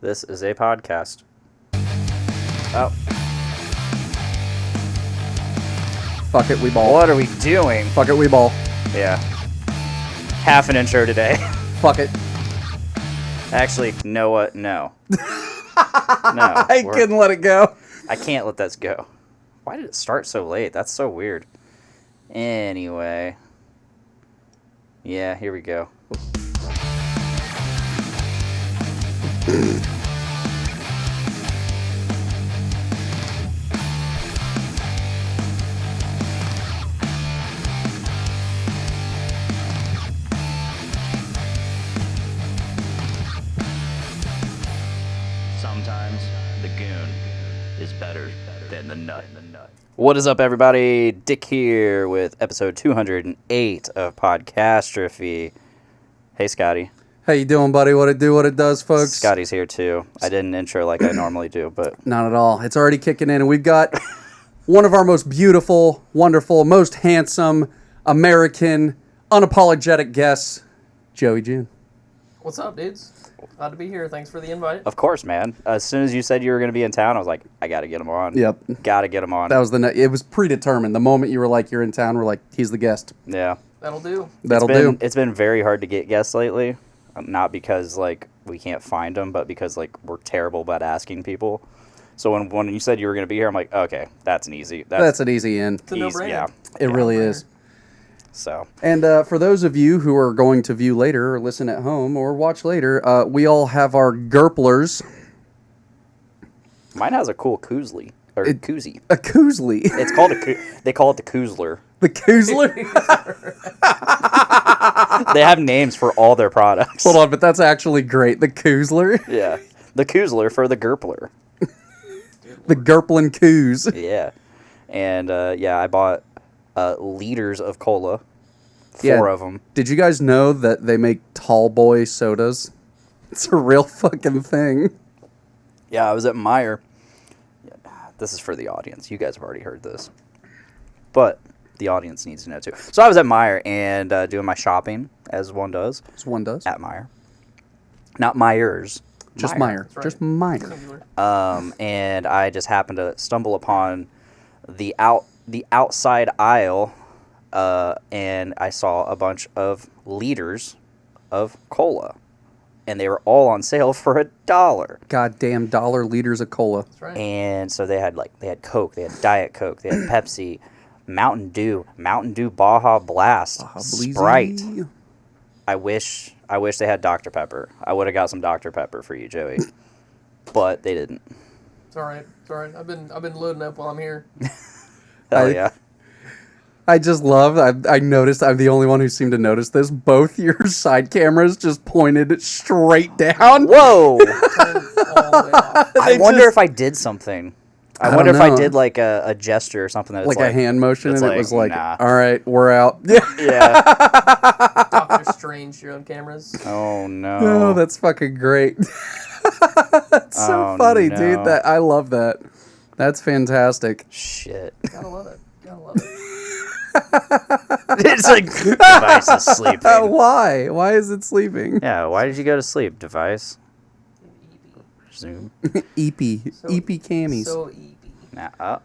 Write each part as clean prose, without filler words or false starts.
This is a podcast. Oh. Fuck it, we ball. What are we doing? Fuck it, we ball. Yeah. Half an intro today. Fuck it. Actually, know what? No. No. I couldn't let it go. I can't let this go. Why did it start so late? That's so weird. Anyway. Yeah, here we go. Sometimes the goon is better than the nut. What is up, everybody? Dick here with episode 208 of Podcastrophe. Hey, Scotty. How you doing, buddy? What it do, what it does, folks? Scotty's here, too. I didn't intro like I normally do, but... Not at all. It's already kicking in, and we've got one of our most beautiful, wonderful, most handsome, American, unapologetic guests, Joey June. What's up, dudes? Glad to be here. Thanks for the invite. Of course, man. As soon as you said you were going to be in town, I was like, I got to get him on. Yep. Got to get him on. That was it was predetermined. The moment you were like, you're in town, we're like, he's the guest. Yeah. That'll do. That'll do. It's been very hard to get guests lately. Not because, like, we can't find them, but because, like, we're terrible about asking people. So when you said you were going to be here, I'm like, okay, that's an easy. That's an easy in. It's a no-brainer. Yeah. It really No-brainer. is. So. And for those of you who are going to view later or listen at home or watch later, we all have our Gerplers. Mine has a cool koozie. Or koozie. A koozly. It's called they call it the koozler. The koozler? They have names for all their products. Hold on, but that's actually great. The koozler? Yeah. The koozler for the Gerpler. The Gerplin Coos. Yeah. And, I bought liters of cola. Four of them. Did you guys know that they make tall boy sodas? It's a real fucking thing. Yeah, I was at Meijer. This is for the audience. You guys have already heard this. But the audience needs to know, too. So I was at Meijer and doing my shopping, as one does. As one does. At Meijer. Not Meijers. Just Meijer. Meijer. Just Meijer. Singular. And I just happened to stumble upon the outside aisle, and I saw a bunch of liters of cola, and they were all on sale for $1. Goddamn $1 liters of cola. That's right. And so they had Coke, they had Diet Coke, they had Pepsi, Mountain Dew Baja Blast, Sprite. I wish they had Dr. Pepper. I would have got some Dr. Pepper for you, Joey, but they didn't. It's all right. It's all right. I've been loading up while I'm here. Hell yeah. I just love, I noticed, I'm the only one who seemed to notice this. Both your side cameras just pointed straight down. Whoa! Turn all the way off. I wonder if I did something. I wonder if I did like a gesture or something that's Like a hand motion, and it's it was like, nah. all right, we're out. Yeah. Doctor Strange, your own cameras. Oh no. Oh, that's fucking great. That's so Oh, funny, no. dude. I love that. That's fantastic. Shit. Gotta love it. Gotta love it. It's like device is sleeping. Why? Why is it sleeping? Yeah. Why did you go to sleep, device? Zoom. EP. So- EP camis. So easy. Nah.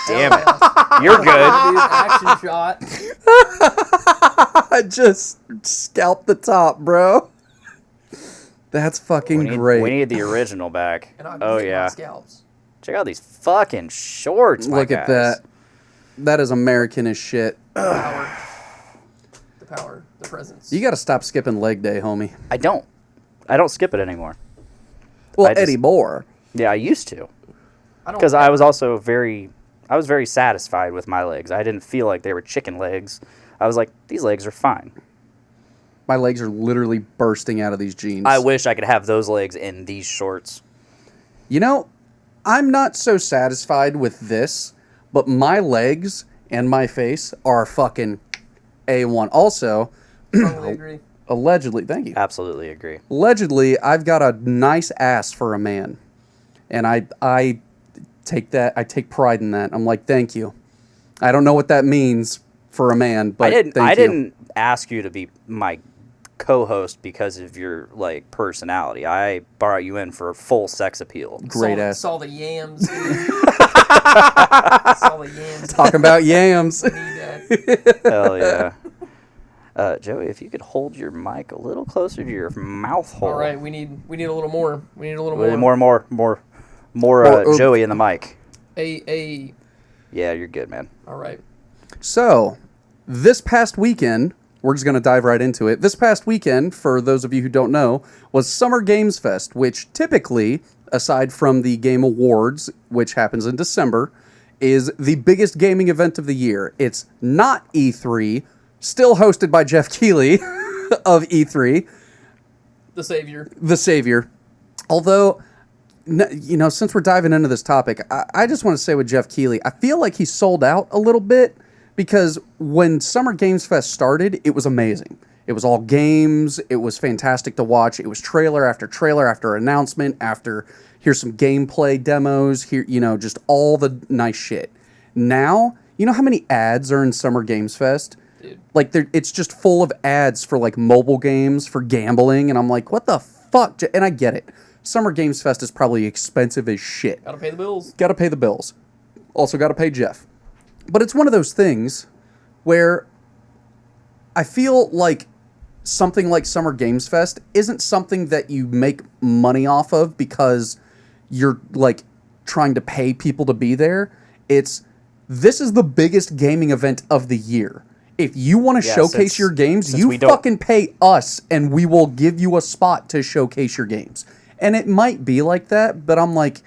Damn it. You're good. Dude, action shot. I just scalped the top, bro. That's fucking great. We need the original back. And I'm Oh hitting my yeah. scalps. Check out these fucking shorts. My Look at guys. that. That is American as shit. The power. The presence. You got to stop skipping leg day, homie. I don't skip it anymore. Well, I just- Eddie Moore. Yeah, I used to. I don't Because I was also very satisfied with my legs. I didn't feel like they were chicken legs. I was like, these legs are fine. My legs are literally bursting out of these jeans. I wish I could have those legs in these shorts. You know, I'm not so satisfied with this, but my legs and my face are fucking A1. Also, strongly agree. allegedly, thank you. Absolutely agree. Allegedly, I've got a nice ass for a man. And I take pride in that. I'm like, thank you. I don't know what that means for a man, but I thank you. didn't ask you to be my co-host because of your like personality. I brought you in for full sex appeal. Great ass. Saw the yams. Dude. Saw the yams. Talking about yams. Need that. Hell yeah. Joey, if you could hold your mic a little closer to your mouth hole. All right, we need a little more. We need a little more. More Joey in the mic. A. Yeah, you're good, man. All right. So, this past weekend, we're just going to dive right into it. This past weekend, for those of you who don't know, was Summer Games Fest, which typically, aside from the Game Awards, which happens in December, is the biggest gaming event of the year. It's not E3, still hosted by Jeff Keighley of E3. The savior. The savior. Although, you know, since we're diving into this topic, I just want to say with Jeff Keighley, I feel like he sold out a little bit. Because when Summer Games Fest started, it was amazing. It was all games. It was fantastic to watch. It was trailer after announcement, after here's some gameplay demos, here, you know, just all the nice shit. Now, you know how many ads are in Summer Games Fest? Dude. Like, it's just full of ads for, like, mobile games, for gambling, and I'm like, what the fuck? And I get it. Summer Games Fest is probably expensive as shit. Gotta pay the bills. Gotta pay the bills. Also gotta pay Jeff. But it's one of those things where I feel like something like Summer Games Fest isn't something that you make money off of because you're like trying to pay people to be there. This is the biggest gaming event of the year. If you want to showcase your games, you fucking pay us and we will give you a spot to showcase your games. And it might be like that, but I'm like,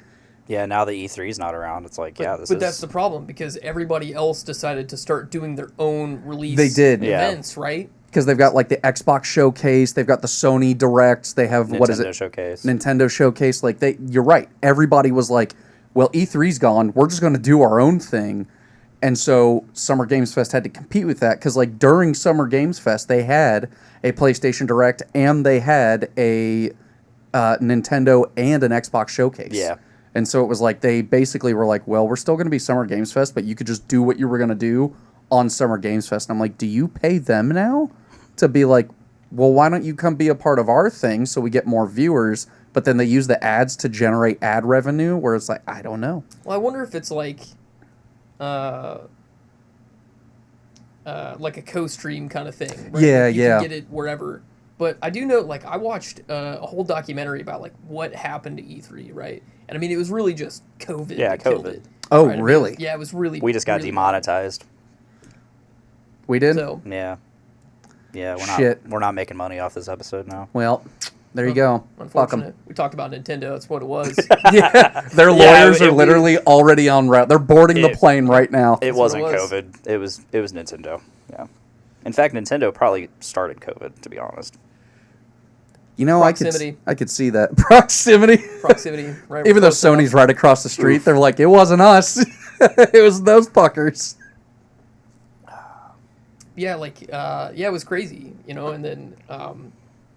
yeah, now the E3's not around. It's like, but that's the problem because everybody else decided to start doing their own release events, right? Because they've got like the Xbox Showcase, they've got the Sony Directs, they have, Nintendo Showcase. Like, you're right. Everybody was like, well, E3's gone. We're just going to do our own thing. And so Summer Games Fest had to compete with that because like during Summer Games Fest, they had a PlayStation Direct and they had a Nintendo and an Xbox Showcase. Yeah. And so it was like they basically were like, well, we're still going to be Summer Games Fest, but you could just do what you were going to do on Summer Games Fest. And I'm like, do you pay them now to be like, well, why don't you come be a part of our thing so we get more viewers? But then they use the ads to generate ad revenue where it's like, I don't know. Well, I wonder if it's like a co-stream kind of thing. Right? Yeah, you can get it wherever. But I do know, like, I watched a whole documentary about, like, what happened to E3, right? And, I mean, it was really just COVID. Yeah, killed COVID. it. Oh, right? really? It was really We just got really demonetized. We did? So, Yeah. Yeah, we're not making money off this episode now. Well, there you go. Fuck 'em. unfortunate. We talked about Nintendo. That's what it was. Yeah, their lawyers are literally already en route. They're boarding the plane right now. It wasn't what it was. COVID. It was Nintendo. Yeah. In fact, Nintendo probably started COVID, to be honest. You know, Proximity. I could see that. Proximity. Right? Even though Sony's right across the street, they're like, it wasn't us. It was those fuckers. Yeah, it was crazy, you know, and then,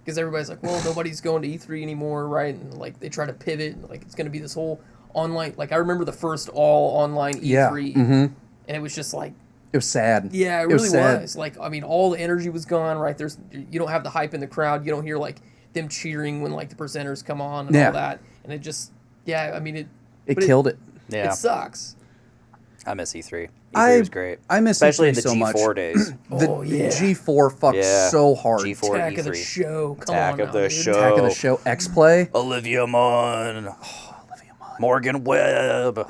because everybody's like, well, nobody's going to E3 anymore, right? And, like, they try to pivot, and, like, it's going to be this whole online, like, I remember the first all-online E3, Yeah. and it was just, like, It was sad. yeah, it really was. Like, I mean, all the energy was gone, right? You don't have the hype in the crowd. You don't hear, like, them cheering when, like, the presenters come on and all that. And it just, I mean, it killed it. Yeah. It sucks. I miss E3. E3 was great. I miss especially E3 in the so G4 much. days. The G4 fucked so hard. G4 Attack E3. of the show. Come Attack on of now, the dude. show. Attack of the show. X-Play. Olivia Munn. Morgan Webb.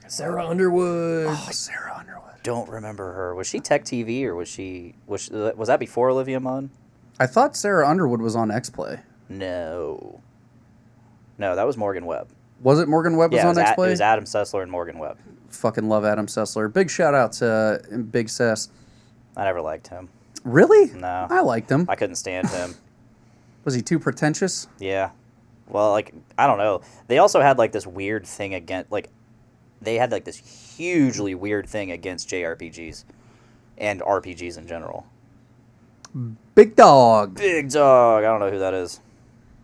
Sarah Underwood. Oh, Sarah Underwood. Don't remember her. Was she Tech TV or was that before Olivia Munn? I thought Sarah Underwood was on X-Play. No, that was Morgan Webb. Was it Morgan Webb was on X-Play? It was Adam Sessler and Morgan Webb. Fucking love Adam Sessler. Big shout out to Big Sess. I never liked him. Really? No. I liked him. I couldn't stand him. Was he too pretentious? Yeah. Well, like, I don't know. They also had, like, this weird thing against, like, they had, like, this hugely weird thing against JRPGs and RPGs in general. Big Dog. Big Dog. I don't know who that is.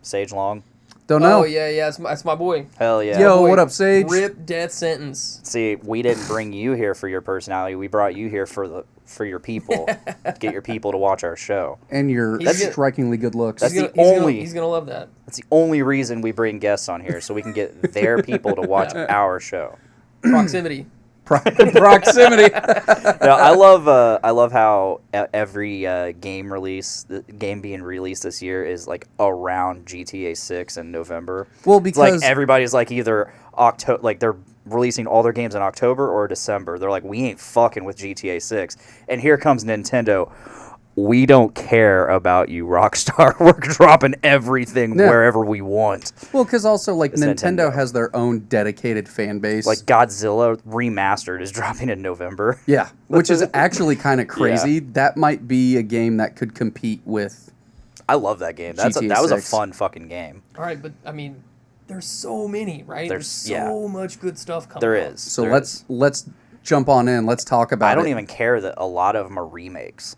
Sage Long. Don't know. Oh, yeah, that's my boy. Hell yeah. Yo, Boy, what up, Sage? Rip Death Sentence. See, we didn't bring you here for your personality. We brought you here for for your people. Get your people to watch our show. And your strikingly good looks. That's He's gonna love that. That's the only reason we bring guests on here, so we can get their people to watch our show. Proximity. Proximity. No, I love how every game release, the game being released this year is like around GTA 6 in November. Well, It's because like everybody's like either October, like they're releasing all their games in October or December. They're like, we ain't fucking with GTA 6. And here comes Nintendo. We don't care about you, Rockstar. We're dropping everything wherever we want. Well, because also, like, It's Nintendo Nintendo. has their own dedicated fan base. Like Godzilla Remastered is dropping in November. Yeah, which is actually kind of crazy. That might be a game that could compete with... I love that game. That was a fun fucking game. All right, but I mean, there's so many, right? There's so much good stuff coming There out. is. So let's jump on in. Let's talk about it. I don't even care that a lot of them are remakes.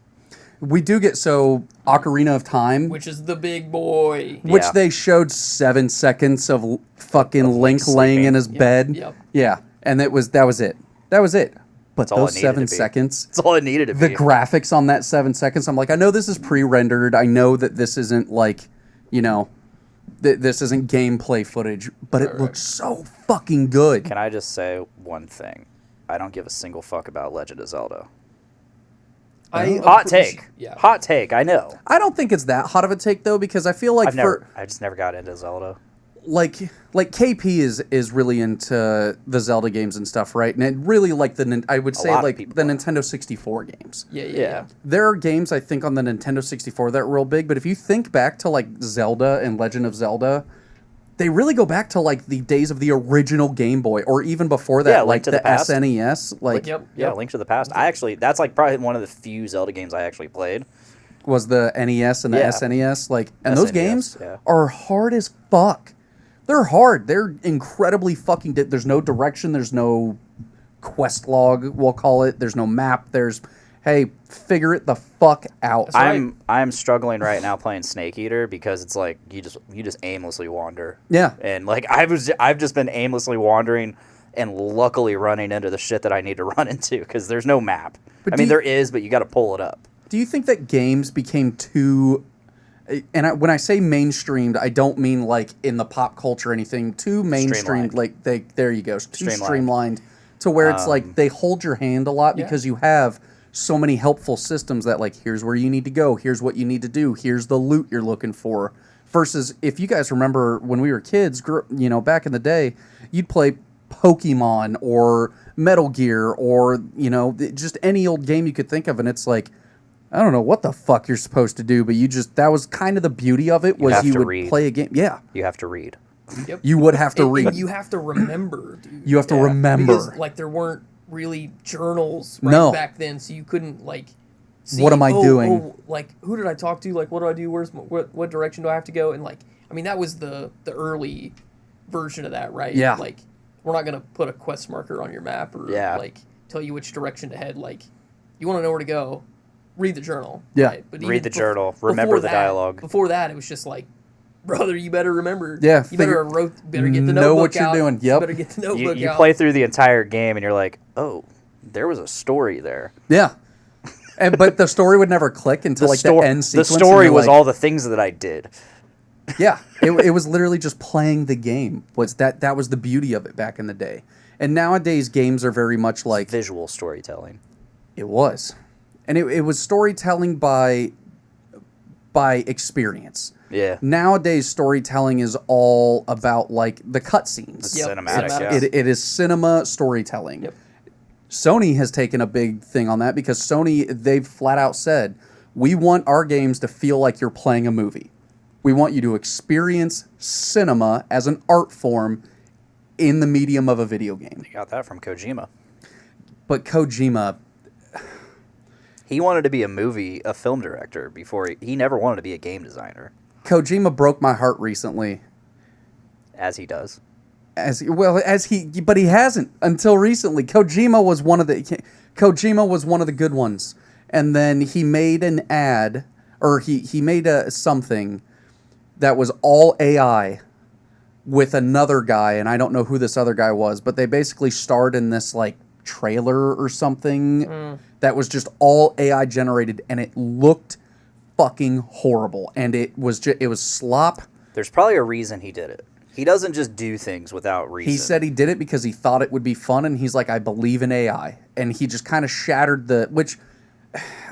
We do get Ocarina of Time, Which is the big boy. which Yeah. they showed 7 seconds of fucking Link laying sleeping. in his bed. Yep. Yeah, and that was it. But all it those needed 7 to be. seconds, That's all it needed to the be. graphics on that 7 seconds, I'm like, I know this is pre-rendered. I know that this isn't like, this isn't gameplay footage, but it looks so fucking good. Can I just say one thing? I don't give a single fuck about Legend of Zelda. Hot take. Yeah. Hot take, I know. I don't think it's that hot of a take though, because I feel like I just never got into Zelda. like KP is really into the Zelda games and stuff, right? And it really like I would say lot of like people the are. Nintendo 64 games. Yeah. There are games I think on the Nintendo 64 that are real big, but if you think back to like Zelda and Legend of Zelda, they really go back to like the days of the original Game Boy, or even before that, Yeah, like Link to the the Past. SNES. Like Yep. Yeah, Link to the Past. That's like probably one of the few Zelda games I actually played. was the NES and the Yeah. SNES. Like, and those SNES, games yeah. are hard as fuck. They're hard. They're incredibly fucking. There's no direction. There's no quest log. We'll call it. There's no map. Hey, figure it the fuck out. I'm struggling right now playing Snake Eater because it's like you just aimlessly wander. Yeah. And like I've just been aimlessly wandering and luckily running into the shit that I need to run into because there's no map. There is, but you got to pull it up. Do you think that games became too? And when I say mainstreamed, I don't mean like in the pop culture or anything. Too mainstreamed, Streamlined. like there you go, too Streamlined. streamlined to where it's like they hold your hand a lot Yeah. because you have so many helpful systems that like here's where you need to go, here's what you need to do, here's the loot you're looking for. Versus if you guys remember when we were kids, back in the day, you'd play Pokemon or Metal Gear or just any old game you could think of, and it's like, I don't know what the fuck you're supposed to do, but that was kind of the beauty of it, was have you to would read. play a game. Yeah. You have to read. Yep. You would have to And read. you have to remember, dude. You have to remember. Because, like, there weren't really journals No. back then, so you couldn't, like, see, What am I doing? like, who did I talk to? Like, what do I do? What direction do I have to go? And, like, that was the early version of that, right? Yeah. Like, we're not going to put a quest marker on your map or, Yeah. like, tell you which direction to head. Like, you want to know where to go, read the journal. Yeah. Right? But Read even the journal. before Remember the that- dialogue. Before that, it was just like, brother, you better remember. Yeah, You better better get the notebook know what you're out. doing. You Yep. better get the notebook You out. play through the entire game and you're like, oh, there was a story there. Yeah. But the story would never click until the end sequence. The and story you're was like, all the things that I did. Yeah, it was literally just playing the game. That was the beauty of it back in the day. And nowadays games are very much like Visual storytelling. it was, and it was storytelling by experience. Yeah. Nowadays storytelling is all about like the cutscenes. It's Yep. cinematic. Cinematic. Yeah. It is cinema storytelling. Yep. Sony has taken a big thing on that because they've flat out said, we want our games to feel like you're playing a movie. We want you to experience cinema as an art form in the medium of a video game. Got that from Kojima. But Kojima, He wanted to be a film director before he never wanted to be a game designer, Kojima broke my heart recently. as he does. But he hasn't until recently. Kojima was one of the good ones, and then he made an ad, or he made something that was all AI with another guy, and I don't know who this other guy was, but they basically starred in this like trailer or something that was just all AI generated, and it looked fucking horrible, and it was slop. There's probably a reason he did it. He doesn't just do things without reason. He said he did it because he thought it would be fun, and he's like, I believe in AI. And he just kind of shattered which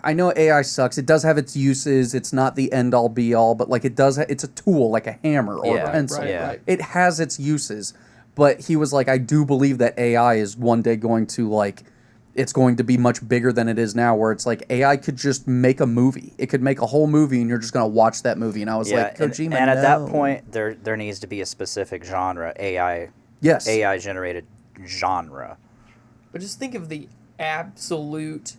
I know AI sucks. It does have its uses. It's not the end all be all, but like it's a tool, like a hammer or a pencil. Right. It has its uses. But he was like, I do believe that AI is one day going to it's going to be much bigger than it is now, where it's like AI could just make a movie. It could make a whole movie, and you're just going to watch that movie. And I was like, Kojima, and at that point, there needs to be a specific genre, AI generated genre. But just think of the absolute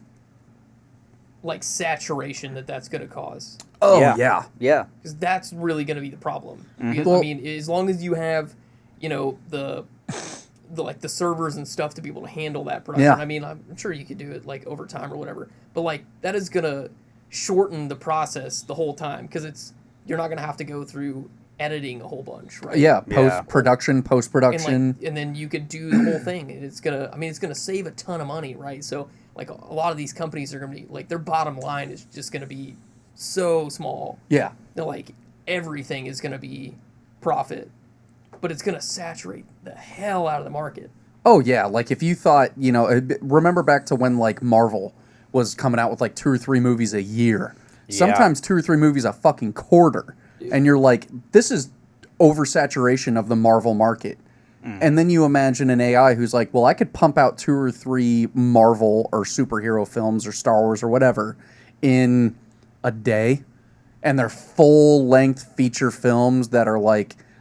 saturation that's going to cause. Oh yeah. Because that's really going to be the problem. Mm-hmm. Because, Well, I mean, as long as you have, the servers and stuff to be able to handle that production. Yeah. I mean, I'm sure you could do it over time or whatever. But that is gonna shorten the process the whole time, because you're not gonna have to go through editing a whole bunch, right? Yeah, post production. And then you could do the whole thing, and it's gonna save a ton of money, right? So a lot of these companies are gonna be their bottom line is just gonna be so small. Yeah. That everything is gonna be profit, but it's gonna saturate the hell out of the market. Oh yeah, if you thought, remember back to when Marvel was coming out with 2 or 3 movies a year. Yeah. Sometimes 2 or 3 movies a fucking quarter. And you're like, this is oversaturation of the Marvel market. And then you imagine an AI who's like, well, I could pump out 2 or 3 Marvel or superhero films or Star Wars or whatever in a day, and they're full-length feature films that are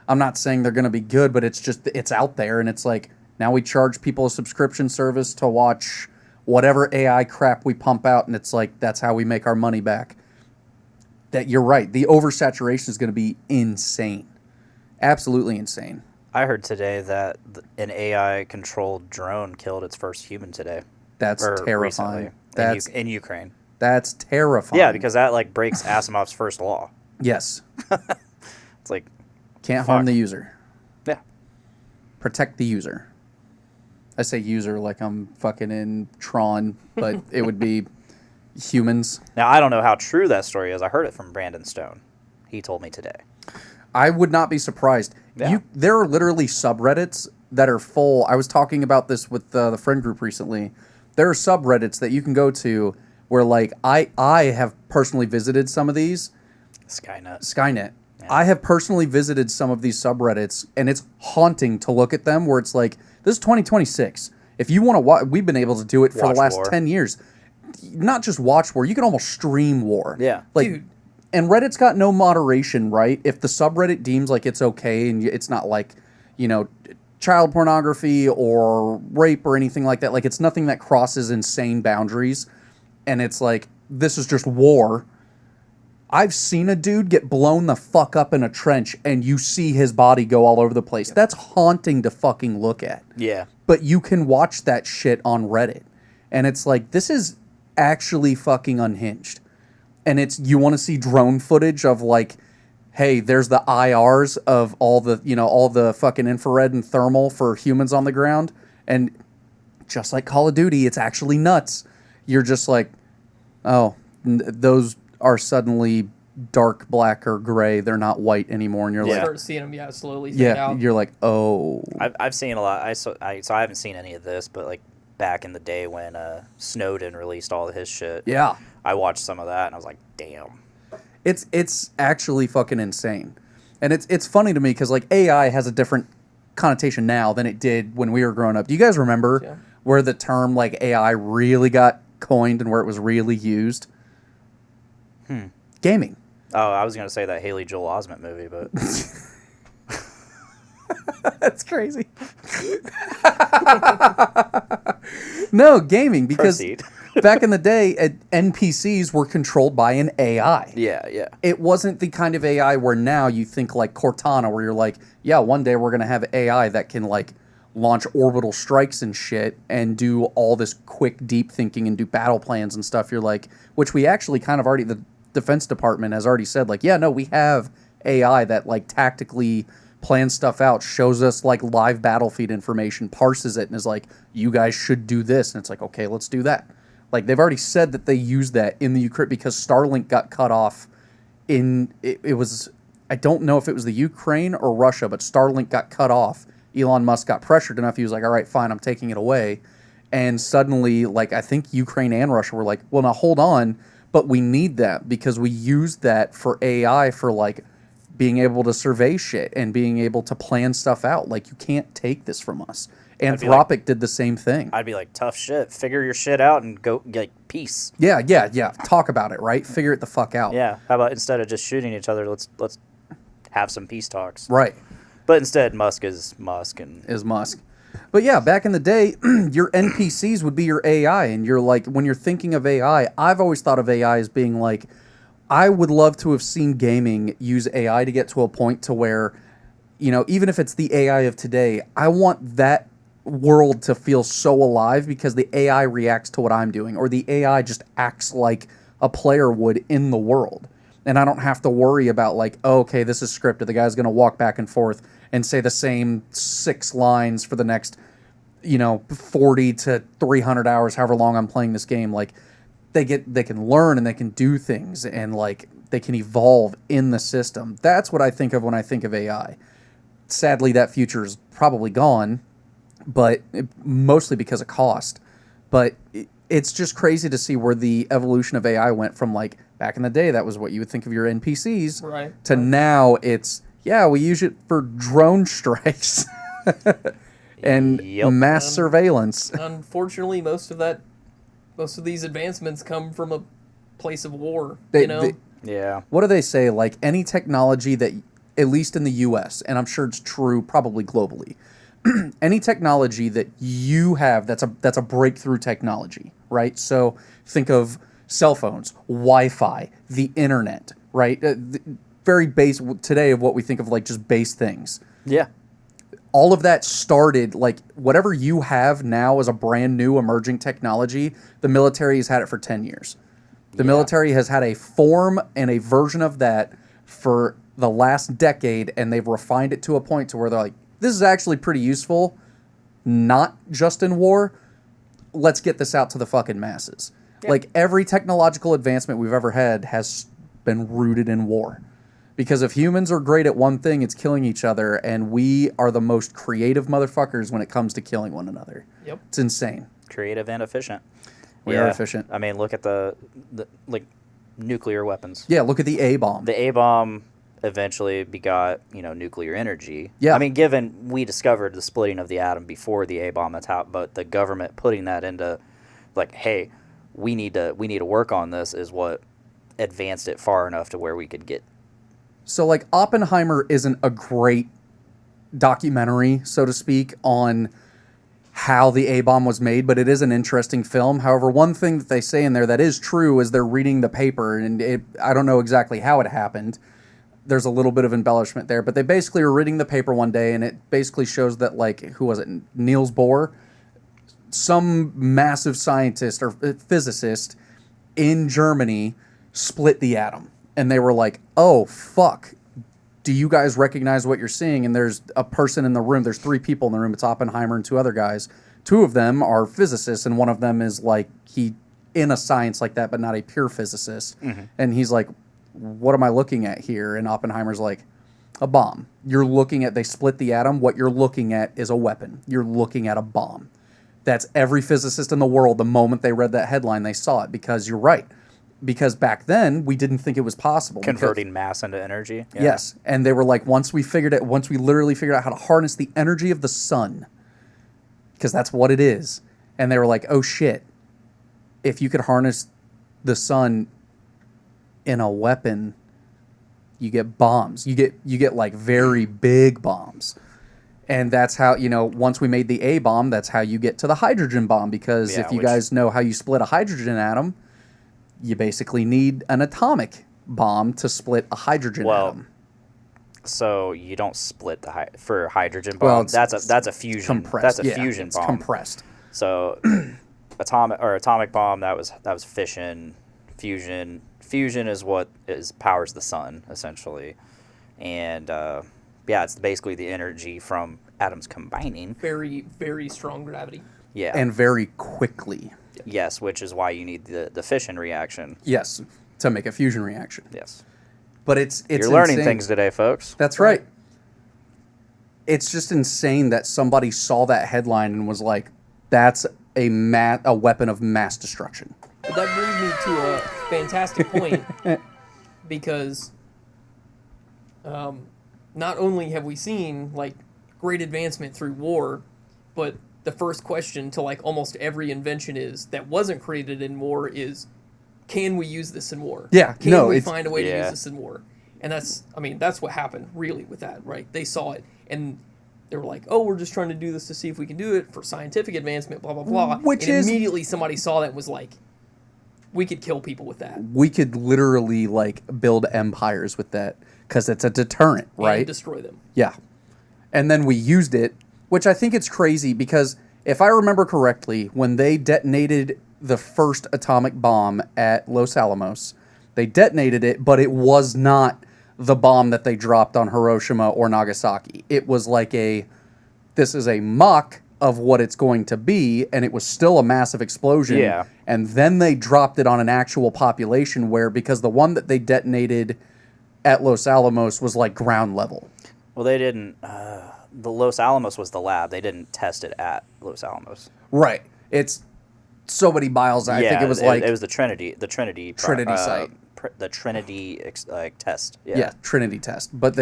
I'm not saying they're going to be good, but it's out there, and it's now we charge people a subscription service to watch whatever AI crap we pump out, and it's that's how we make our money back. That you're right. The oversaturation is going to be insane. Absolutely insane. I heard today that an AI-controlled drone killed its first human today. That's terrifying. That's in Ukraine. That's terrifying. Yeah, because that breaks Asimov's first law. Yes. It's can't harm the user. Yeah. Protect the user. I say user like I'm fucking in Tron, but it would be humans. Now, I don't know how true that story is. I heard it from Brandon Stone. He told me today. I would not be surprised. Yeah. There are literally subreddits that are full. I was talking about this with the friend group recently. There are subreddits that you can go to where I have personally visited some of these. Skynet. Yeah. I have personally visited some of these subreddits, and it's haunting to look at them, where it's this is 2026. If you want to watch, we've been able to do it for the last 10 years. Not just watch war, you can almost stream war. Yeah. Dude. And Reddit's got no moderation, right? If the subreddit deems it's okay, and it's not child pornography or rape or anything like that, it's nothing that crosses insane boundaries, and it's this is just war. I've seen a dude get blown the fuck up in a trench, and you see his body go all over the place. Yeah. That's haunting to fucking look at. Yeah. But you can watch that shit on Reddit, and it's this is actually fucking unhinged. And you want to see drone footage of hey, there's the IRs of all the fucking infrared and thermal for humans on the ground, and just like Call of Duty, it's actually nuts. You're just those are suddenly dark black or gray. They're not white anymore, and you're start seeing them, slowly fade out. You're oh. I've seen a lot. So I haven't seen any of this, but back in the day when Snowden released all of his shit. Yeah. I watched some of that, and I was like, damn. It's actually fucking insane. And it's funny to me because AI has a different connotation now than it did when we were growing up. Do you guys remember where the term AI really got coined and where it was really used? Gaming. Oh, I was going to say that Haley Joel Osment movie, but... That's crazy. No, gaming, because back in the day, NPCs were controlled by an AI. Yeah. It wasn't the kind of AI where now you think Cortana, where you're one day we're going to have AI that can launch orbital strikes and shit and do all this quick deep thinking and do battle plans and stuff. You're which we actually kind of already, the Defense Department has already said we have AI that tactically plans stuff out, shows us like live battlefield information, parses it, and is like, you guys should do this. And it's like, okay, let's do that. Like, they've already said that they use that in the Ukraine because Starlink got cut off it was, I don't know if it was the Ukraine or Russia, but Starlink got cut off. Elon Musk got pressured enough. He was like, all right, fine, I'm taking it away. And suddenly, like, I think Ukraine and Russia were like, well, now hold on, but we need that because we used that for AI for, like, being able to survey shit and being able to plan stuff out. Like, you can't take this from us. Anthropic did the same thing. I'd be like, tough shit. Figure your shit out and go, like, peace. Yeah. Talk about it, right? Figure it the fuck out. Yeah. How about instead of just shooting each other, let's have some peace talks. Right. But instead, Musk is Musk. But yeah, back in the day, your NPCs would be your AI. And you're like, when you're thinking of AI, I've always thought of AI as being like, I would love to have seen gaming use AI to get to a point to where, you know, even if it's the AI of today, I want that world to feel so alive because the AI reacts to what I'm doing, or the AI just acts like a player would in the world. And I don't have to worry about like, oh, okay, this is scripted. The guy's going to walk back and forth and say the same 6 lines for the next, 40 to 300 hours, however long I'm playing this game. Like, they can learn and they can do things and like they can evolve in the system. That's what I think of when I think of AI. Sadly, that future is probably gone, but mostly because of cost. But it's just crazy to see where the evolution of AI went from, like, back in the day, that was what you would think of your NPCs, to now it's, we use it for drone strikes and mass surveillance. Unfortunately, most of these advancements come from a place of war, Yeah. What do they say? Like, any technology that, at least in the U.S., and I'm sure it's true probably globally, any technology that you have that's a breakthrough technology, right? So think of cell phones, Wi-Fi, the internet, right? Very base today of what we think of like just base things. Yeah. All of that started, like, whatever you have now as a brand new emerging technology, the military has had it for 10 years. The military has had a form and a version of that for the last decade, and they've refined it to a point to where they're like, this is actually pretty useful, not just in war. Let's get this out to the fucking masses. Yeah. Like, every technological advancement we've ever had has been rooted in war. Because if humans are great at one thing, it's killing each other, and we are the most creative motherfuckers when it comes to killing one another. Yep. It's insane. Creative and efficient. We are efficient. I mean, look at the like nuclear weapons. Yeah, look at the A-bomb. The A-bomb eventually begot, nuclear energy. Yeah. I mean, given we discovered the splitting of the atom before the A-bomb attack, but the government putting that into, like, hey, we need to work on this is what advanced it far enough to where we could get. So, like, Oppenheimer isn't a great documentary, so to speak, on how the A-bomb was made, but it is an interesting film. However, one thing that they say in there that is true is they're reading the paper, and I don't know exactly how it happened. There's a little bit of embellishment there, but they basically were reading the paper one day, and it basically shows that, like, who was it? Niels Bohr, some massive scientist or physicist in Germany split the atom. And they were like, oh, fuck. Do you guys recognize what you're seeing? And there's a person in the room. There's 3 people in the room. It's Oppenheimer and 2 other guys. 2 of them are physicists, and one of them is, like, he in a science like that, but not a pure physicist. Mm-hmm. And he's like, what am I looking at here? And Oppenheimer's like, a bomb. You're looking at, they split the atom. What you're looking at is a weapon. You're looking at a bomb. That's every physicist in the world. The moment they read that headline, they saw it, because you're right. Because back then, we didn't think it was possible. Converting mass into energy. Yeah. Yes. And they were like, once we literally figured out how to harness the energy of the sun, because that's what it is. And they were like, oh shit, if you could harness the sun in a weapon, you get bombs. You get like very big bombs. And that's how, once we made the A-bomb, that's how you get to the hydrogen bomb. Because if you guys know how you split a hydrogen atom, you basically need an atomic bomb to split a hydrogen atom. So you don't split for hydrogen bomb. Well, that's a fusion. Compressed. That's a fusion it's bomb. Compressed. So atomic bomb, that was fission. Fusion is what powers the sun, essentially. And yeah, it's basically the energy from atoms combining. Very, very strong gravity. Yeah. And very quickly. Yes, which is why you need the fission reaction. Yes, to make a fusion reaction. Yes. But it's You're learning insane. things today, folks. That's right. It's just insane that somebody saw that headline and was like, that's a weapon of mass destruction. But that brings me to a fantastic point because not only have we seen like great advancement through war, but the first question to like almost every invention is that wasn't created in war is, can we use this in war? Yeah, Can we find a way to Yeah. use this in war? And that's what happened really with that, right? They saw it and they were like, oh, we're just trying to do this to see if we can do it for scientific advancement, blah, blah, blah. Which and is- immediately somebody saw that and was like, we could kill people with that. We could literally like build empires with that because it's a deterrent, right? And destroy them. Yeah. And then we used it, which I think it's crazy because if I remember correctly, when they detonated the first atomic bomb at Los Alamos, they detonated it, but it was not the bomb that they dropped on Hiroshima or Nagasaki. It was like this is a mock of what it's going to be, and it was still a massive explosion. Yeah. And then they dropped it on an actual population where, because the one that they detonated at Los Alamos was like ground level. Well, they didn't. The Los Alamos was the lab. They didn't test it at Los Alamos. Right. It's so many miles. I think it was like it was the Trinity. The Trinity. Site. The Trinity test. Yeah, Trinity test. But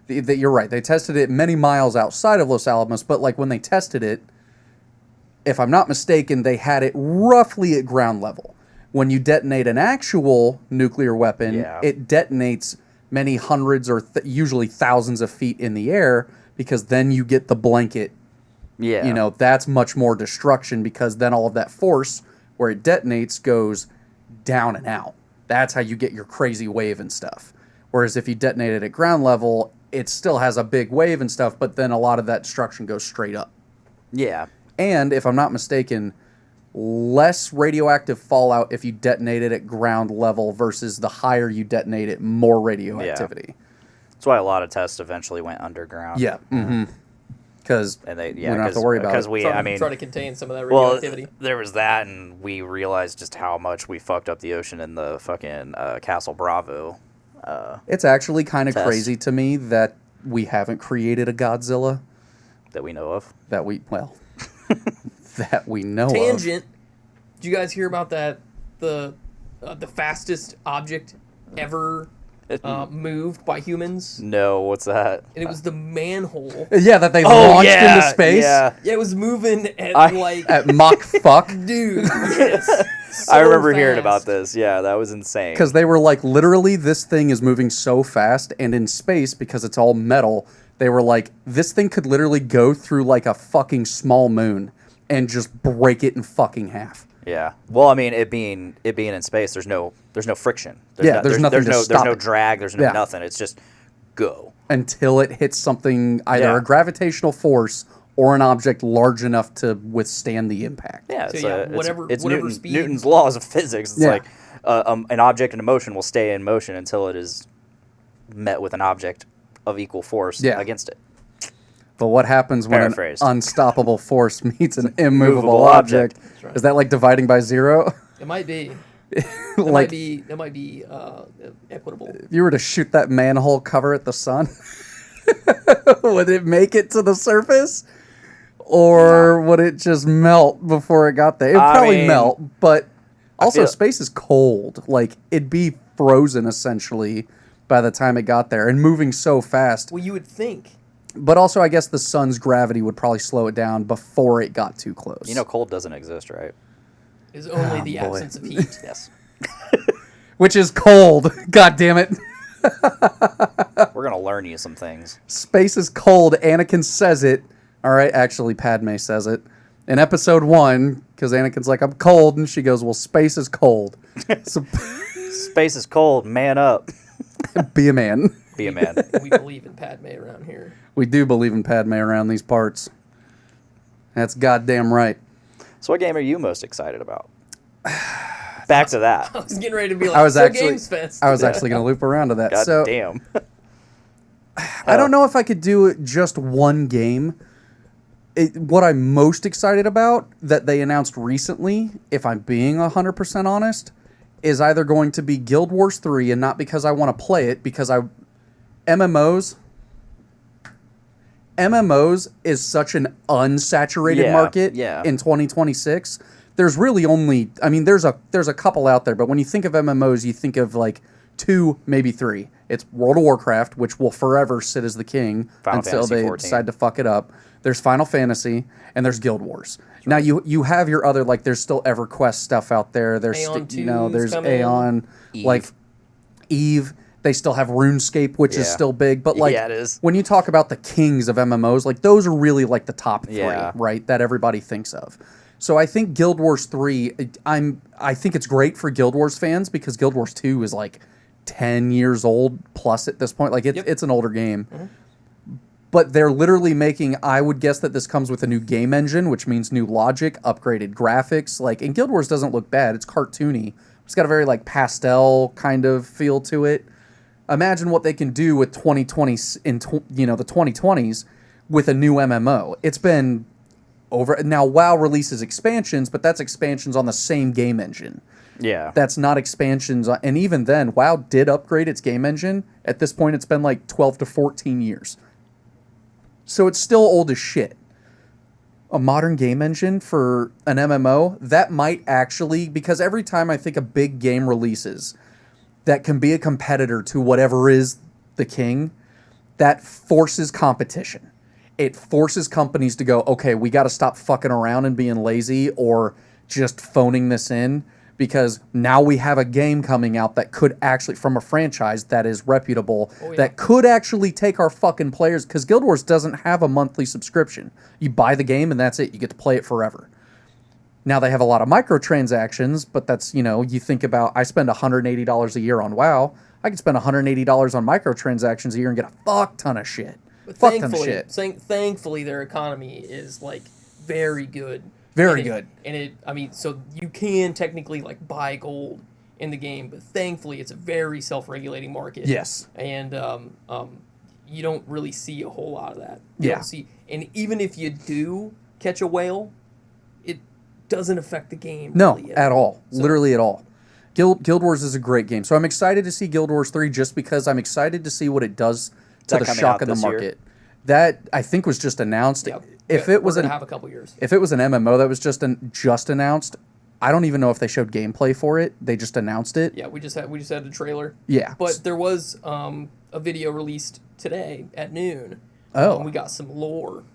you're right. They tested it many miles outside of Los Alamos. But like when they tested it, if I'm not mistaken, they had it roughly at ground level. When you detonate an actual nuclear weapon, Yeah. it detonates many hundreds or usually thousands of feet in the air because then you get the blanket. Yeah. You know, that's much more destruction because then all of that force where it detonates goes down and out. That's how you get your crazy wave and stuff. Whereas if you detonate it at ground level, it still has a big wave and stuff, but then a lot of that destruction goes straight up. Yeah. And if I'm not mistaken, less radioactive fallout if you detonate it at ground level versus the higher you detonate it, more radioactivity. That's why a lot of tests eventually went underground. Yeah. Mm-hmm. Because And they, we don't have to worry about it. Try to contain some of that Well, radioactivity. there was that, and we realized just how much we fucked up the ocean in the fucking Castle Bravo. It's actually kind of Test. crazy to me that we haven't created a Godzilla That we know of. that we know of. Tangent. Did you guys hear about that? The fastest object ever moved by humans, No, what's that? and it was the manhole. Yeah, that they launched yeah, into space Yeah. Yeah, it was moving at like, at Mach fuck. dude. Yes, I so remember hearing fast. about this. Yeah, that was insane. Because they were like, literally, this thing is moving so fast, and in space, because it's all metal, they were like, this thing could literally go through like a fucking small moon and just break it in fucking half. Yeah. Well, I mean, it being in space, there's no friction. There's nothing to there's stop no it. drag. There's no Yeah. nothing. It's just go. Until it hits something, either Yeah. a gravitational force or an object large enough to withstand the impact. Yeah. So, It's yeah, whatever whatever speed- Newton's laws of physics. It's Yeah. like an object in motion will stay in motion until it is met with an object of equal force Yeah. against it. But what happens when an Paraphrased. unstoppable force meets an immovable Movable object? object. right. Is that like dividing by zero? It might be. Like, That might be equitable. if you were to shoot that manhole cover at the sun, would it make it to the surface? Or would it just melt before it got there? It would I probably mean, melt, but also feel- space is cold. Like, it'd be frozen essentially by the time it got there and moving so fast. Well, you would think. But also, I guess the sun's gravity would probably slow it down before it got too close. You know, cold doesn't exist, right? Is only the boy. absence of heat. Yes. Which is cold. God damn it. We're gonna learn you some things. Space is cold. Anakin says it. All right, actually, Padme says it in episode 1 because Anakin's like, "I'm cold," and she goes, "Well, space is cold." So Space is cold. Man up. be a man. Be a man. We believe in Padme around here. We do believe in Padme around these parts. That's goddamn right. So, what game are you most excited about? Back to that. I was getting ready to be like, I was so actually, Games Fest. I was actually going to loop around to that. God so damn. I don't know if I could do just one game. What I'm most excited about that they announced recently, if I'm being 100% honest, is either going to be Guild Wars 3, and not because I want to play it, because MMOs is such an unsaturated market in 2026. There's really only, I mean, there's a couple out there, but when you think of MMOs, you think of like 2, maybe 3. It's World of Warcraft, which will forever sit as the king until they decide to fuck it up. There's Final Fantasy, and there's Guild Wars. Right. Now you have your other, like, there's still EverQuest stuff out there. There's there's Aeon, like Eve. They still have RuneScape, which is still big. But like, it is. When you talk about the kings of MMOs, like those are really like the top 3, right? That everybody thinks of. So I think Guild Wars 3, I think it's great for Guild Wars fans because Guild Wars 2 is like 10 years old plus at this point. Like it's an older game. Mm-hmm. But they're literally making, I would guess that this comes with a new game engine, which means new logic, upgraded graphics. Like, and Guild Wars doesn't look bad. It's cartoony. It's got a very like pastel kind of feel to it. Imagine what they can do with 2020 in the 2020s with a new MMO. It's been over now. WoW releases expansions, but that's expansions on the same game engine. Yeah, that's not expansions. And even then, WoW did upgrade its game engine. At this point, it's been like 12 to 14 years. So it's still old as shit. A modern game engine for an MMO, that might actually, because every time I think a big game releases that can be a competitor to whatever is the king, that forces competition. It forces companies to go, okay, we got to stop fucking around and being lazy or just phoning this in, because now we have a game coming out that could actually, from a franchise that is reputable, that could actually take our fucking players, because Guild Wars doesn't have a monthly subscription. You buy the game and that's it. You get to play it forever. Now they have a lot of microtransactions, but that's, you think about, I spend $180 a year on WoW. I can spend $180 on microtransactions a year and get a fuck ton of shit. But thankfully their economy is like very good. Very good. And so you can technically like buy gold in the game, but thankfully it's a very self-regulating market. Yes. And you don't really see a whole lot of that. And even if you do catch a whale, it doesn't affect the game. No, really at all. Literally at all. Guild Wars is a great game. So I'm excited to see Guild Wars 3 just because I'm excited to see what it does to the shock of the market. That, I think, was just announced. Yep. If it was have a couple years. If it was an MMO that was just announced, I don't even know if they showed gameplay for it. They just announced it. Yeah, we just had a trailer. Yeah. But there was a video released today at noon. Oh. We got some lore.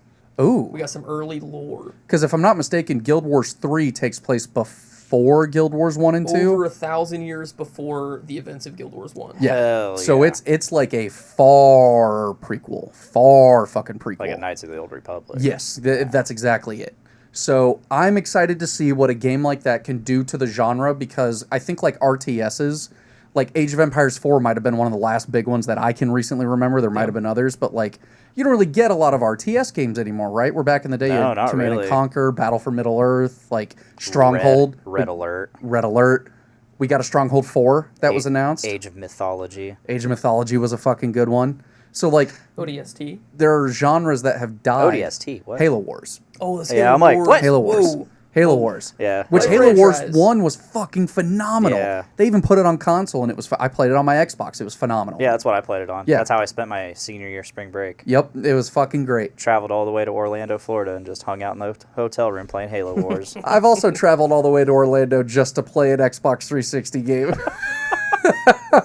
Ooh. We got some early lore. Because if I'm not mistaken, Guild Wars 3 takes place before Guild Wars 1 and 2. Over 1,000 years before the events of Guild Wars 1. Yeah. Hell so yeah. it's like a far fucking prequel. Like a Knights of the Old Republic. Yes, that's exactly it. So I'm excited to see what a game like that can do to the genre, because I think like RTSs, like Age of Empires 4 might have been one of the last big ones that I can recently remember. There might have been others, but like you don't really get a lot of RTS games anymore, right? We're back in the day. No, of not Command really. and Conquer, Battle for Middle Earth, like Stronghold. Red Alert. Red Alert. We got a Stronghold 4 that was announced. Age of Mythology. Age of Mythology was a fucking good one. So like ODST. there are genres that have died. ODST. What? Halo Wars. Oh, that's Yeah, I'm like, what? Halo Wars. Whoa. Halo Wars. Yeah. Which What Halo Wars franchise? 1 was fucking phenomenal. Yeah. They even put it on console, and it was. I played it on my Xbox. It was phenomenal. Yeah, that's what I played it on. Yeah. That's how I spent my senior year spring break. Yep, it was fucking great. Traveled all the way to Orlando, Florida, and just hung out in the hotel room playing Halo Wars. I've also traveled all the way to Orlando just to play an Xbox 360 game.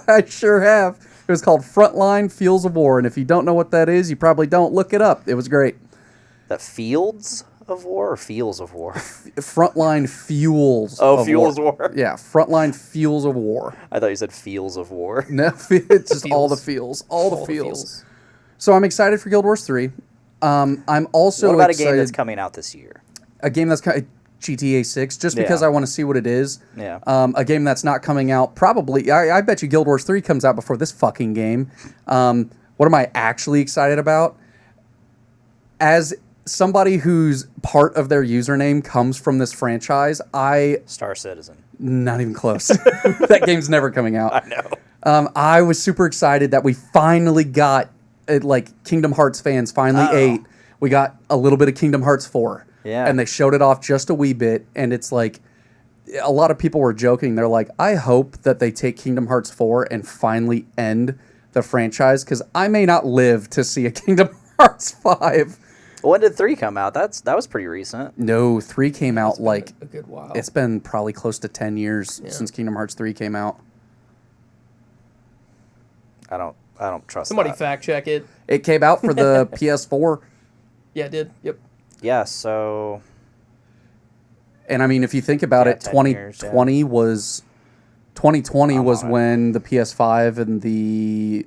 I sure have. It was called Frontline Fields of War, and if you don't know what that is, you probably don't. Look it up. It was great. The Fields of War or Fields of War? Frontline Fuels. Oh, of Fuels War. War. Yeah, Frontline Fuels of War. I thought you said Fields of War. No, it's just all the Feels. feels. All the feels. So I'm excited for Guild Wars 3. I'm also What about excited. a game that's coming out this year? A game that's kind of GTA 6, just because Yeah. I want to see what it is. Yeah. A game that's not coming out probably. I bet you Guild Wars 3 comes out before this fucking game. What am I actually excited about? As somebody whose part of their username comes from this franchise, Star Citizen. not even close. That game's never coming out. I know. I was super excited that we finally got Kingdom Hearts fans finally ate. We got a little bit of Kingdom Hearts 4. Yeah. And they showed it off just a wee bit, and it's like, a lot of people were joking. They're like, I hope that they take Kingdom Hearts 4 and finally end the franchise, because I may not live to see a Kingdom Hearts 5. When did 3 come out? That was pretty recent. No, 3 came out a good while. It's been probably close to 10 years since Kingdom Hearts 3 came out. I don't trust Somebody that. fact check it. It came out for the PS4. Yeah, it did. Yep. Yeah, so... And I mean, if you think about it, 2020 was 2020 was when the PS5 and the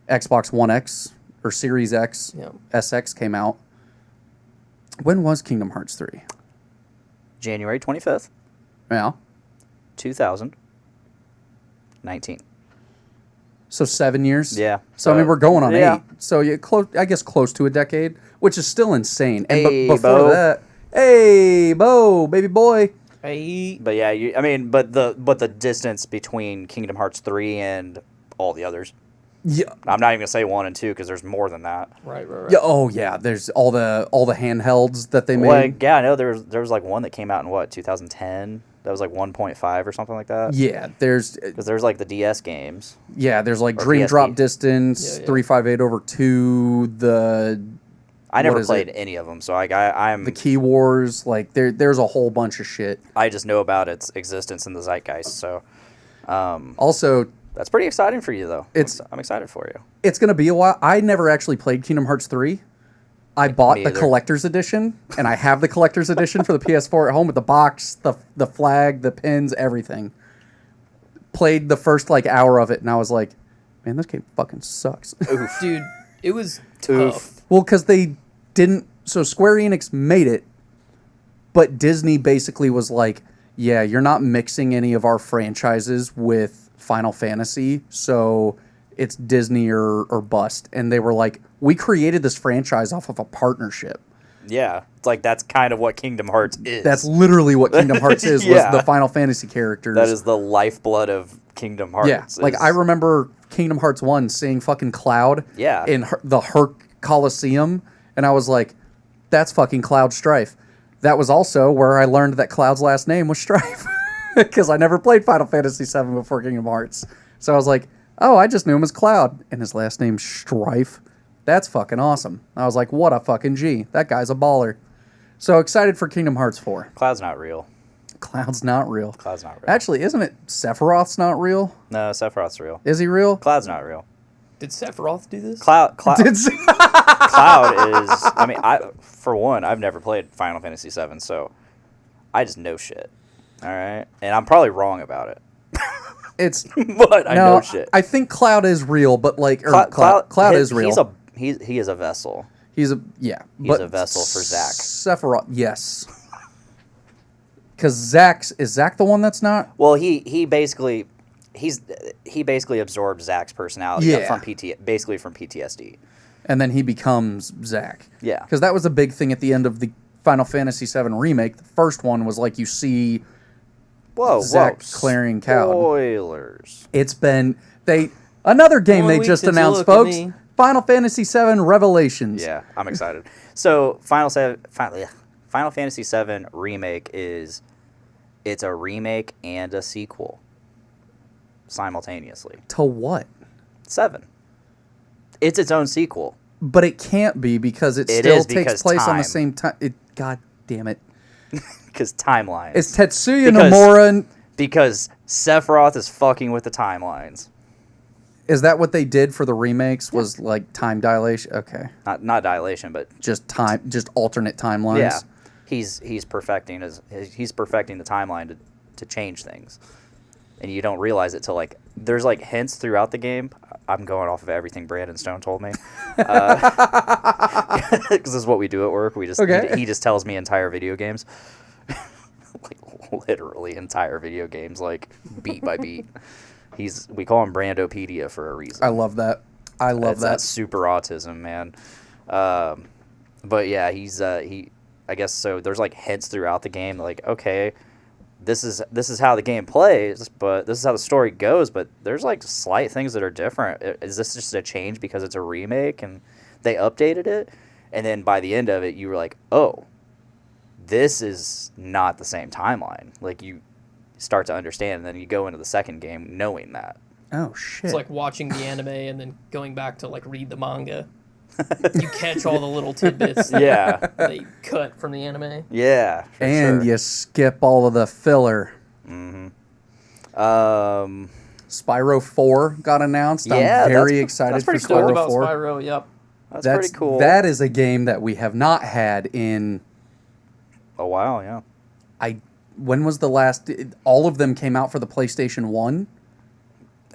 Xbox One X or Series X SX came out. When was Kingdom Hearts 3? January 25th, Yeah. 2019. So 7 years. Yeah. So I mean, we're going on 8. yeah. So I guess close to a decade, which is still insane. And Hey, before Bo. that, hey, Bo, baby boy. Hey. But yeah, but the distance between Kingdom Hearts 3 and all the others. Yeah. I'm not even gonna say 1 and 2 because there's more than that. Right. Yeah. Oh yeah. There's all the handhelds that they made. Like, yeah, I know there was like one that came out in 2010. That was like 1.5 or something like that. Yeah. There's Because there's like the DS games. there's like Or Dream PSP. Drop Distance, 358/2, I never What is played it? any of them, so I'm the Key Wars. Like there's a whole bunch of shit. I just know about its existence in the zeitgeist. So Also, that's pretty exciting for you, though. I'm excited for you. it's gonna be a while. I never actually played Kingdom Hearts 3. I bought Me the either. collector's edition, and I have the collector's edition for the PS4 at home with the box, the flag, the pins, everything. Played the first hour of it, and I was like, man, this game fucking sucks. Dude, it was Oof. tough. Well, because they didn't. So Square Enix made it, but Disney basically was like, yeah, you're not mixing any of our franchises with Final Fantasy, so it's Disney or bust. And they were like, we created this franchise off of a partnership. Yeah, it's like that's kind of what Kingdom Hearts is. That's literally what Kingdom Hearts is, Yeah. was the Final Fantasy characters. That is the lifeblood of Kingdom Hearts. Yeah, like I remember Kingdom Hearts 1 seeing fucking Cloud in the Herc Coliseum, and I was like, that's fucking Cloud Strife. That was also where I learned that Cloud's last name was Strife, because I never played Final Fantasy VII before Kingdom Hearts. So I was like, oh, I just knew him as Cloud, and his last name's Strife. That's fucking awesome. I was like, what a fucking G. That guy's a baller. So excited for Kingdom Hearts 4. Cloud's not real. Cloud's not real. Cloud's not real. Actually, isn't it Sephiroth's not real? No, Sephiroth's real. Is he real? Cloud's not real. Did Sephiroth do this? Cloud Did is. I mean, for one, I've never played Final Fantasy VII, so I just know shit. All right, and I'm probably wrong about it, It's but I know shit. I think Cloud is real, but Cloud is real. He is a vessel. He's a vessel for Zack. Sephiroth, yes. Because is Zack the one that's not? Well, he basically absorbed Zack's personality from PTSD. And then he becomes Zack. Yeah. Because that was a big thing at the end of the Final Fantasy VII remake. The first one was like you see Zack clearing Cloud. Spoilers. It's been another game One they week just since you announced, look at folks. me. Final Fantasy VII Revelations. Yeah, I'm excited. So Final Fantasy VII remake it's a remake and a sequel simultaneously. To what? 7. It's its own sequel. But it can't be because it still takes place on the same time. God damn it. Because timelines. It's Tetsuya Nomura. And, because Sephiroth is fucking with the timelines. is that what they did for the remakes? Was like time dilation? Okay. Not dilation, but Just alternate timelines. yeah. He's perfecting the timeline to change things. And you don't realize it till there's hints throughout the game. I'm going off of everything Brandon Stone told me. Because this is what we do at work. He just tells me entire video games. Literally entire video games, beat by beat. We call him Brandopedia for a reason. I love that. That's super autism, man. But yeah, I guess so. There's hints throughout the game, okay, this is how the game plays, but this is how the story goes, but there's like slight things that are different. Is this just a change because it's a remake and they updated it? And then by the end of it, you were like, oh, this is not the same timeline. Like, you start to understand, and then you go into the second game knowing that. Oh, shit. It's like watching the anime and then going back to, like, read the manga. You catch all the little tidbits Yeah. they cut from the anime. Yeah. For and sure. you skip all of the filler. Spyro 4 got announced. Yeah, I'm very that's excited for pretty Cool Spyro about 4. Spyro, yep. That's pretty cool. That is a game that we have not had in... a while, yeah. When was the last... All of them came out for the PlayStation 1?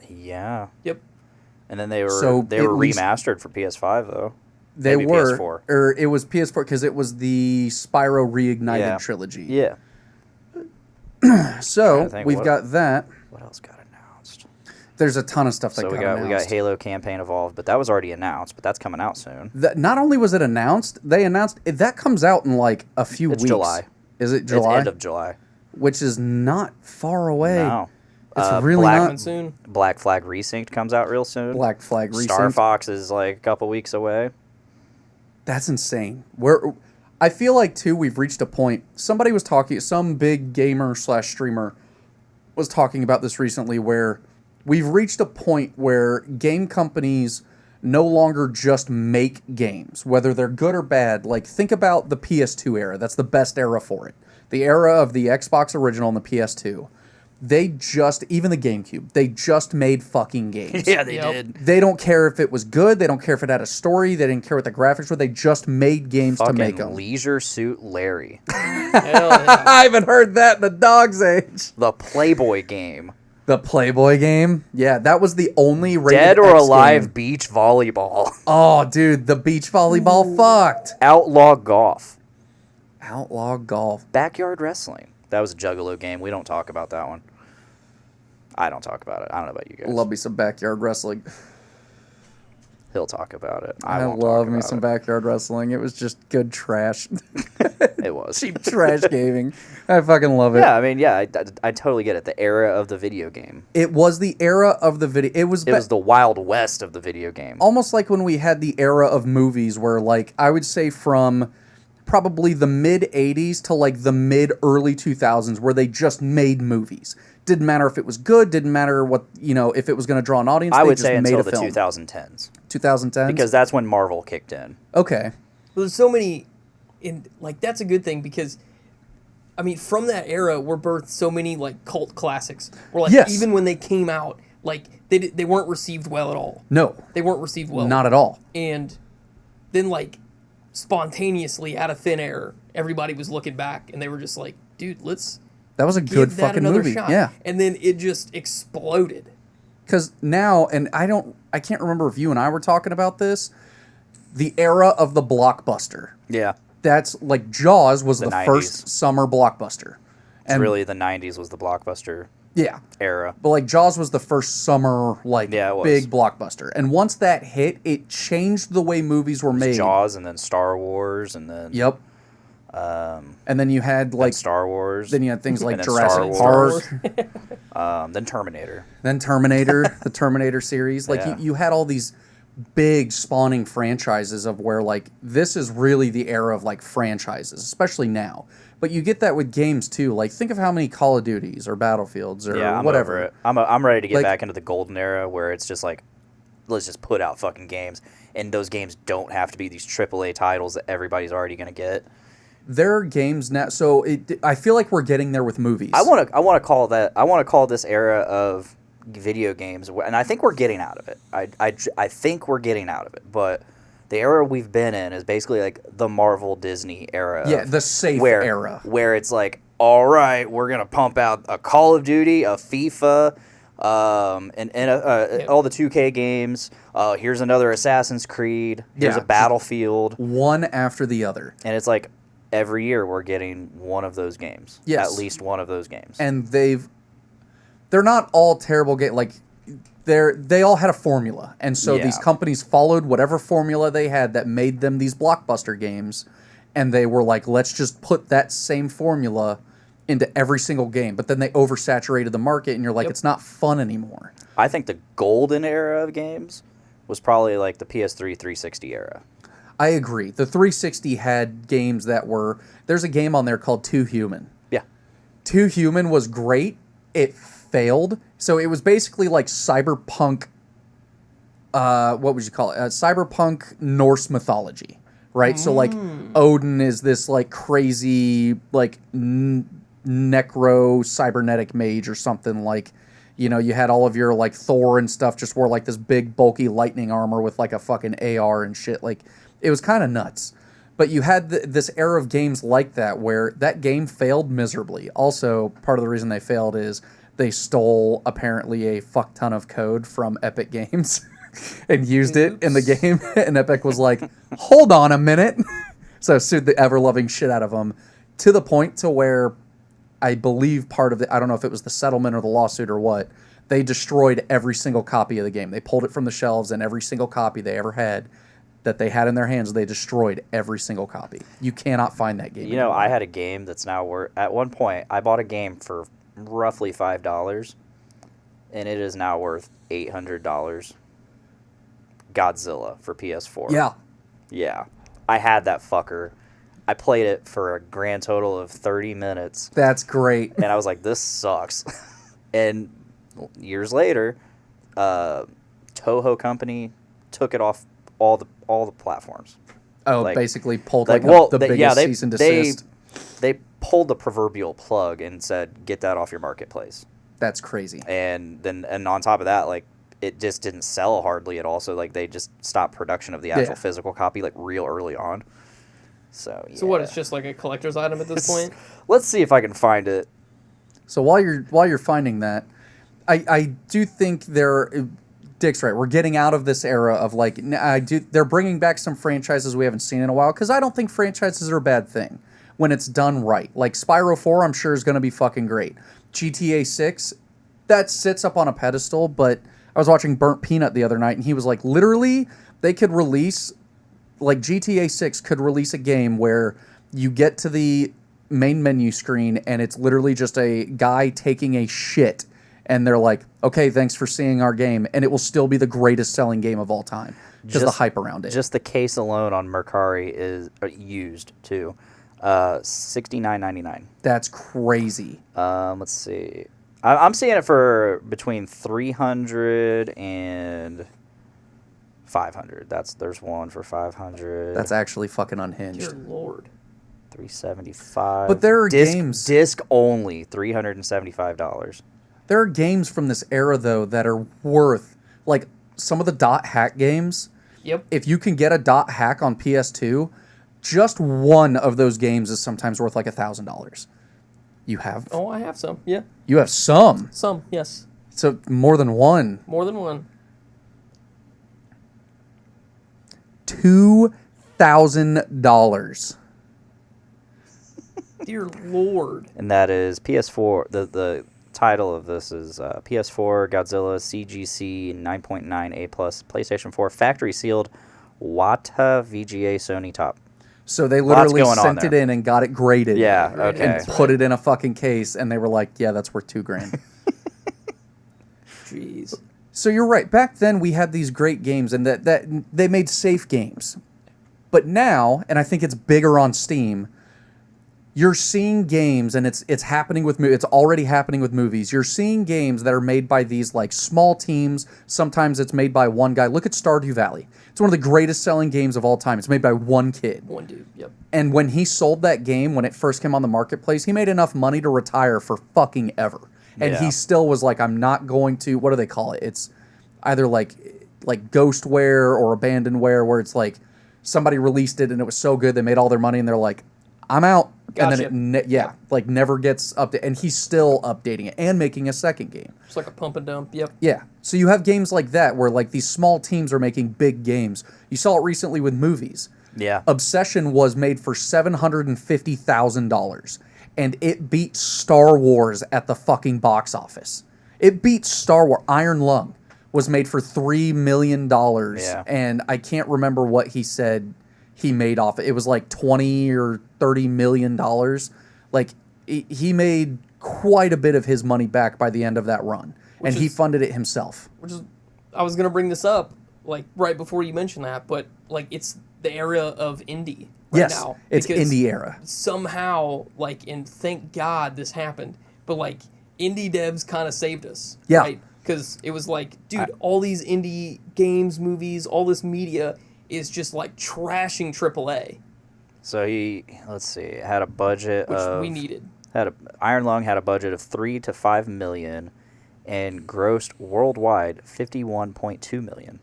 Yeah. Yep. And then they were So at least- remastered for PS5 though. They Maybe were. PS4. Or it was PS4 because it was the Spyro Reignited Yeah. trilogy. Yeah. So Trying to think we've what- got that. What else got announced? There's a ton of stuff that So got we got announced. Halo Campaign Evolved, but that was already announced, but that's coming out soon. Not only was it announced, they announced that comes out in like a few It's weeks. July. Is it July? It's end of July. Which is not far away. No. It's really Black- not. Coming soon. Black Flag Resynced comes out real soon. Black Flag Star Resynced. Fox is like a couple weeks away. That's insane. I feel like too we've reached a point. Somebody was talking. Some big gamer / streamer was talking about this recently, where we've reached a point where game companies no longer just make games, whether they're good or bad. Like, think about the PS2 era. That's the best era for it. The era of the Xbox original and the PS2. Even the GameCube, they just made fucking games. Yeah, they Yep. did. They don't care if it was good. They don't care if it had a story. They didn't care what the graphics were. They just made games to make them. Fucking Leisure Suit Larry. Hell yeah. I haven't heard that in a dog's age. The Playboy game. The Playboy game? Yeah, that was the only rated Dead or X Alive game. Beach Volleyball. Oh, dude, the beach volleyball fucked. Outlaw Golf. Outlaw golf. Backyard Wrestling. That was a Juggalo game. We don't talk about that one. I don't talk about it. I don't know about you guys. Love me some backyard wrestling. He'll talk about it. I won't love talk me about some it. backyard wrestling. It was just good trash. It was. Cheap trash gaming. I fucking love it. Yeah, I mean, yeah, I totally get it. The era of the video game. It was the era of the video. It was, It was the Wild West of the video game. almost like when we had the era of movies where, like, I would say from probably the mid 80s to like the mid early 2000s, where they just made movies. Didn't matter if it was good, didn't matter what, if it was going to draw an audience. I they would just say made until a the film. 2010s. 2010s? Because that's when Marvel kicked in. Okay. Well, there's so many, that's a good thing because, I mean, from that era were birthed so many like cult classics. Where like Yes. even when they came out, like they weren't received well at all. No, They weren't received well. not at all. And then like spontaneously out of thin air, everybody was looking back and they were just like, dude, let's That was a give good that fucking another movie. shot. Yeah. And then it just exploded. Because now, and I can't remember if you and I were talking about this, the era of the blockbuster. Yeah. That's like Jaws was The the 90s. first summer blockbuster. It's really the 90s was the blockbuster Yeah. era. But like Jaws was the first summer like Yeah, it was. big blockbuster. And once that hit, it changed the way movies were made. Jaws and then Star Wars and then Yep. And then you had like Star Wars. then you had things like and then Star Jurassic Wars. Park, Then Terminator. then Terminator, the Terminator series. Like Yeah. you had all these big spawning franchises of where like this is really the era of like franchises, especially now. But you get that with games too. Like think of how many Call of Duties or Battlefields or Yeah, I'm whatever. over it. I'm ready to get Like- back into the golden era where it's just like, let's just put out fucking games. And those games don't have to be these AAA titles that everybody's already going to get. There are games now. So I feel like we're getting there with movies. I want to call this era of video games, and I think we're getting out of it. I think we're getting out of it, but the era we've been in is basically like the Marvel Disney era. Yeah, the safe where, era. where it's like, all right, we're gonna pump out a Call of Duty, a FIFA, and all the 2K games. Here's another Assassin's Creed. Here's Yeah. a Battlefield, one after the other. and it's like every year we're getting one of those games. Yes. At least one of those games. And they're not all terrible games. Like they all had a formula, and so Yeah. these companies followed whatever formula they had that made them these blockbuster games, and they were like, let's just put that same formula into every single game, but then they oversaturated the market, and you're like, Yep. it's not fun anymore. I think the golden era of games was probably like the PS3 360 era. I agree. The 360 had games that were... There's a game on there called Too Human. Yeah. Too Human was great. It failed. So it was basically like cyberpunk... what would you call it? Cyberpunk Norse mythology, right? So like Odin is this like crazy like necro cybernetic mage or something. Like, you know, you had all of your like Thor and stuff just wore like this big bulky lightning armor with like a fucking AR and shit. Like, it was kind of nuts. But you had this era of games like that where that game failed miserably. Also, part of the reason they failed is they stole apparently a fuck ton of code from Epic Games and used it in the game. And Epic was like, hold on a minute. So sued the ever-loving shit out of them to the point to where I believe part of I don't know if it was the settlement or the lawsuit or what, they destroyed every single copy of the game. They pulled it from the shelves, and every single copy they ever had that they had in their hands, they destroyed every single copy. You cannot find that game You know, anymore. I had a game that's now worth... At one point, I bought a game for roughly $5, and it is now worth $800. Godzilla for PS4. Yeah. Yeah. I had that fucker. I played it for a grand total of 30 minutes. That's great. And I was like, this sucks. And years later, Toho Company took it off all the platforms. Oh, Like- basically pulled Like, like, well, the biggest yeah, cease and desist. they pulled the proverbial plug and said, get that off your marketplace. That's crazy. And on top of that, like, it just didn't sell hardly at all. So like they just stopped production of the actual Yeah. physical copy like real early on. So yeah. So what? It's just like a collector's item at this point. Let's see if I can find it. So while you're finding that, I do think Dick's right. We're getting out of this era of like they're bringing back some franchises we haven't seen in a while, because I don't think franchises are a bad thing when it's done right. Like Spyro 4, I'm sure is going to be fucking great. GTA 6, that sits up on a pedestal, but I was watching Burnt Peanut the other night, and he was like, literally, they could release, like GTA 6 could release a game where you get to the main menu screen and it's literally just a guy taking a shit, and they're like, okay, thanks for seeing our game, and it will still be the greatest selling game of all time because the Just- hype around it. Just the case alone on Mercari is used too. $69.99. That's crazy. Let's see. I'm seeing it for between 300 and 500. There's one for 500. That's actually fucking unhinged. Dear Lord. 375. But there are games- disc only $375. There are games from this era, though, that are worth, like, some of the dot hack games. Yep. If you can get a dot hack on PS2, just one of those games is sometimes worth like $1,000. You have Oh, I have some. Yeah. you have some, Some. Yes. so more than one. More than one. $2,000. Dear Lord. And that is PS4. The title of this is PS4 Godzilla CGC 9.9 A+, PlayStation 4 factory sealed WATA VGA Sony top. So they literally going on sent it there. in and got it graded. Yeah, Graded. okay. And put it in a fucking case, and they were like, "Yeah, that's worth $2,000." Jeez. So you're right. Back then we had these great games, and that they made safe games. But now, and I think it's bigger on Steam, you're seeing games, and it's happening with it's already happening with movies. You're seeing games that are made by these like small teams. Sometimes it's made by one guy. Look at Stardew Valley. It's one of the greatest selling games of all time. It's made by one kid. One dude. Yep. And when he sold that game, when it first came on the marketplace, he made enough money to retire for fucking ever. And Yeah. he still was like, I'm not going to, what do they call it? It's either like ghostware or abandonware, where it's like somebody released it and it was so good they made all their money and they're like, I'm out. Gotcha. And then it like never gets updated. And he's still updating it and making a second game. Just like a pump and dump. Yep. Yeah. So you have games like that where like these small teams are making big games. You saw it recently with movies. Yeah. Obsession was made for $750,000, and it beat Star Wars at the fucking box office. It beat Star Wars. Iron Lung was made for $3 million, Yeah. and I can't remember what he said he made off it. It was like 20 or 30 million dollars. Like, he made quite a bit of his money back by the end of that run, and he funded it himself. Which is, I was gonna bring this up like right before you mentioned that, but like it's the era of indie right now. It's indie era. Somehow, like, and thank God this happened, but like indie devs kind of saved us. Yeah. Right? Because it was like, dude, all these indie games, movies, all this media is just like trashing AAA. So he, let's see, had a budget Which of... we needed. Iron Lung had a budget of $3 to $5 million and grossed worldwide $51.2 million.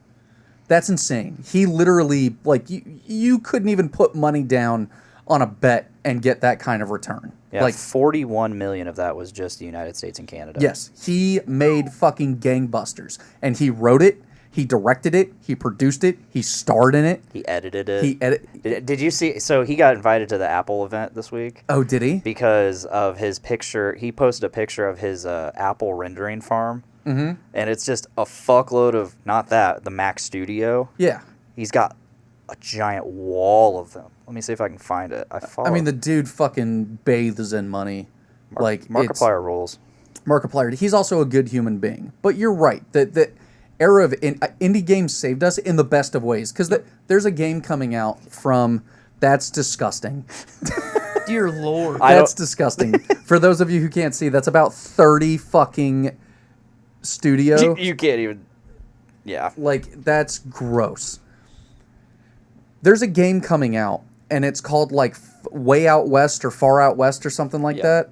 That's insane. He literally, like, you couldn't even put money down on a bet and get that kind of return. Yeah, like, 41 million of that was just the United States and Canada. Yes, he made fucking gangbusters, and he wrote it, he directed it, he produced it, he starred in it, He edited it. Did Did you see? So he got invited to the Apple event this week. Oh, did he? Because of his picture. He posted a picture of his Apple rendering farm. Mm-hmm. And it's just a fuckload of, the Mac Studio. Yeah. He's got a giant wall of them. Let me see if I can find it. I mean, the dude fucking bathes in money. Markiplier rules. Markiplier. He's also a good human being. But you're right. The era of indie games saved us in the best of ways. Because there's a game coming out from... That's disgusting. Dear Lord. That's disgusting. For those of you who can't see, that's about 30 fucking studio. You can't even... Yeah. Like, that's gross. There's a game coming out, and it's called, like, Way Out West or Far Out West or something like that.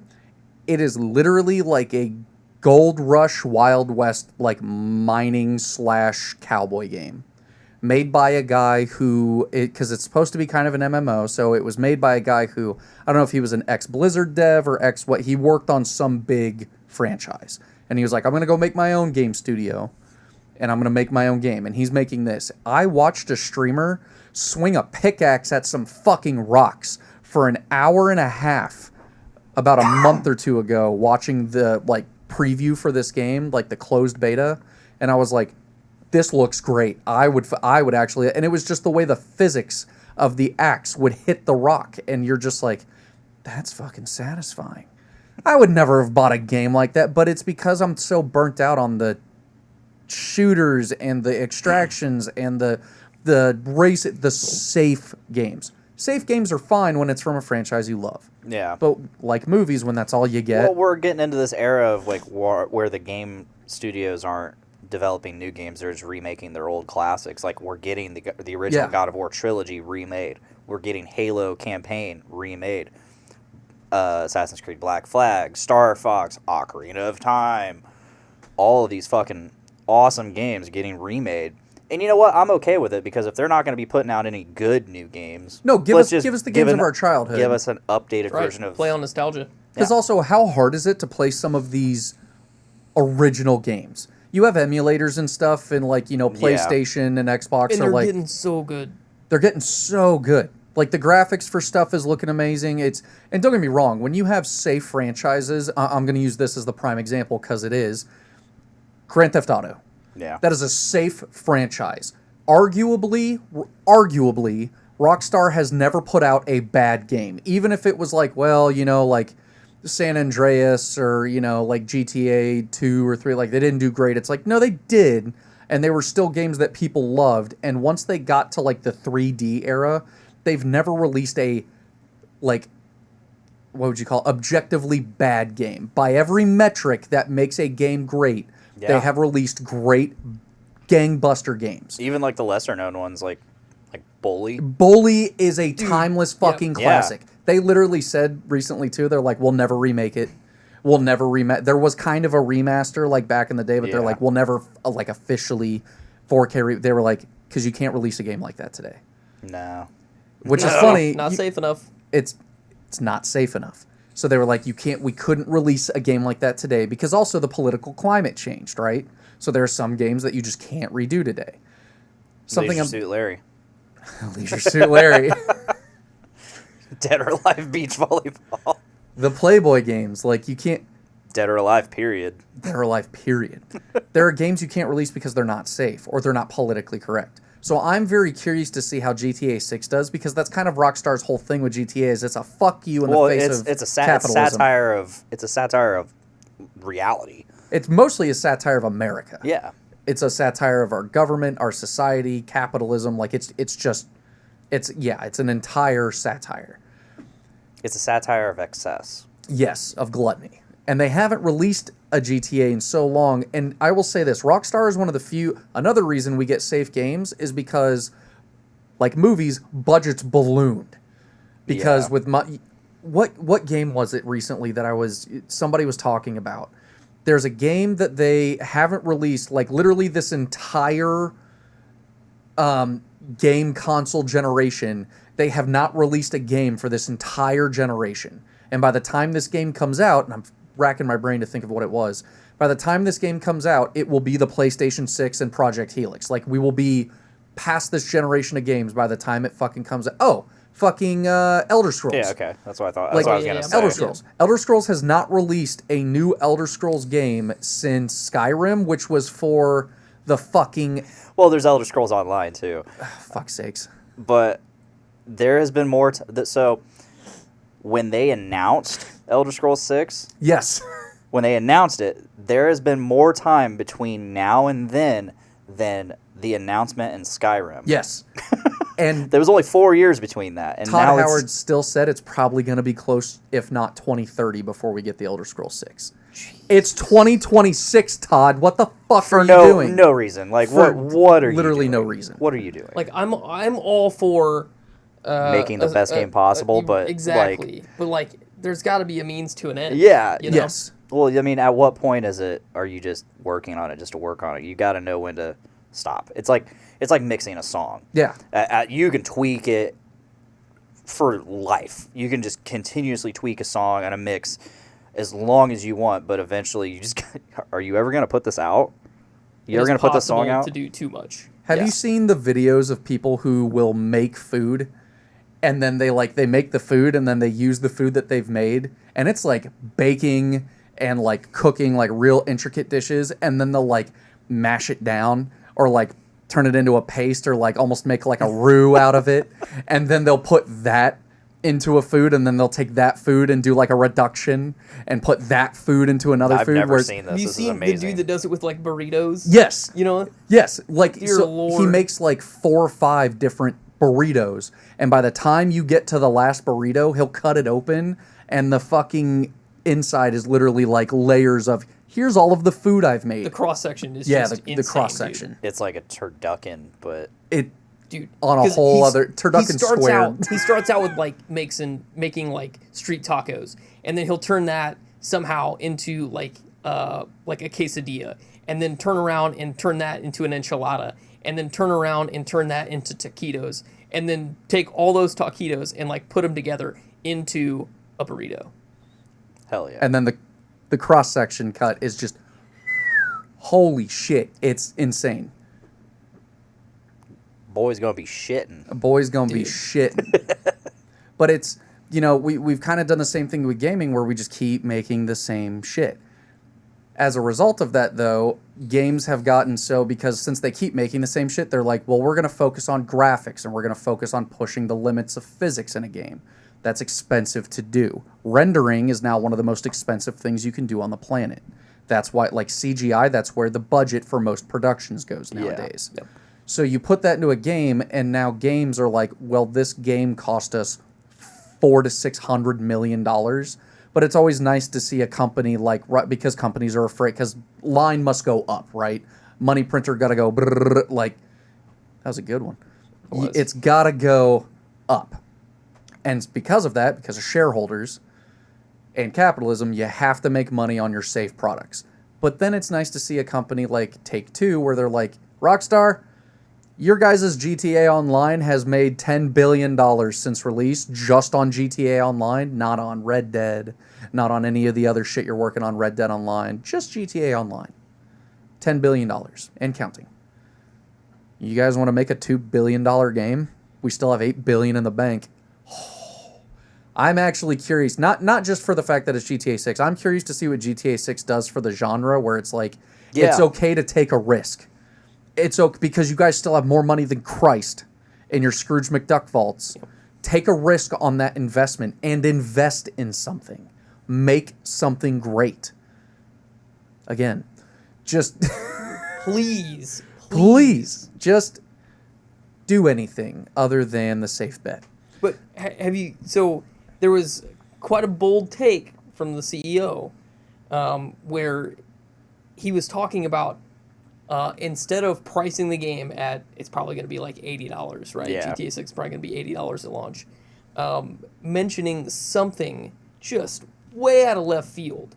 It is literally like a Gold Rush Wild West, like, mining / cowboy game. Made by a guy who, because it's supposed to be kind of an MMO, so it was made by a guy who, I don't know if he was an ex-Blizzard dev or ex-what, he worked on some big franchise. And he was like, I'm going to go make my own game studio, and I'm going to make my own game. And he's making this. I watched a streamer swing a pickaxe at some fucking rocks for an hour and a half about a month or two ago, watching the, like, preview for this game, like the closed beta. And I was like, this looks great. I would actually, and it was just the way the physics of the axe would hit the rock, and you're just like, that's fucking satisfying. I would never have bought a game like that, but it's because I'm so burnt out on the shooters and the extractions and the safe games. Safe games are fine when it's from a franchise you love. Yeah. But like movies, when that's all you get. Well, we're getting into this era of like where the game studios aren't developing new games; they're just remaking their old classics. Like we're getting the original God of War trilogy remade. We're getting Halo campaign remade. Assassin's Creed Black Flag, Star Fox, Ocarina of Time. All of these fucking awesome games getting remade. And you know what? I'm okay with it because if they're not going to be putting out any good new games, no, give us the games of our childhood. Give us an updated version of play on nostalgia. Because also, how hard is it to play some of these original games? You have emulators and stuff, and like PlayStation and Xbox and are like getting so good. They're getting so good. Like the graphics for stuff is looking amazing. And don't get me wrong, when you have safe franchises, I'm going to use this as the prime example because it is Grand Theft Auto. Yeah. That is a safe franchise. Arguably, Rockstar has never put out a bad game. Even if it was like, like San Andreas or, like GTA 2 or 3, like they didn't do great. It's like, no, they did. And they were still games that people loved. And once they got to like the 3D era, they've never released a, like, what would you call objectively bad game. By every metric that makes a game great, they have released great gangbuster games. Even like the lesser known ones like Bully. Bully is a timeless fucking classic. Yeah. They literally said recently too, they're like, we'll never remake it. We'll never remake. There was kind of a remaster like back in the day, but they're like, we'll never like officially 4K. They were like, because you can't release a game like that today. No. Which is funny. Not safe enough. It's not safe enough. So they were like, we couldn't release a game like that today because also the political climate changed, right? So there are some games that you just can't redo today. Leisure Suit Larry. Leisure Suit Larry. Dead or Alive Beach Volleyball. The Playboy games, like you can't... Dead or Alive, period. Dead or Alive, period. There are games you can't release because they're not safe or they're not politically correct. So I'm very curious to see how GTA 6 does, because that's kind of Rockstar's whole thing with GTA is it's a fuck you in the face of capitalism. It's a satire of reality. It's mostly a satire of America. Yeah. It's a satire of our government, our society, capitalism. Like it's an entire satire. It's a satire of excess. Yes, of gluttony. And they haven't released a GTA in so long. And I will say this, Rockstar is one of the few. Another reason we get safe games is because, like movies, budgets ballooned. Because with what game was it recently that somebody was talking about? There's a game that they haven't released, like literally this entire game console generation. They have not released a game for this entire generation. And by the time this game comes out, and I'm racking my brain to think of what it was, by the time this game comes out, it will be the PlayStation 6 and Project Helix. Like, we will be past this generation of games by the time it fucking comes out. Oh, fucking Elder Scrolls. Yeah, okay. That's what I thought. That's what I was going to say. Elder Scrolls. Elder Scrolls has not released a new Elder Scrolls game since Skyrim, which was for the fucking... Well, there's Elder Scrolls Online, too. Fuck's sakes. But there has been more... So, when they announced Elder Scrolls 6... Yes. When they announced it, there has been more time between now and then than the announcement in Skyrim. Yes. And there was only 4 years between that. And Todd now Howard still said it's probably going to be close, if not 2030, before we get the Elder Scrolls 6. Jeez. It's 2026, Todd. What the fuck are you doing? No reason. Like, what are you doing? Literally no reason. What are you doing? Like, I'm all for... making the best game possible, but... Exactly. But, like, there's got to be a means to an end. Yeah. You know? Yes. Well, I mean, at what point are you just working on it just to work on it? You got to know when to stop. It's like mixing a song. Yeah. You can tweak it for life. You can just continuously tweak a song and a mix as long as you want, but eventually you just are you ever going to put this out? You ever going to put this song out? To do too much. Have you seen the videos of people who will make food and then they make the food and then they use the food that they've made, and it's like baking and like cooking like real intricate dishes, and then they'll like mash it down or like turn it into a paste or like almost make like a roux out of it, and then they'll put that into a food, and then they'll take that food and do like a reduction and put that food into another food. I've never seen this. Have you This seen is amazing. the dude that does it with like burritos? Yes. You know? Yes. Like, Dear so Lord. he makes like 4 or 5 different burritos, and by the time you get to the last burrito, he'll cut it open, and the fucking inside is literally like layers of, here's all of the food I've made. The cross section is just insane, the cross section. It's like a turducken, but Dude, on a whole other turducken squared. He starts out with like making like street tacos, and then he'll turn that somehow into like a quesadilla, and then turn around and turn that into an enchilada, and then turn around and turn that into taquitos, and then take all those taquitos and like put them together into a burrito. Hell yeah. And then the cross section cut is just holy shit, it's insane. Boy's gonna be shitting. A boy's gonna be shitting. But it's, we've kind of done the same thing with gaming where we just keep making the same shit. As a result of that, though, games have gotten so, because since they keep making the same shit, they're like, well, we're going to focus on graphics and we're going to focus on pushing the limits of physics in a game. That's expensive to do. Rendering is now one of the most expensive things you can do on the planet. That's why, like CGI, that's where the budget for most productions goes nowadays. Yeah. Yep. So you put that into a game, and now games are like, well, this game cost us $400 to $600 million. But it's always nice to see a company because companies are afraid, because line must go up, right? Money printer got to go, like, that was a good one. It's got to go up. And because of that, because of shareholders and capitalism, you have to make money on your safe products. But then it's nice to see a company like Take-Two where they're like, Rockstar, your guys' GTA Online has made $10 billion since release just on GTA Online, not on Red Dead, not on any of the other shit you're working on Red Dead Online, just GTA Online. $10 billion and counting. You guys want to make a $2 billion game? We still have $8 billion in the bank. I'm actually curious, not just for the fact that it's GTA 6. I'm curious to see what GTA 6 does for the genre, where it's like, it's okay to take a risk. it's okay because you guys still have more money than Christ in your Scrooge McDuck vaults. Take a risk on that investment and invest in something. Make something great. Again, just Please. please just do anything other than the safe bet. But have you? So there was quite a bold take from the CEO, where he was talking about instead of pricing the game at, it's probably going to be like $80, right? Yeah. GTA 6 is probably going to be $80 at launch. Mentioning something just way out of left field,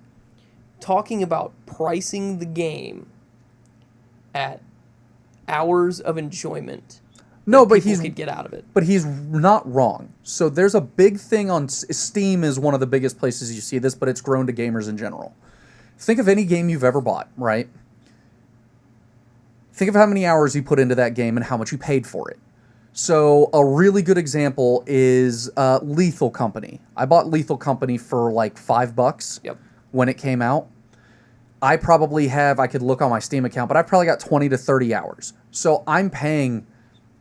talking about pricing the game at hours of enjoyment. No, but people could get out of it. But he's not wrong. So there's a big thing on Steam is one of the biggest places you see this, but it's grown to gamers in general. Think of any game you've ever bought, right? Think of how many hours you put into that game and how much you paid for it. So a really good example is Lethal Company. I bought Lethal Company for like $5 when it came out. I probably have, I could look on my Steam account, but I've probably got 20 to 30 hours. So I'm paying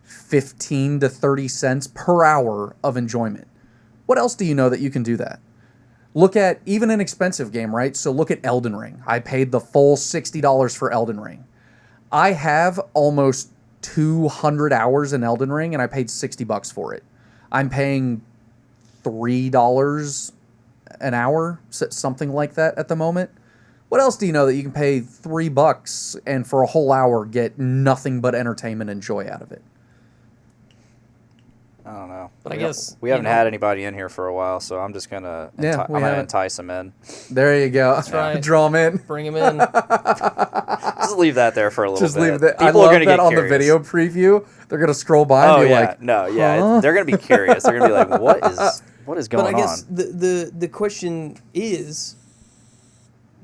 15 to 30 cents per hour of enjoyment. What else do you know that you can do that? Look at even an expensive game, right? So look at Elden Ring. I paid the full $60 for Elden Ring. I have almost 200 hours in Elden Ring and I paid $60 for it. I'm paying $3 an hour, something like that at the moment. What else do you know that you can pay $3 and for a whole hour get nothing but entertainment and joy out of it? I don't know. But I guess we haven't had anybody in here for a while, so I'm just gonna I'm gonna entice them in. There you go. That's right. Draw them in. Bring him in. Just leave that there for a little Just bit. leave that. People I are love gonna that get on curious. the video preview. They're gonna scroll by and be like, "Huh? They're gonna be curious. They're gonna be like, what is going on?" But I guess the question is,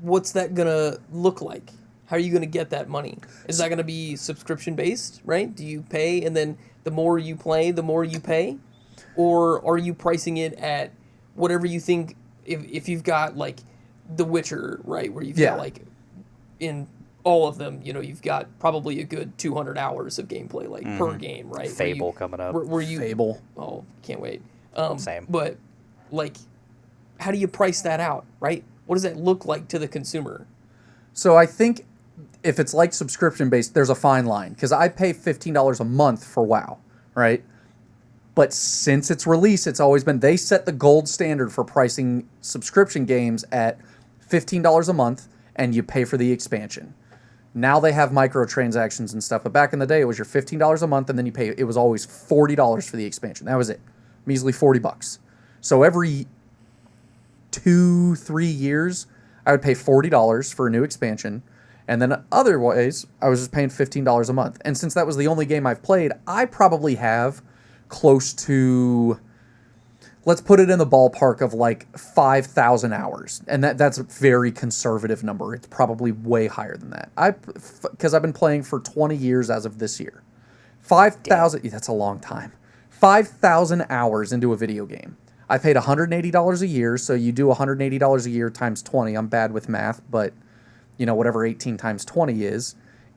what's that gonna look like? How are you gonna get that money? Is that gonna be subscription based, right? Do you pay and then the more you play, the more you pay? Or are you pricing it at whatever you think, if you've got like The Witcher, right, where you've got like in all of them, you've got probably a good 200 hours of gameplay like per game, right? Fable coming up. Where you Fable. Oh, can't wait. Same. But like, how do you price that out, right? What does that look like to the consumer? So I think if it's like subscription based, there's a fine line because I pay $15 a month for WoW, right? But since its release, it's always been, they set the gold standard for pricing subscription games at $15 a month and you pay for the expansion. Now they have microtransactions and stuff, but back in the day, it was your $15 a month and then you pay, it was always $40 for the expansion. That was it. Measly $40. So every 2-3 years, I would pay $40 for a new expansion. And then otherwise, I was just paying $15 a month. And since that was the only game I've played, I probably have close to, let's put it in the ballpark of like 5,000 hours. And that's a very conservative number. It's probably way higher than that. Because I've been playing for 20 years as of this year. 5,000, that's a long time. 5,000 hours into a video game. I paid $180 a year, so you do $180 a year times 20. I'm bad with math, but whatever 18 times 20 is,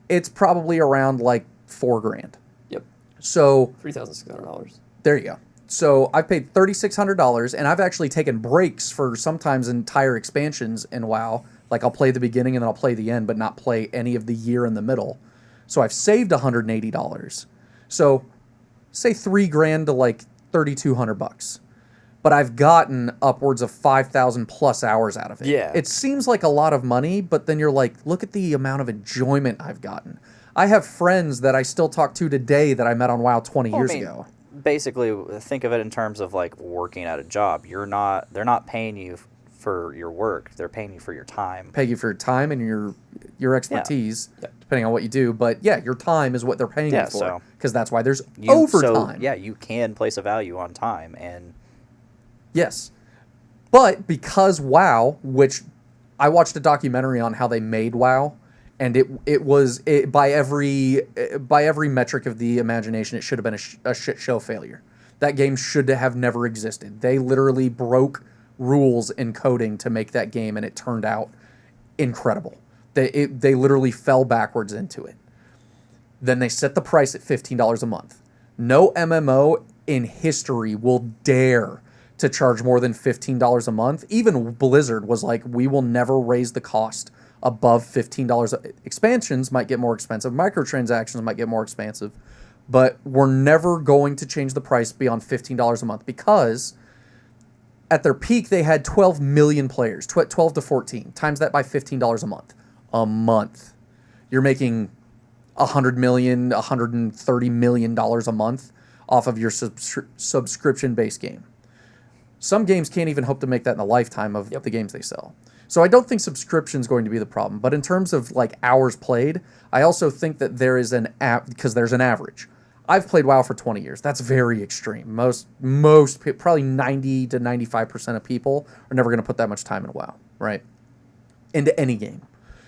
it's probably around like $4,000. Yep. So $3,600. There you go. So I've paid $3,600, and I've actually taken breaks for sometimes entire expansions in WoW. Like I'll play the beginning and then I'll play the end, but not play any of the year in the middle. So I've saved $180. So say $3,000 to like $3,200. But I've gotten upwards of 5,000 plus hours out of it. Yeah. It seems like a lot of money, but then you're like, look at the amount of enjoyment I've gotten. I have friends that I still talk to today that I met on WoW 20 years ago. Basically, think of it in terms of like working at a job. They're not paying you for your work. They're paying you for your time. Pay you for your time and your expertise, depending on what you do. But yeah, your time is what they're paying you for, because that's why there's overtime. So, you can place a value on time, and yes, but because WoW, which I watched a documentary on how they made WoW, and it was by every metric of the imagination, it should have been a shit show failure. That game should have never existed. They literally broke rules in coding to make that game, and it turned out incredible. They literally fell backwards into it. Then they set the price at $15 a month. No MMO in history will dare to charge more than $15 a month. Even Blizzard was like, we will never raise the cost above $15. Expansions might get more expensive. Microtransactions might get more expensive. But we're never going to change the price beyond $15 a month because at their peak, they had 12 million players, 12 to 14. Times that by $15 a month. A month. You're making $100 million, $130 million a month off of your subscription-based game. Some games can't even hope to make that in the lifetime of the games they sell. So I don't think subscription is going to be the problem. But in terms of like hours played, I also think that there is because there's an average. I've played WoW for 20 years. That's very extreme. Most probably 90 to 95% of people are never going to put that much time in WoW, right? Into any game.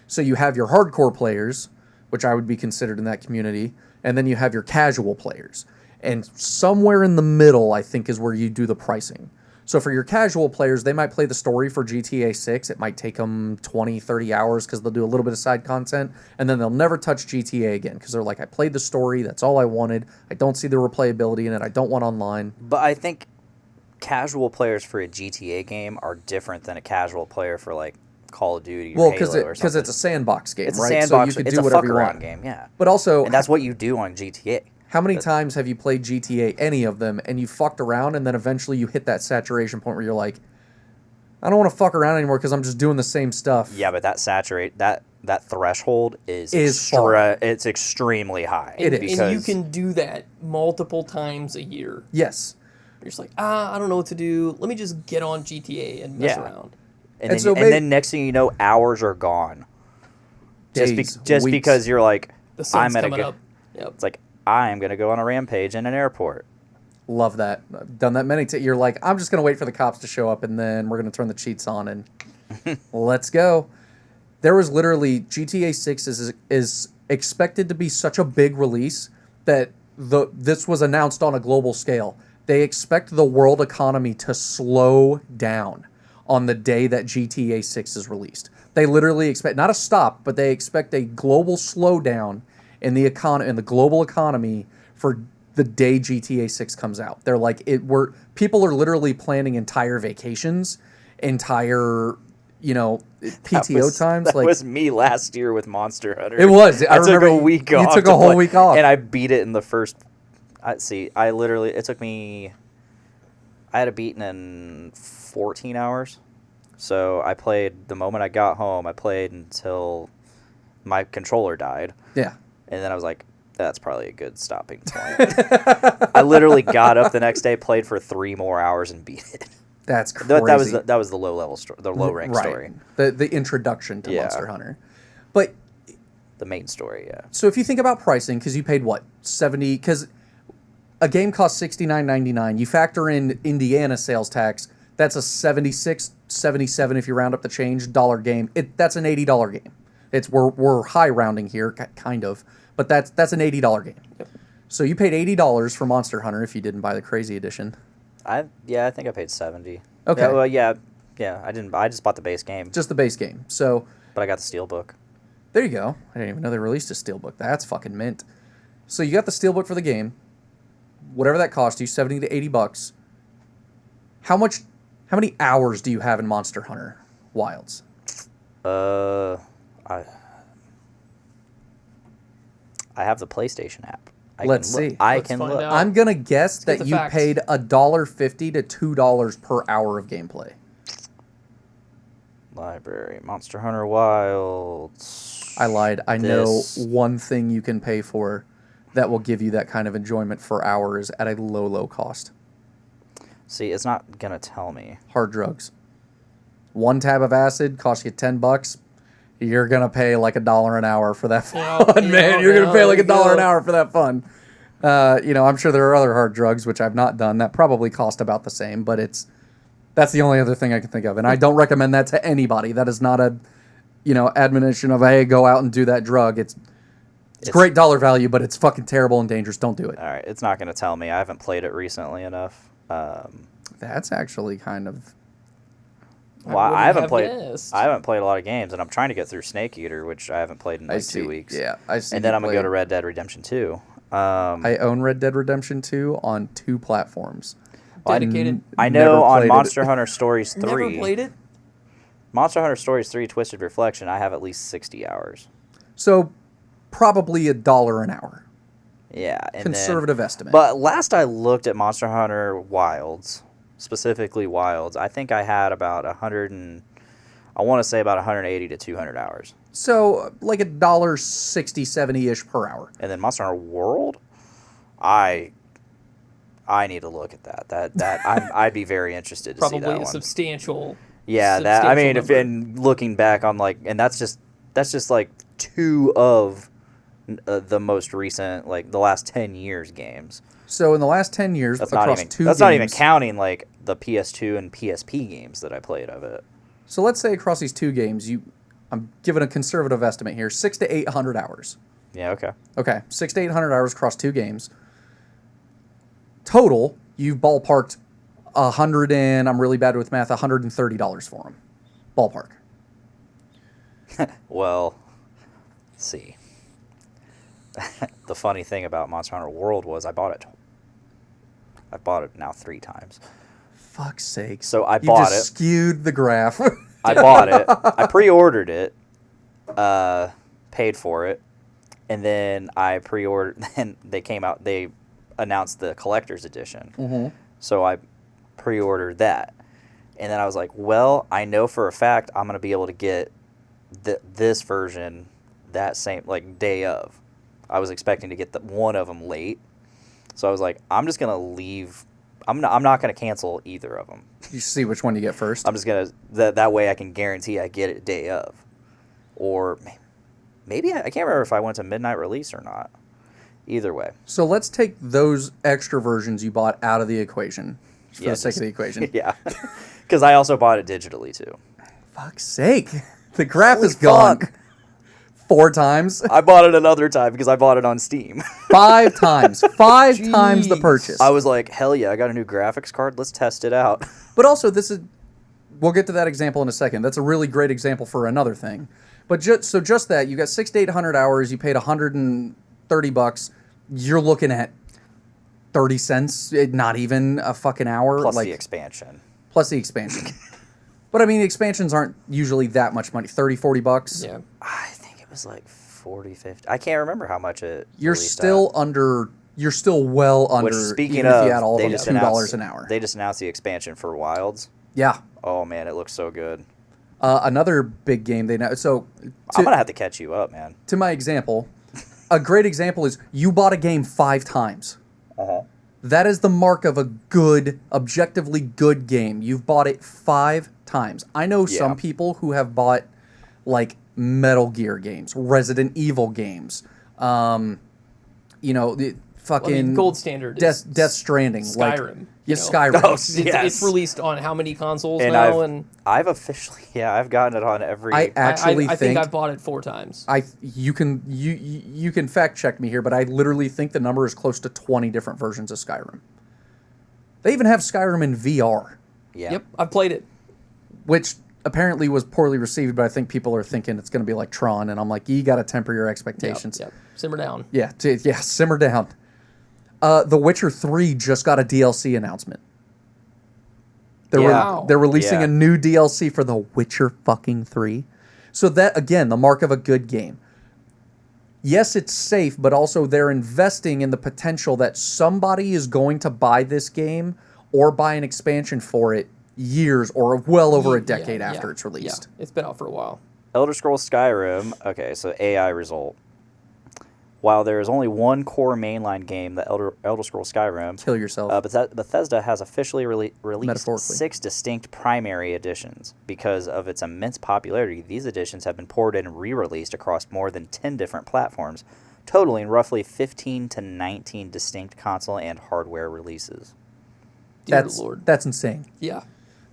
So you have your hardcore players, which I would be considered in that community, and then you have your casual players. And somewhere in the middle, I think, is where you do the pricing. So for your casual players, they might play the story for GTA 6. It might take them 20, 30 hours because they'll do a little bit of side content, and then they'll never touch GTA again because they're like, I played the story. That's all I wanted. I don't see the replayability in it. I don't want online. But I think casual players for a GTA game are different than a casual player for, like, Call of Duty or Halo or something. Because it's a sandbox game, it's right? It's a sandbox. So you can it's do a whatever you fuck-around want. game, yeah. But also... And that's what you do on GTA. How many times have you played GTA, any of them, and you fucked around, and then eventually you hit that saturation point where you're like, I don't want to fuck around anymore because I'm just doing the same stuff. Yeah, but that threshold is it's extremely high. It is. And you can do that multiple times a year. Yes. You're just like, I don't know what to do. Let me just get on GTA and mess around. And then next thing you know, hours are gone. Days, just because you're like, The sun's coming up. Yep. It's like, I am going to go on a rampage in an airport. Love that. I've done that many times. You're like, I'm just going to wait for the cops to show up, and then we're going to turn the cheats on, and let's go. There was literally, GTA 6 is expected to be such a big release that this was announced on a global scale. They expect the world economy to slow down on the day that GTA 6 is released. They literally expect, not a stop, but they expect a global slowdown in the global economy for the day GTA 6 comes out. They're like, people are literally planning entire vacations, entire, PTO times. That was me last year with Monster Hunter. It was. I took a week off. You took a whole week off. And I beat it in the first, it took me, I had it beaten in 14 hours. So I played, the moment I got home, I played until my controller died. Yeah. And then I was like, that's probably a good stopping point. I literally got up the next day, played for 3 more hours, and beat it. That's crazy. That was the low level story, the low rank story. The introduction to Monster Hunter. But the main story, yeah. So if you think about pricing, because you paid what, $70? Because a game costs $69.99. You factor in Indiana sales tax. That's a $76, $77 if you round up the change dollar game. That's an $80 game. We're high rounding here, kind of. But that's an $80 game. Yep. So you paid $80 for Monster Hunter if you didn't buy the Crazy Edition. I think I paid $70. Okay. Yeah, well, yeah. I didn't. I just bought the base game. Just the base game. So. But I got the Steelbook. There you go. I didn't even know they released a Steelbook. That's fucking mint. So you got the Steelbook for the game. Whatever that cost you, $70 to $80. How many hours do you have in Monster Hunter Wilds? I have the PlayStation app. Let's see. I can look. I'm going to guess that you paid $1.50 to $2 per hour of gameplay. Library, Monster Hunter Wilds. I lied. I know one thing you can pay for that will give you that kind of enjoyment for hours at a low, low cost. See, it's not going to tell me. Hard drugs. 1 tab of acid costs you $10. You're going to pay like $1 an hour for that fun, man. You're going to pay like $1 an hour for that fun. I'm sure there are other hard drugs, which I've not done, that probably cost about the same, but that's the only other thing I can think of. And I don't recommend that to anybody. That is not a, admonition of, hey, go out and do that drug. It's great dollar value, but it's fucking terrible and dangerous. Don't do it. All right. It's not going to tell me. I haven't played it recently enough. That's actually kind of... Well, I haven't played. guessed. I haven't played a lot of games, and I'm trying to get through Snake Eater, which I haven't played in like 2 weeks. Yeah, I see. And then I'm gonna go to Red Dead Redemption 2. I own Red Dead Redemption 2 on 2 platforms. Dedicated. I Never know on played Monster Hunter Stories 3. Never played it. Monster Hunter Stories 3 Twisted Reflection, I have at least 60 hours. So probably $1 an hour. Yeah. And Conservative estimate. But last I looked at Monster Hunter Wilds, specifically Wilds, I think I had about 180 to 200 hours. So like $1.60, 70-ish per hour. And then Monster Hunter World, I need to look at that. I'd be very interested to see that Probably a one. substantial. Yeah, that I mean, if in looking back on like, and that's just like 2 of the most recent, like the last 10 years games. So in the last 10 years, That's across not even 2 that's games, not even counting like the PS2 and PSP games that I played of it. So let's say across these 2 games, I'm giving a conservative estimate here, 600 to 800 hours. Yeah, okay. Okay, 600 to 800 hours across 2 games. Total, you've ballparked I'm really bad with math, $130 for them. Ballpark. Well, let's see. The funny thing about Monster Hunter World was I bought it now 3 times. Fuck's sake. So I You bought just it. skewed the graph. I bought it. I pre-ordered it, paid for it, and then I pre-ordered. Then they announced the collector's edition. Mm-hmm. So I pre-ordered that, and then I was like, well, I know for a fact I'm gonna be able to get this version that same like day of. I was expecting to get one of them late, so I was like, I'm just gonna leave. I'm not gonna cancel either of them. You see which one you get first. I'm just gonna that way I can guarantee I get it day of, or maybe I can't remember if I went to midnight release or not. Either way. So let's take those extra versions you bought out of the equation for the sake of the equation. Yeah, because I also bought it digitally too. Fuck's sake. The graph Holy is gone. fuck. 4 times. I bought it another time because I bought it on Steam. 5 times. 5 times the purchase. I was like, hell yeah, I got a new graphics card. Let's test it out. But also, we'll get to that example in a second. That's a really great example for another thing. But just that, you got 600 to 800 hours, you paid $130, you're looking at 30 cents, not even a fucking hour. Plus the expansion. Plus the expansion. But I mean, the expansions aren't usually that much money. 30, 40 bucks. Yeah. I think it was like 40, 50. I can't remember how much it You're released still at. you're still well under, Which, speaking even of, if you add all of they them, just $2 an hour. They just announced the expansion for Wilds. Yeah. Oh man, it looks so good. Another big game I'm gonna have to catch you up, man. To my example, a great example is you bought a game 5 times. Uh-huh. That is the mark of a good, objectively good game. You've bought it 5 times. I know some people who have bought like Metal Gear games, Resident Evil games, the fucking gold standard is Death Stranding, Skyrim. Skyrim. Oh, It's released on how many consoles And now? I've officially, I've gotten it on every. I actually I think I've bought it 4 times. You can fact check me here, but I literally think the number is close to 20 different versions of Skyrim. They even have Skyrim in VR. Yeah. Yep, I've played it. Which apparently was poorly received, but I think people are thinking it's going to be like Tron, and I'm like, you got to temper your expectations. Yep. Simmer down. Yeah, simmer down. The Witcher 3 just got a DLC announcement. They're releasing a new DLC for The Witcher fucking 3. So that, again, the mark of a good game. Yes, it's safe, but also they're investing in the potential that somebody is going to buy this game or buy an expansion for it years or well over a decade after it's released. Yeah, it's been out for a while. Elder Scrolls Skyrim. Okay, so AI result. While there is only one core mainline game, the Elder Scrolls Skyrim, Kill yourself. Bethesda has officially released Metaphorically. 6 distinct primary editions. Because of its immense popularity, these editions have been ported and re-released across more than 10 different platforms, totaling roughly 15 to 19 distinct console and hardware releases. Dear Lord. That's insane. Yeah.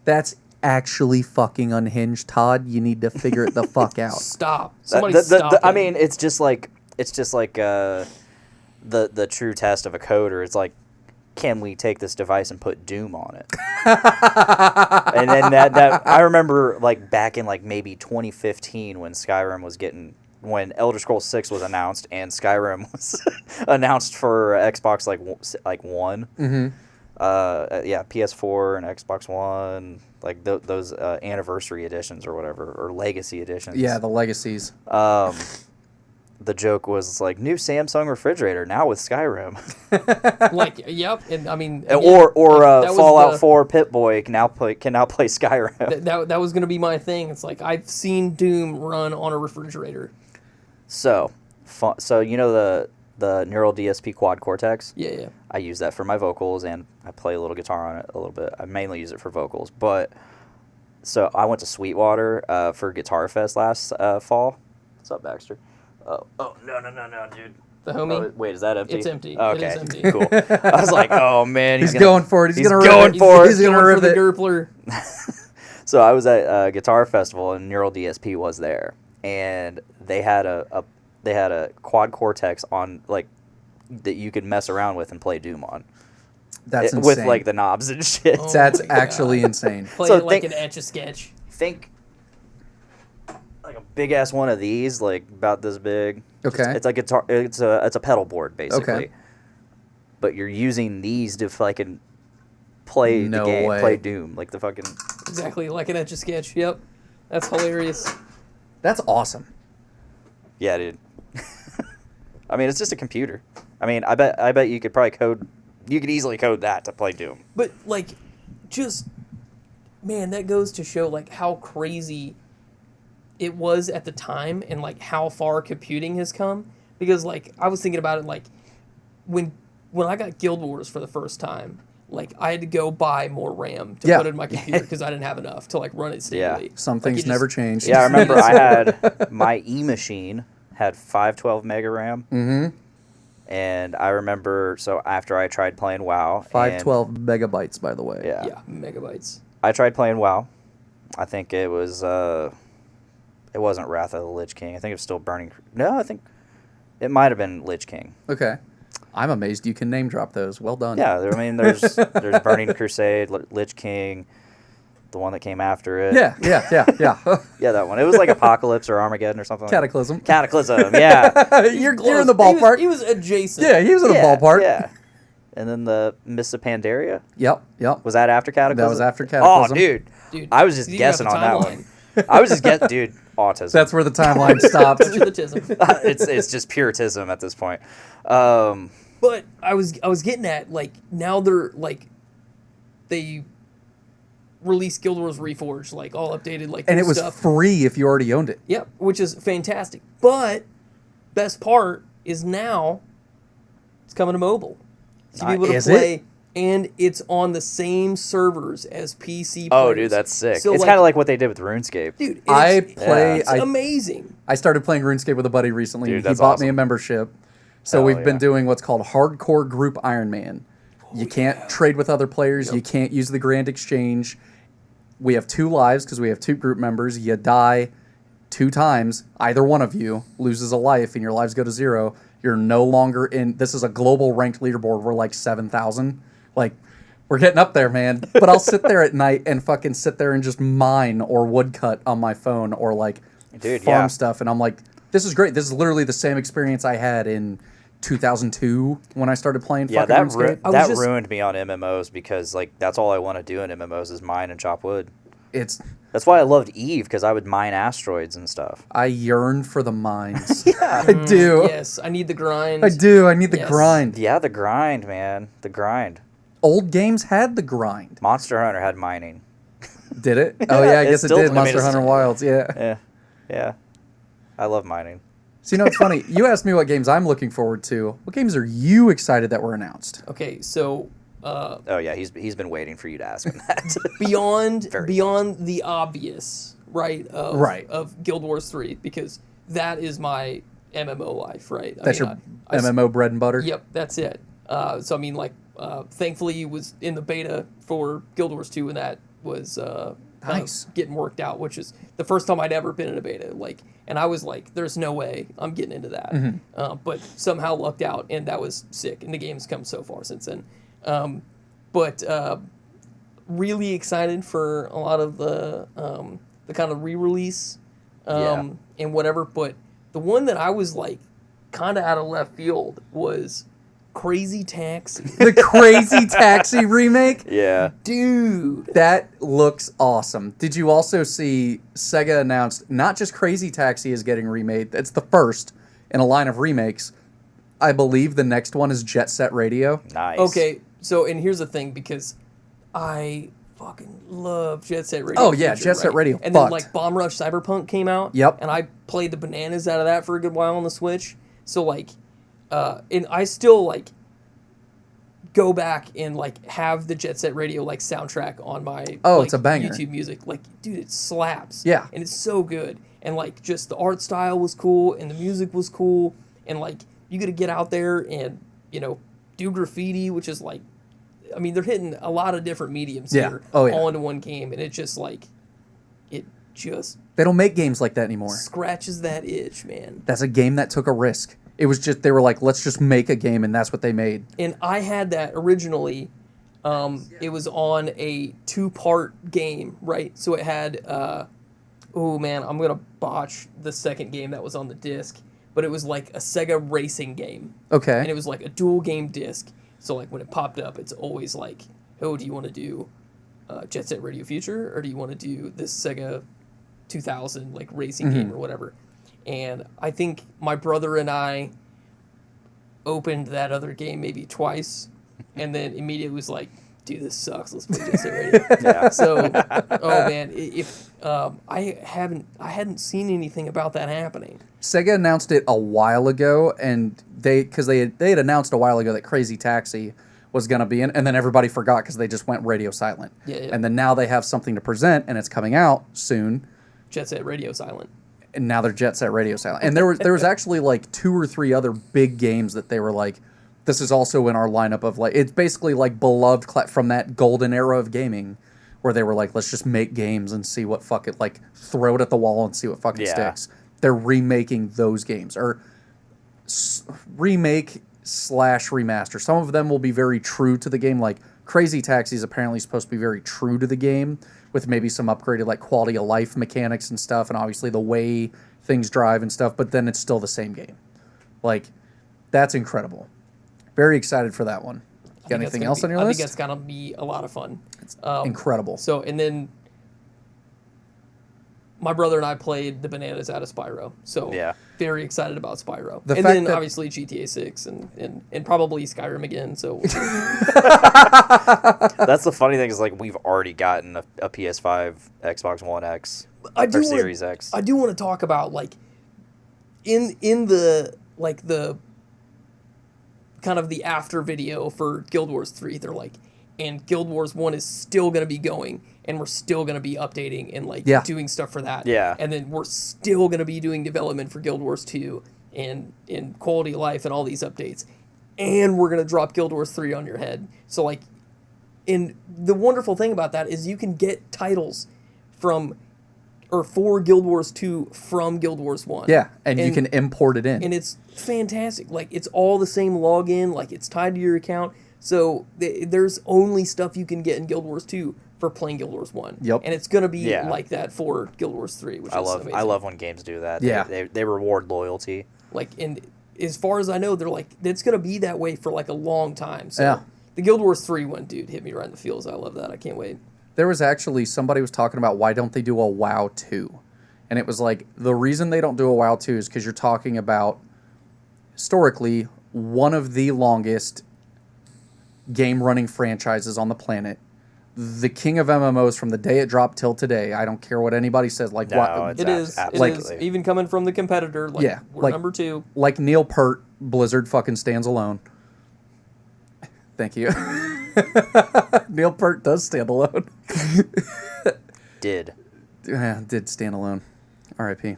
That's actually fucking unhinged, Todd. You need to figure it the fuck out. Stop. Somebody stop. I mean, it's just like the true test of a coder. It's like, can we take this device and put Doom on it? And then that I remember like back in like maybe 2015 when Elder Scrolls 6 was announced and Skyrim was announced for Xbox like One. Mm-hmm. Yeah, PS4 and Xbox One, like those anniversary editions or whatever, or legacy editions. Yeah, the legacies. The joke was like new Samsung refrigerator now with Skyrim. Like, yep, and I mean, or that was Fallout 4 Pip-Boy can now play Skyrim. that was gonna be my thing. It's like I've seen Doom run on a refrigerator. So you know the Neural DSP Quad Cortex? Yeah. I use that for my vocals, and I play a little guitar on it a little bit. I mainly use it for vocals, but so I went to Sweetwater for Guitar Fest last fall. What's up, Baxter? Oh no, dude. The homie. Oh, wait, is that empty? It's empty. Okay, It is empty. Cool. I was like, oh man, He's going for it. He's gonna going rip it. for it. He's gonna Going rip for the it. Gerpler. So I was at a guitar festival, and Neural DSP was there, and they had a Quad Cortex on like that you could mess around with and play Doom on. That's insane. With like the knobs and shit. Oh. That's my God. actually insane. Play So it like think- an Etch-a-Sketch. Think like a big ass one of these, like about this big. Okay. It's like guitar. It's a pedal board basically. Okay. But you're using these to fucking play No the game, way. play Doom, like the fucking. Exactly, like an Etch-a-Sketch. Yep. That's hilarious. That's awesome. Yeah, dude. I mean, it's just a computer. I mean, I bet you could probably code. You could easily code that to play Doom. But like, just man, that goes to show like how crazy it was at the time, and like how far computing has come. Because like I was thinking about it, like when I got Guild Wars for the first time, like I had to go buy more RAM to Yeah. put in my computer because I didn't have enough to like run it stably. Some Like, things it just- never change. Yeah, I remember I had my E-machine had 512 mega RAM. Mm-hmm. And I remember, so after I tried playing WoW. 512 megabytes, by the way. Yeah. Yeah, megabytes. I tried playing WoW. I think it was, it wasn't Wrath of the Lich King. I think it was still Burning. No, I think it might have been Lich King. Okay. I'm amazed you can name drop those. Well done. Yeah, I mean, there's Burning Crusade, Lich King, the one that came after it. Yeah. Yeah, that one. It was like Apocalypse or Armageddon or something. Cataclysm. Cataclysm, yeah. You're in the Close. ballpark. He was adjacent. Yeah, he was in the Yeah, ballpark. Yeah. And then the Mists of Pandaria. Yep. Was that after Cataclysm? That was after Cataclysm. Oh, dude. Dude, I was just you didn't have guessing a on that timeline. one. I was just guessing, dude, autism. That's where the timeline stopped. Puritanism. it's just puritanism at this point. But I was getting at, like, now they're like they released Guild Wars Reforged, like all updated, like And new it was stuff. free if you already owned it. Yep, which is fantastic. But best part is now it's coming to mobile. To be able to Is play, it? and it's on the same servers as PC players. Oh, dude, that's sick. So, it's kind of like what they did with RuneScape. dude, I amazing. I started playing RuneScape with a buddy recently. Dude, He that's bought me awesome. a membership. So Hell we've been yeah. doing what's called hardcore group Iron Man. You can't trade with other players. Yep. You can't use the Grand Exchange. We have 2 lives because we have 2 group members. You die 2 times. Either one of you loses a life and your lives go to 0. You're no longer in. This is a global ranked leaderboard. We're like 7,000. Like, we're getting up there, man. But I'll sit there at night and fucking sit there and just mine or woodcut on my phone or like Dude, farm yeah. stuff. And I'm like, this is great. This is literally the same experience I had in 2002 when I started playing Yeah, fucking RuneScape. I was that just- ruined me on MMOs because like that's all I want to do in MMOs is mine and chop wood. It's That's why I loved Eve because I would mine asteroids and stuff. I yearn for the mines. I do. Yes, I need the grind. I do. I need the Yes. grind. Yeah, the grind, man, the grind. Old games had the grind. Monster Hunter had mining. Did it? Oh yeah, I it guess it still- I did. mean, Monster it's- Hunter Wilds. Yeah. Yeah. I love mining. So you know what's funny? You asked me what games I'm looking forward to. What games are you excited that were announced? Okay, so Oh yeah, he's been waiting for you to ask him that. beyond the obvious, right? Right. Of Guild Wars 3, because that is my MMO life, right? That's your MMO bread and butter? Yep, that's it. So I mean, like, thankfully, was in the beta for Guild Wars 2, and that was kind Nice. of getting worked out, which is the first time I'd ever been in a beta. Like, and I was like, "There's no way I'm getting into that," Mm-hmm. but somehow lucked out, and that was sick. And the game's come so far since then. But really excited for a lot of the kind of re-release and whatever. But the one that I was like kind of out of left field was Crazy Taxi. The Crazy Taxi remake? Yeah. Dude. That looks awesome. Did you also see Sega announced not just Crazy Taxi is getting remade, it's the first in a line of remakes. I believe the next one is Jet Set Radio. Nice. Okay, so, and here's the thing, because I fucking love Jet Set Radio. Oh, yeah, Jet Set Radio And fucked. then, like, Bomb Rush Cyberpunk came out. Yep. And I played the bananas out of that for a good while on the Switch. So, like, and I still, like, go back and, like, have the Jet Set Radio, like, soundtrack on my it's a banger. YouTube music. Like, dude, it slaps. Yeah. And it's so good. And, like, just the art style was cool, and the music was cool, and, like, you got to get out there and, you know, do graffiti, which is, like, I mean, they're hitting a lot of different mediums here all into one game, and it just, like, it just They don't make games like that anymore. scratches that itch, man. That's a game that took a risk. It was just, they were like, let's just make a game, and that's what they made. And I had that originally. It was on a 2-part game, right? So it had, oh man, I'm going to botch the second game that was on the disc, but it was like a Sega racing game. Okay. And it was like a dual game disc. So like when it popped up, it's always like, oh, do you want to do Jet Set Radio Future, or do you want to do this Sega 2000 like racing game or whatever? And I think my brother and I opened that other game maybe twice, and then immediately was like, dude, this sucks. Let's play Jet Set Radio. Yeah. So, oh man, if I hadn't seen anything about that happening. Sega announced it a while ago, and they had announced a while ago that Crazy Taxi was going to be in, and then everybody forgot because they just went radio silent. Yeah. And then now they have something to present, and it's coming out soon. Jet Set Radio silent. And now they're Jet Set Radio silent. And there was actually like 2 or 3 other big games that they were like, this is also in our lineup of like, it's basically like beloved from that golden era of gaming where they were like, let's just make games and see what fuck it, like throw it at the wall and see what fucking sticks. They're remaking those games, or remake / remaster. Some of them will be very true to the game, like Crazy Taxi is apparently supposed to be very true to the game, with maybe some upgraded like quality of life mechanics and stuff, and obviously the way things drive and stuff, but then it's still the same game. Like, that's incredible. Very excited for that one. You got anything else on your list? I think that's going to be a lot of fun. Incredible. So, and then my brother and I played the bananas out of Spyro. So, very excited about Spyro. And then obviously GTA 6 and probably Skyrim again. So, that's the funny thing is like we've already gotten a PS5, Xbox One X, or Series X. I do want to talk about like in the like the kind of the after video for Guild Wars 3. They're like, and Guild Wars 1 is still going to be going, and we're still going to be updating and like doing stuff for that. Yeah. And then we're still going to be doing development for Guild Wars 2 and quality of life and all these updates. And we're going to drop Guild Wars 3 on your head. So like, and the wonderful thing about that is you can get titles for Guild Wars 2 from Guild Wars 1. Yeah, and you can import it in. And it's fantastic. Like, it's all the same login. Like, it's tied to your account. So there's only stuff you can get in Guild Wars 2 for playing Guild Wars 1. Yep. And it's going to be like that for Guild Wars 3, which is amazing. I love when games do that. Yeah. They reward loyalty. Like, and as far as I know, they're like, it's going to be that way for like a long time. So yeah. The Guild Wars 3 one, dude, hit me right in the feels. I love that. I can't wait. There was actually somebody was talking about why don't they do a WoW 2? And it was like, the reason they don't do a WoW 2 is because you're talking about, historically, one of the longest game-running franchises on the planet. The king of MMOs from the day it dropped till today. I don't care what anybody says. Like, it is. Even coming from the competitor. Like, we're number 2. Like Neil Peart, Blizzard fucking stands alone. Thank you. Neil Peart does stand alone. Did stand alone. R.I.P.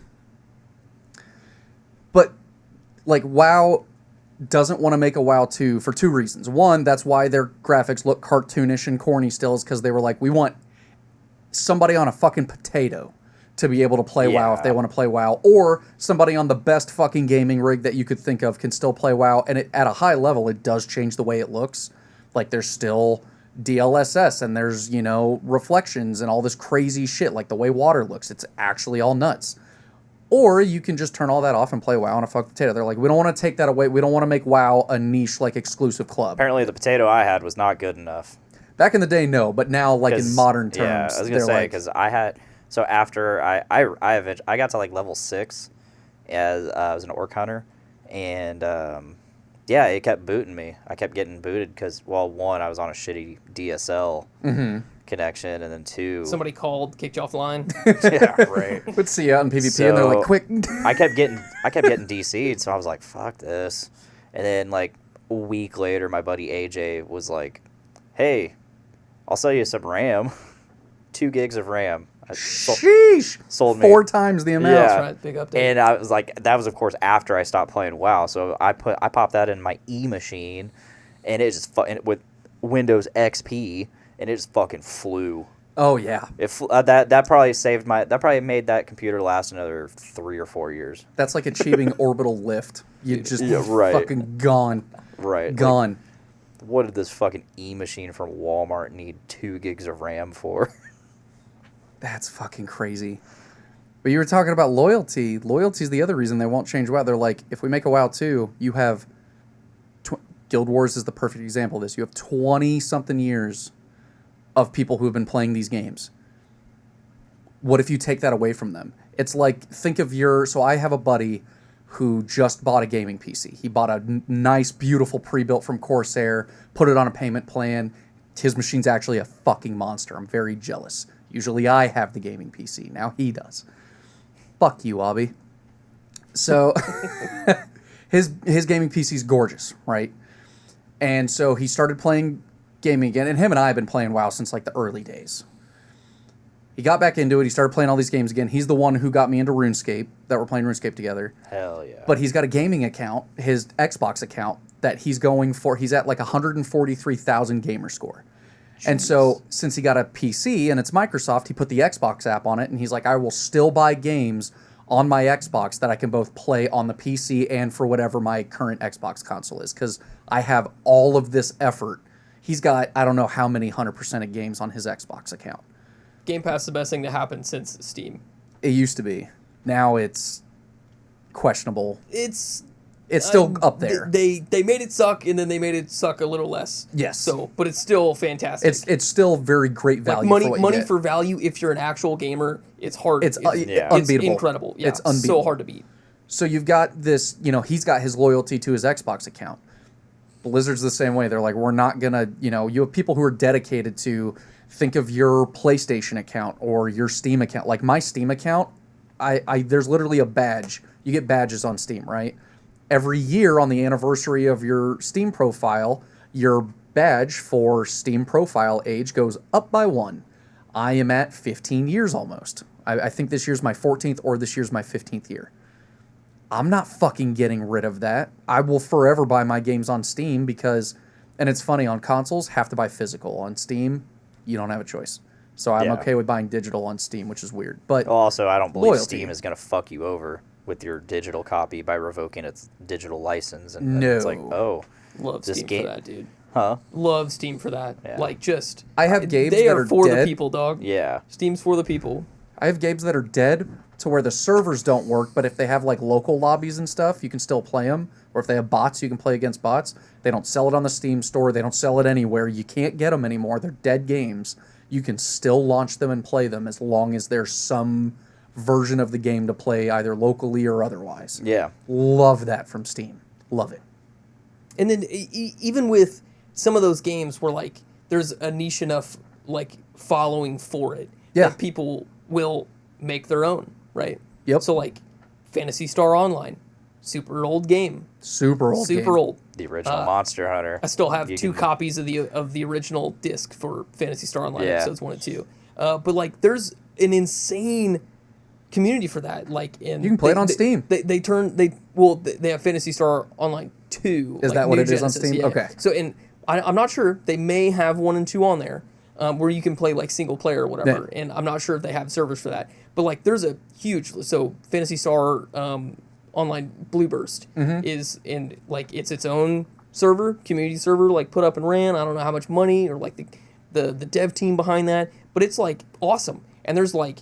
But, like, WoW doesn't want to make a WoW 2 for 2 reasons. One, that's why their graphics look cartoonish and corny still, is because they were like, we want somebody on a fucking potato to be able to play WoW if they want to play WoW, or somebody on the best fucking gaming rig that you could think of can still play WoW, and at a high level, it does change the way it looks. Like there's still DLSS and there's, you know, reflections and all this crazy shit, like the way water looks. It's actually all nuts. Or you can just turn all that off and play WoW on a fuck potato. They're like, we don't want to take that away. We don't want to make WoW a niche, like, exclusive club. Apparently the potato I had was not good enough. Back in the day, no. But now, like, in modern terms, yeah, I was going to say, because I had... So after I got to, like, level 6 as I was an orc hunter. And, yeah, it kept booting me. I kept getting booted because, well, one, I was on a shitty DSL connection, and then two... Somebody called, kicked you off the line. Yeah, right. Would see you out in PvP, and they're like, quick. I kept getting DC'd, so I was like, fuck this. And then, like, a week later, my buddy AJ was like, hey, I'll sell you some RAM. 2 gigs of RAM. Sheesh! Sold me 4 times the amount. Yeah. That's right, big update. And I was like, that was, of course, after I stopped playing WoW. So I popped that in my machine, and it just with Windows XP, and it just fucking flew. Oh yeah. That probably made that computer last another 3 or 4 years. That's like achieving orbital lift. You just right. fucking gone. Right. Gone. Like, what did this fucking machine from Walmart need 2 gigs of RAM for? That's fucking crazy. But you were talking about loyalty. Loyalty is the other reason they won't change WoW. They're like, if we make a WoW 2, you have... Guild Wars is the perfect example of this. You have 20-something years of people who have been playing these games. What if you take that away from them? It's like, think of so I have a buddy who just bought a gaming PC. He bought a nice, beautiful pre-built from Corsair, put it on a payment plan. His machine's actually a fucking monster. I'm very jealous. Usually I have the gaming PC. Now he does. Fuck you, Abby. So his gaming PC's gorgeous, right? And so he started playing gaming again, and him and I have been playing WoW since like the early days. He got back into it. He started playing all these games again. He's the one who got me into RuneScape, that we're playing RuneScape together. Hell yeah. But he's got a gaming account, his Xbox account, that he's going for. He's at like 143,000 gamer score. Jeez. And so since he got a PC and it's Microsoft, he put the Xbox app on it, and he's like, I will still buy games on my Xbox that I can both play on the PC and for whatever my current Xbox console is, because I have all of this effort. He's got, I don't know how many 100% of games on his Xbox account. Game Pass is the best thing to happen since Steam. It used to be. Now it's questionable. It's still up there. They made it suck, and then they made it suck a little less. Yes. So, but it's still fantastic. It's still very great value. Like money for value. If you're an actual gamer, it's hard. It's unbeatable. It's incredible. Yeah, it's unbeatable. So hard to beat. So you've got this. You know, he's got his loyalty to his Xbox account. Blizzard's the same way. They're like, we're not gonna. You know, you have people who are dedicated to. Think of your PlayStation account or your Steam account. Like my Steam account, there's literally a badge. You get badges on Steam, right? Every year on the anniversary of your Steam profile, your badge for Steam profile age goes up by 1. I am at 15 years almost. I think this year's my 14th or this year's my 15th year. I'm not fucking getting rid of that. I will forever buy my games on Steam because, and it's funny, on consoles, have to buy physical. On Steam, you don't have a choice. So I'm okay with buying digital on Steam, which is weird. But also, I don't believe Steam is going to fuck you over with your digital copy by revoking its digital license. And it's like, oh. Love Steam for that, dude. Huh? Love Steam for that. Yeah. Like, just... I have games that are for dead. The people, dog. Yeah. Steam's for the people. I have games that are dead to where the servers don't work, but if they have, like, local lobbies and stuff, you can still play them. Or if they have bots, you can play against bots. They don't sell it on the Steam store. They don't sell it anywhere. You can't get them anymore. They're dead games. You can still launch them and play them as long as there's some version of the game to play either locally or otherwise. Yeah. Love that from Steam. Love it. And then even with some of those games where, like, there's a niche enough, like, following for it that people will make their own, right? Yep. So, like, Phantasy Star Online, super old game. Super old The original Monster Hunter. I still have 2 copies of the original disc for Phantasy Star Online episodes 1 and 2. But, like, there's an insane community for that. Like, and you can play it on Steam. They have Phantasy Star Online 2. Is like, that what New it Genesis, is on Steam? yeah. Okay. So, and I'm not sure. They may have 1 and 2 on there where you can play, like, single player or whatever. Yeah. And I'm not sure if they have servers for that. But, like, there's a huge... So, Phantasy Star Online Blueburst is in, like, it's its own server, community server, like put up and ran. I don't know how much money or like the dev team behind that, but it's like awesome. And there's like,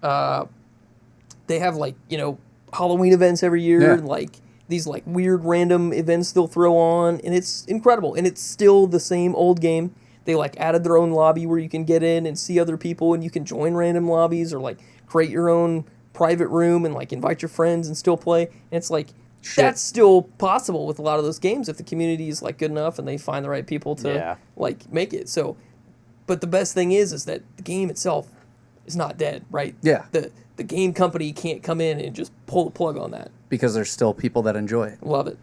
they have like, you know, Halloween events every year, and like these like weird random events they'll throw on, and it's incredible. And it's still the same old game. They like added their own lobby where you can get in and see other people, and you can join random lobbies or like create your own private room and like invite your friends and still play. And it's like that's still possible with a lot of those games if the community is like good enough and they find the right people to like make it. So, but the best thing is that the game itself is not dead, right? Yeah. The game company can't come in and just pull the plug on that. Because there's still people that enjoy it. Love it.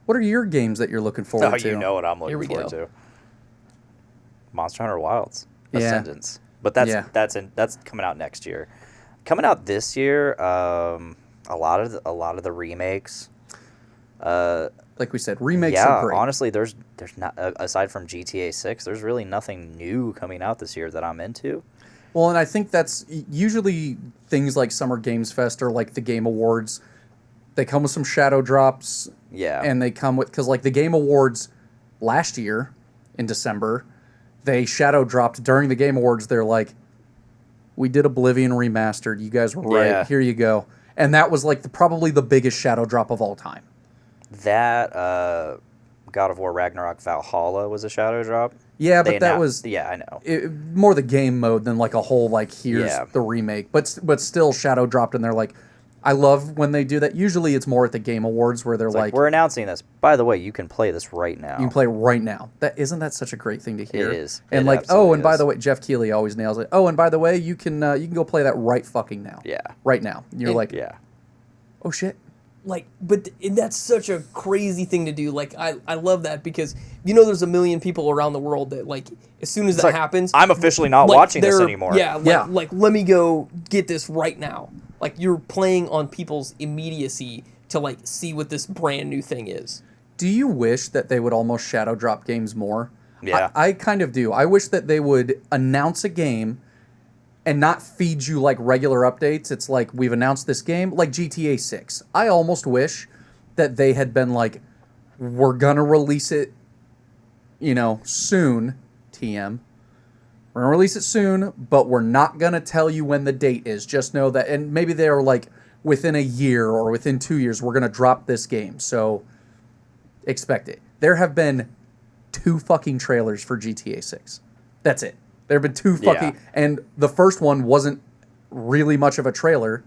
What are your games that you're looking forward to? You know what I'm looking forward to. Monster Hunter Wilds Ascendance. But that's coming out next year. Coming out this year, a lot of the remakes. Like we said, remakes are great. Honestly, there's not aside from GTA 6, there's really nothing new coming out this year that I'm into. Well, and I think that's usually things like Summer Games Fest or like the Game Awards. They come with some shadow drops. Yeah. And they come with, because like the Game Awards last year in December, they shadow dropped during the Game Awards. They're like, we did Oblivion remastered. You guys were right. Yeah. Here you go. And that was like probably the biggest shadow drop of all time. That God of War Ragnarok Valhalla was a shadow drop. Yeah, but that was... Yeah, I know. More the game mode than like a whole, like, here's the remake. But still shadow dropped, and they're like... I love when they do that. Usually it's more at the Game Awards where they're like... We're announcing this. By the way, you can play this right now. You can play right now. Isn't that such a great thing to hear? It is. And by the way, Jeff Keighley always nails it. Oh, and by the way, you can go play that right fucking now. Yeah. Right now. You're like... Yeah. Oh, shit. Like, but that's such a crazy thing to do. Like, I love that because, you know, there's a million people around the world that, like, as soon as that happens... I'm officially not watching this anymore. Yeah, like, let me go get this right now. Like, you're playing on people's immediacy to, like, see what this brand new thing is. Do you wish that they would almost shadow drop games more? Yeah. I kind of do. I wish that they would announce a game and not feed you like regular updates. It's like, we've announced this game, like GTA 6. I almost wish that they had been like, we're going to release it, you know, soon, TM. We're going to release it soon, but we're not going to tell you when the date is. Just know that, and maybe they're like, within a year or within 2 years, we're going to drop this game. So, expect it. There have been 2 fucking trailers for GTA 6. That's it. There have been 2 fucking... Yeah. And the first one wasn't really much of a trailer.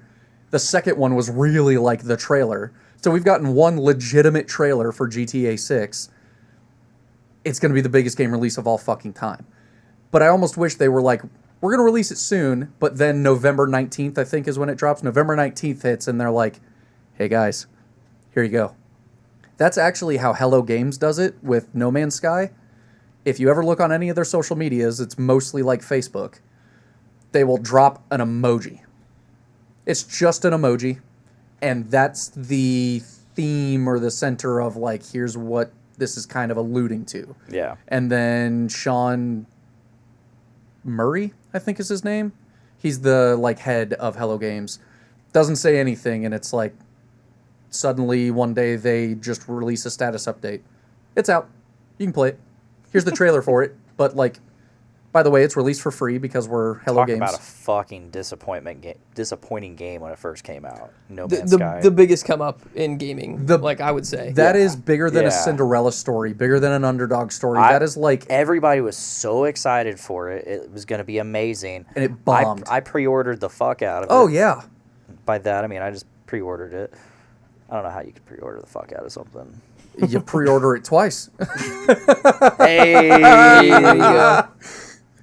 The second one was really like the trailer. So we've gotten 1 legitimate trailer for GTA 6. It's going to be the biggest game release of all fucking time. But I almost wish they were like, we're going to release it soon, but then November 19th, I think, is when it drops. November 19th hits, and they're like, hey, guys, here you go. That's actually how Hello Games does it with No Man's Sky. If you ever look on any of their social medias, it's mostly like Facebook. They will drop an emoji. It's just an emoji, and that's the theme or the center of, like, here's what this is kind of alluding to. Yeah. And then Sean Murray, I think is his name. He's the, like, head of Hello Games. Doesn't say anything, and it's like, suddenly one day they just release a status update. It's out. You can play it. Here's the trailer for it. But, like, by the way, it's released for free because we're Hello Games. Talk about a fucking disappointing game when it first came out. No Man's Sky. The biggest come up in gaming, like I would say. That is bigger than a Cinderella story, bigger than an underdog story. That is like... Everybody was so excited for it. It was going to be amazing. And it bombed. I pre-ordered the fuck out of it. Oh, yeah. By that, I mean, I just pre-ordered it. I don't know how you could pre-order the fuck out of something. You pre-order it twice. Hey! There you go.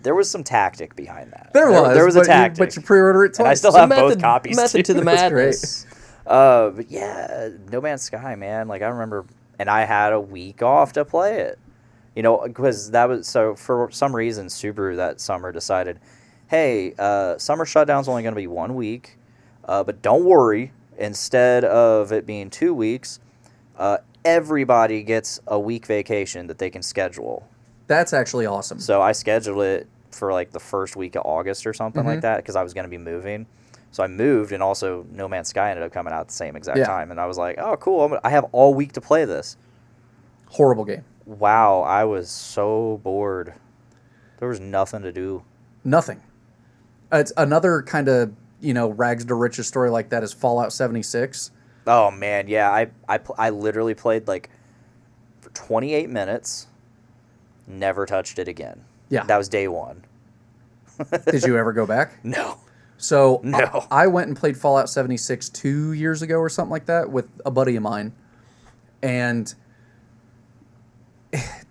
There was some tactic behind that. There was a tactic. But you pre-order it twice. And I still have both copies. Method to the madness. But yeah, No Man's Sky, man. Like, I remember, and I had a week off to play it. You know, because that was, so for some reason, Subaru that summer decided, hey, summer shutdown's only going to be 1 week, but don't worry, instead of it being 2 weeks, everybody gets a week vacation that they can schedule. That's actually awesome. So I scheduled it for like the first week of August or something like that because I was going to be moving. So I moved, and also No Man's Sky ended up coming out at the same exact time. And I was like, oh, cool. I have all week to play this. Horrible game. Wow, I was so bored. There was nothing to do. Nothing. It's another kind of, rags to riches story like that is Fallout 76. Oh man, yeah. I literally played like for 28 minutes. Never touched it again. Yeah. That was day one. Did you ever go back? No. So No. I went and played Fallout 76 2 years ago or something like that with a buddy of mine. And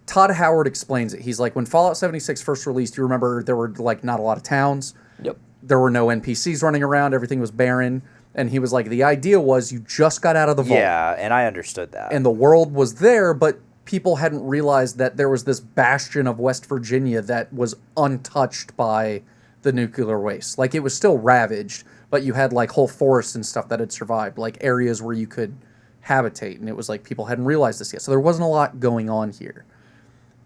Todd Howard explains it. He's like, when Fallout 76 first released, you remember there were like not a lot of towns. Yep. There were no NPCs running around. Everything was barren. And he was like, the idea was you just got out of the vault. Yeah, and I understood that. And the world was there, but people hadn't realized that there was this bastion of West Virginia that was untouched by the nuclear waste. Like, it was still ravaged, but you had like whole forests and stuff that had survived, like areas where you could habitate. And it was like people hadn't realized this yet. So there wasn't a lot going on here.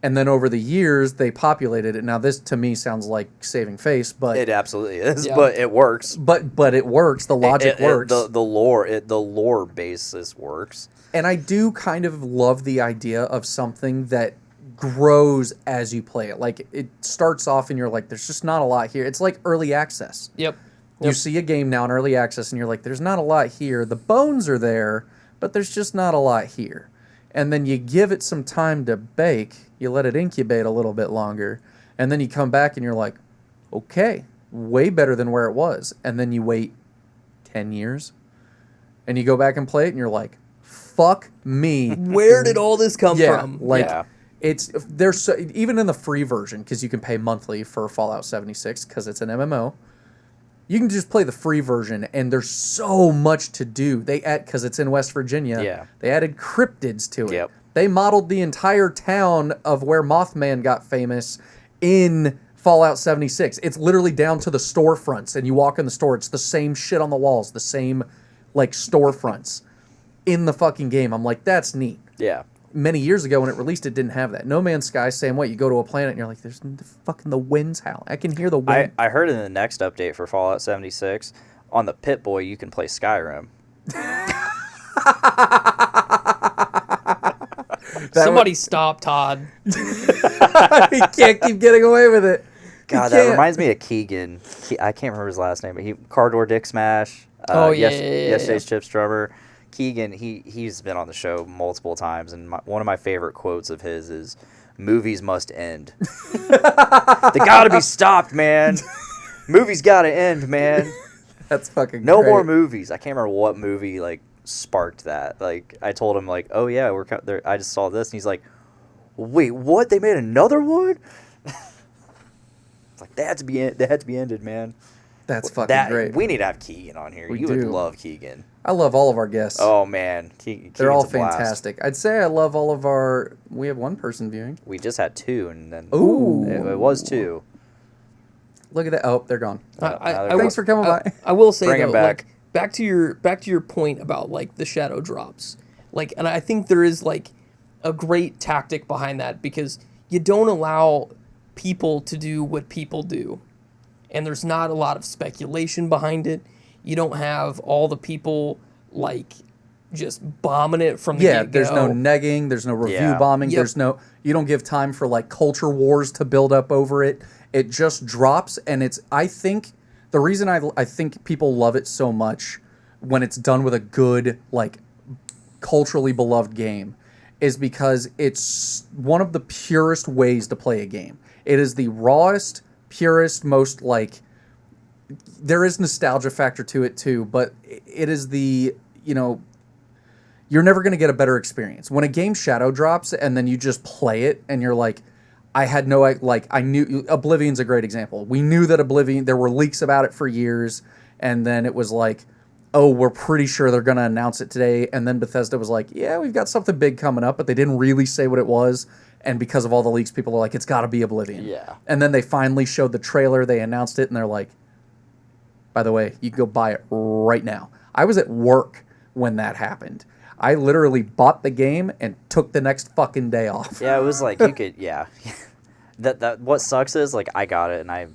And then over the years, they populated it. Now, this to me sounds like saving face, but it absolutely is, Yeah. but it works. but it works. The logic works. The lore basis works. And I do kind of love the idea of something that grows as you play it. Like, it starts off and you're like, there's just not a lot here. It's like early access. Yep. You see a game now in early access and you're like, there's not a lot here. The bones are there, but there's just not a lot here. And then you give it some time to bake. You let it incubate a little bit longer. And then you come back and you're like, okay, way better than where it was. And then you wait 10 years and you go back and play it and you're like, fuck me. Where did all this come from? Like, there's so, even in the free version, because you can pay monthly for Fallout 76 because it's an MMO. You can just play the free version, and there's so much to do. They add, because it's in West Virginia. Yeah. They added cryptids to it. Yep. They modeled the entire town of where Mothman got famous in Fallout 76. It's literally down to the storefronts, and you walk in the store, it's the same shit on the walls, the same like storefronts in the fucking game. I'm like, that's neat. Yeah. Many years ago when it released, it didn't have that. No Man's Sky, same way. You go to a planet and you're like, there's fucking the winds howl. I can hear the wind. I heard in the next update for Fallout 76, on the Pip-Boy, you can play Skyrim. Somebody stop Todd. He can't keep getting away with it. God, that reminds me of Keegan. I can't remember his last name, but Car Door Dick Smash. Yesterday's Chips drummer. Keegan, he's been on the show multiple times, and one of my favorite quotes of his is, "Movies must end." They gotta be stopped, man. Movies gotta end, man. That's fucking No great. more movies. I can't remember what movie like sparked that. Like, I told him like, "Oh yeah, I just saw this," and he's like, "Wait, what? They made another one?" It's like, they had to be ended, man. That's fucking great. We need to have Keegan on here. You would love Keegan. I love all of our guests. Oh man, they're all fantastic. I'd say I love all of our. We have one person viewing. We just had 2, and then Ooh, it was 2. Look at that! Oh, they're gone. Thanks for coming by. I will say Bring though, him back. like, back to your point about like the shadow drops, like, and I think there is like a great tactic behind that, because you don't allow people to do what people do, and there's not a lot of speculation behind it. You don't have all the people like just bombing it from the get-go. There's no negging, there's no review bombing, Yep. there's no, you don't give time for like culture wars to build up over it. It just drops, and it's, I think the reason I think people love it so much when it's done with a good, like, culturally beloved game is because it's one of the purest ways to play a game. It is the rawest, purest, most like, there is nostalgia factor to it too, but it is the, you're never going to get a better experience. When a game shadow drops and then you just play it and you're like, I knew, Oblivion's a great example. We knew that Oblivion, there were leaks about it for years, and then it was like, oh, we're pretty sure they're going to announce it today, and then Bethesda was like, yeah, we've got something big coming up, but they didn't really say what it was, and because of all the leaks, people are like, it's got to be Oblivion. Yeah. And then they finally showed the trailer, they announced it, and they're like, by the way, you can go buy it right now. I was at work when that happened. I literally bought the game and took the next fucking day off. Yeah, it was like you could. Yeah, that what sucks is like I got it and I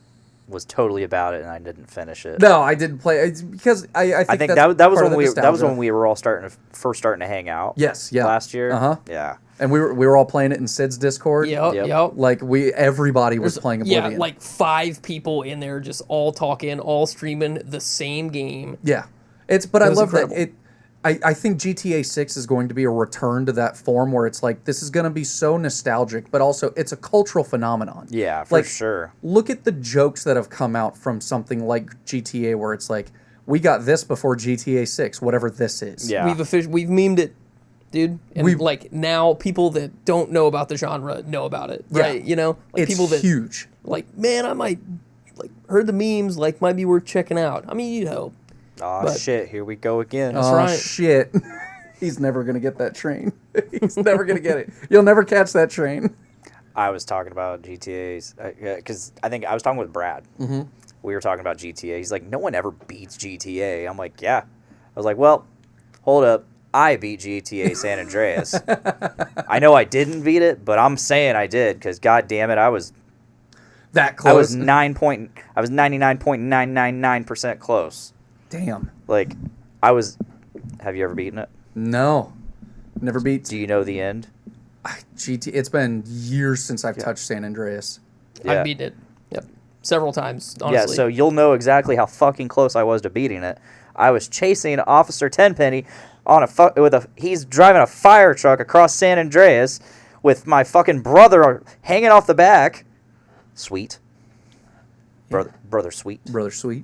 was totally about it, and I didn't finish it. No, I didn't play it's because I I think that's that was part when of the that was when nostalgia. we were all first starting to hang out. Yes, yeah. Last year. Uh-huh. Yeah. And we were all playing it in Sid's Discord. Yep. Like everybody was playing Oblivion. Yeah, like 5 people in there just all talking, all streaming the same game. Yeah. But I was love incredible. that I think GTA 6 is going to be a return to that form where it's like this is going to be so nostalgic, but also it's a cultural phenomenon. Yeah, for sure. Look at the jokes that have come out from something like GTA where it's like we got this before GTA 6, whatever this is. Yeah. We've memed it, dude. And like now people that don't know about the genre know about it, Yeah. right? You know, like It's people that huge. like, man, I might like heard the memes, like might be worth checking out. I mean, you'd hope. Oh But- shit! Here we go again. Oh right. shit. He's never going to get that train. He's never going to get it. You'll never catch that train. I was talking about GTA's because I think I was talking with Brad. Mm-hmm. We were talking about GTA. He's like, no one ever beats GTA. I'm like, yeah. I was like, well, hold up. I beat GTA San Andreas. I know I didn't beat it, but I'm saying I did because god damn it, I was That I close. was 99.999% close. Damn. Like I was. Have you ever beaten it? No. Never beat Do you know the end? GT. It's been years since I've touched San Andreas. Yeah. I've beaten it. Yep. Several times, honestly. Yeah, so you'll know exactly how fucking close I was to beating it. I was chasing Officer Tenpenny on he's driving a fire truck across San Andreas with my fucking brother hanging off the back. Sweet. Brother sweet. Brother Sweet.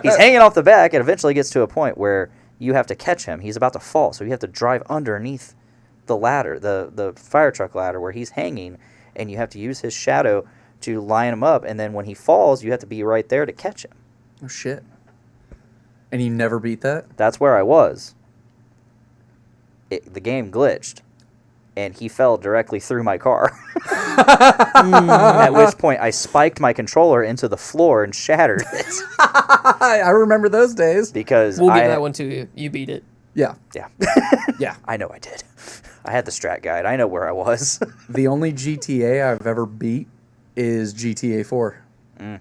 He's hanging off the back and eventually gets to a point where you have to catch him. He's about to fall, so you have to drive underneath the ladder, the fire truck ladder where he's hanging, and you have to use his shadow to line him up, and then when he falls, you have to be right there to catch him. Oh shit. And you never beat that? That's where I was. The game glitched, and he fell directly through my car. At which point, I spiked my controller into the floor and shattered it. I remember those days. Because We'll give that one to you. You beat it. Yeah. Yeah. Yeah. I know I did. I had the strat guide. I know where I was. The only GTA I've ever beat is GTA 4. I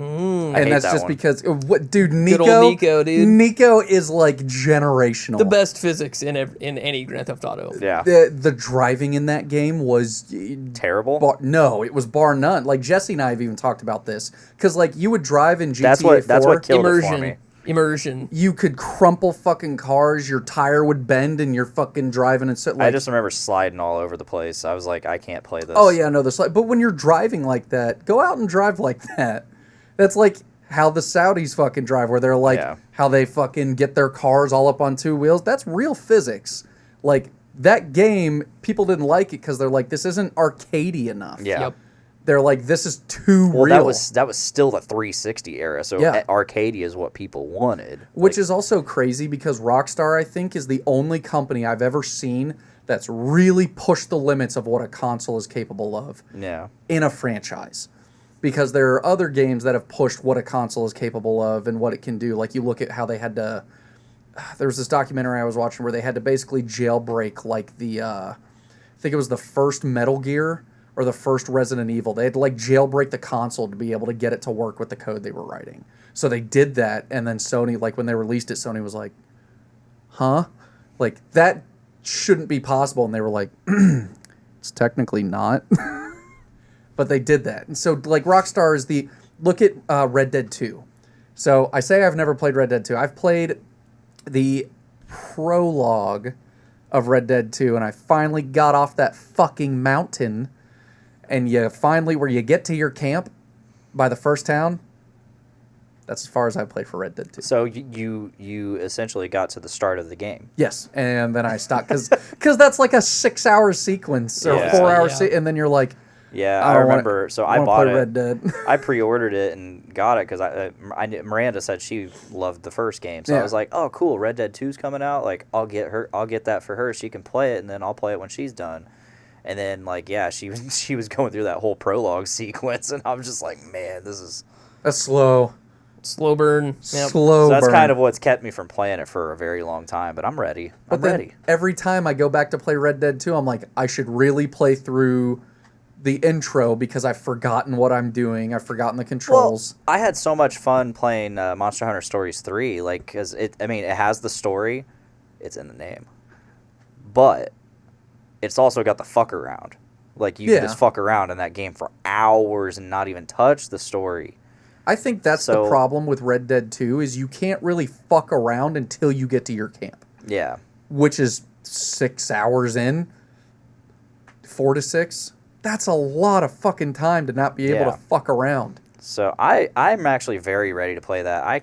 And hate that's that just one. because dude, Nico, Good old Nico, dude. Nico is like generational. The best physics in any Grand Theft Auto. Yeah. The driving in that game was Terrible. no, it was bar none. Like Jesse and I have even talked about this because like you would drive in GTA 4. That's what killed it for me. Immersion. You could crumple fucking cars. Your tire would bend, and you're fucking driving and so. Like, I just remember sliding all over the place. I was like, I can't play this. oh yeah, no, but when you're driving like that, go out and drive like that. That's like how the Saudis fucking drive, where they're like how they fucking get their cars all up on 2 wheels. That's real physics. Like that game, people didn't like it because they're like, this isn't arcadey enough. Yeah. Yep. They're like, this is too Well, real. that was still the 360 era, so Yeah. Arcadia is what people wanted. Which is also crazy because Rockstar, I think, is the only company I've ever seen that's really pushed the limits of what a console is capable of Yeah. in a franchise. Because there are other games that have pushed what a console is capable of and what it can do. Like you look at how they had to... There was this documentary I was watching where they had to basically jailbreak like I think it was the first Metal Gear or the first Resident Evil. They had to like jailbreak the console to be able to get it to work with the code they were writing. So they did that, and then Sony, like when they released it, Sony was like, huh? Like, that shouldn't be possible. And they were like, it's technically not. But they did that. And so, like, Rockstar is look at Red Dead 2. So I say I've never played Red Dead 2. I've played the prologue of Red Dead 2, and I finally got off that fucking mountain. And where you get to your camp by the first town, that's as far as I played for Red Dead 2. So you essentially got to the start of the game. Yes, and then I stopped because that's like a 6-hour sequence or Yeah. 4-hour Yeah. and then you're like, Yeah, I I don't remember. wanna- So I I wanna bought play it. Red Dead. I pre-ordered it and got it because Miranda said she loved the first game. So Yeah. I was like, oh, cool, Red Dead 2's coming out. Like, I'll get that for her. She can play it, and then I'll play it when she's done. And then, like, yeah, she was going through that whole prologue sequence, and I was just like, man, this is... That's slow. Slow burn. Yep. Slow So that's burn. kind of what's kept me from playing it for a very long time, but I'm ready. I'm But then ready. every time I go back to play Red Dead 2, I'm like, I should really play through the intro because I've forgotten what I'm doing. I've forgotten the controls. Well, I had so much fun playing Monster Hunter Stories 3, like, because it has the story, it's in the name, but it's also got the fuck around. Like, you can just fuck around in that game for hours and not even touch the story. I think that's the problem with Red Dead 2 is you can't really fuck around until you get to your camp. Yeah. Which is 6 hours in, 4 to 6. That's a lot of fucking time to not be able to fuck around. So I'm actually very ready to play that. I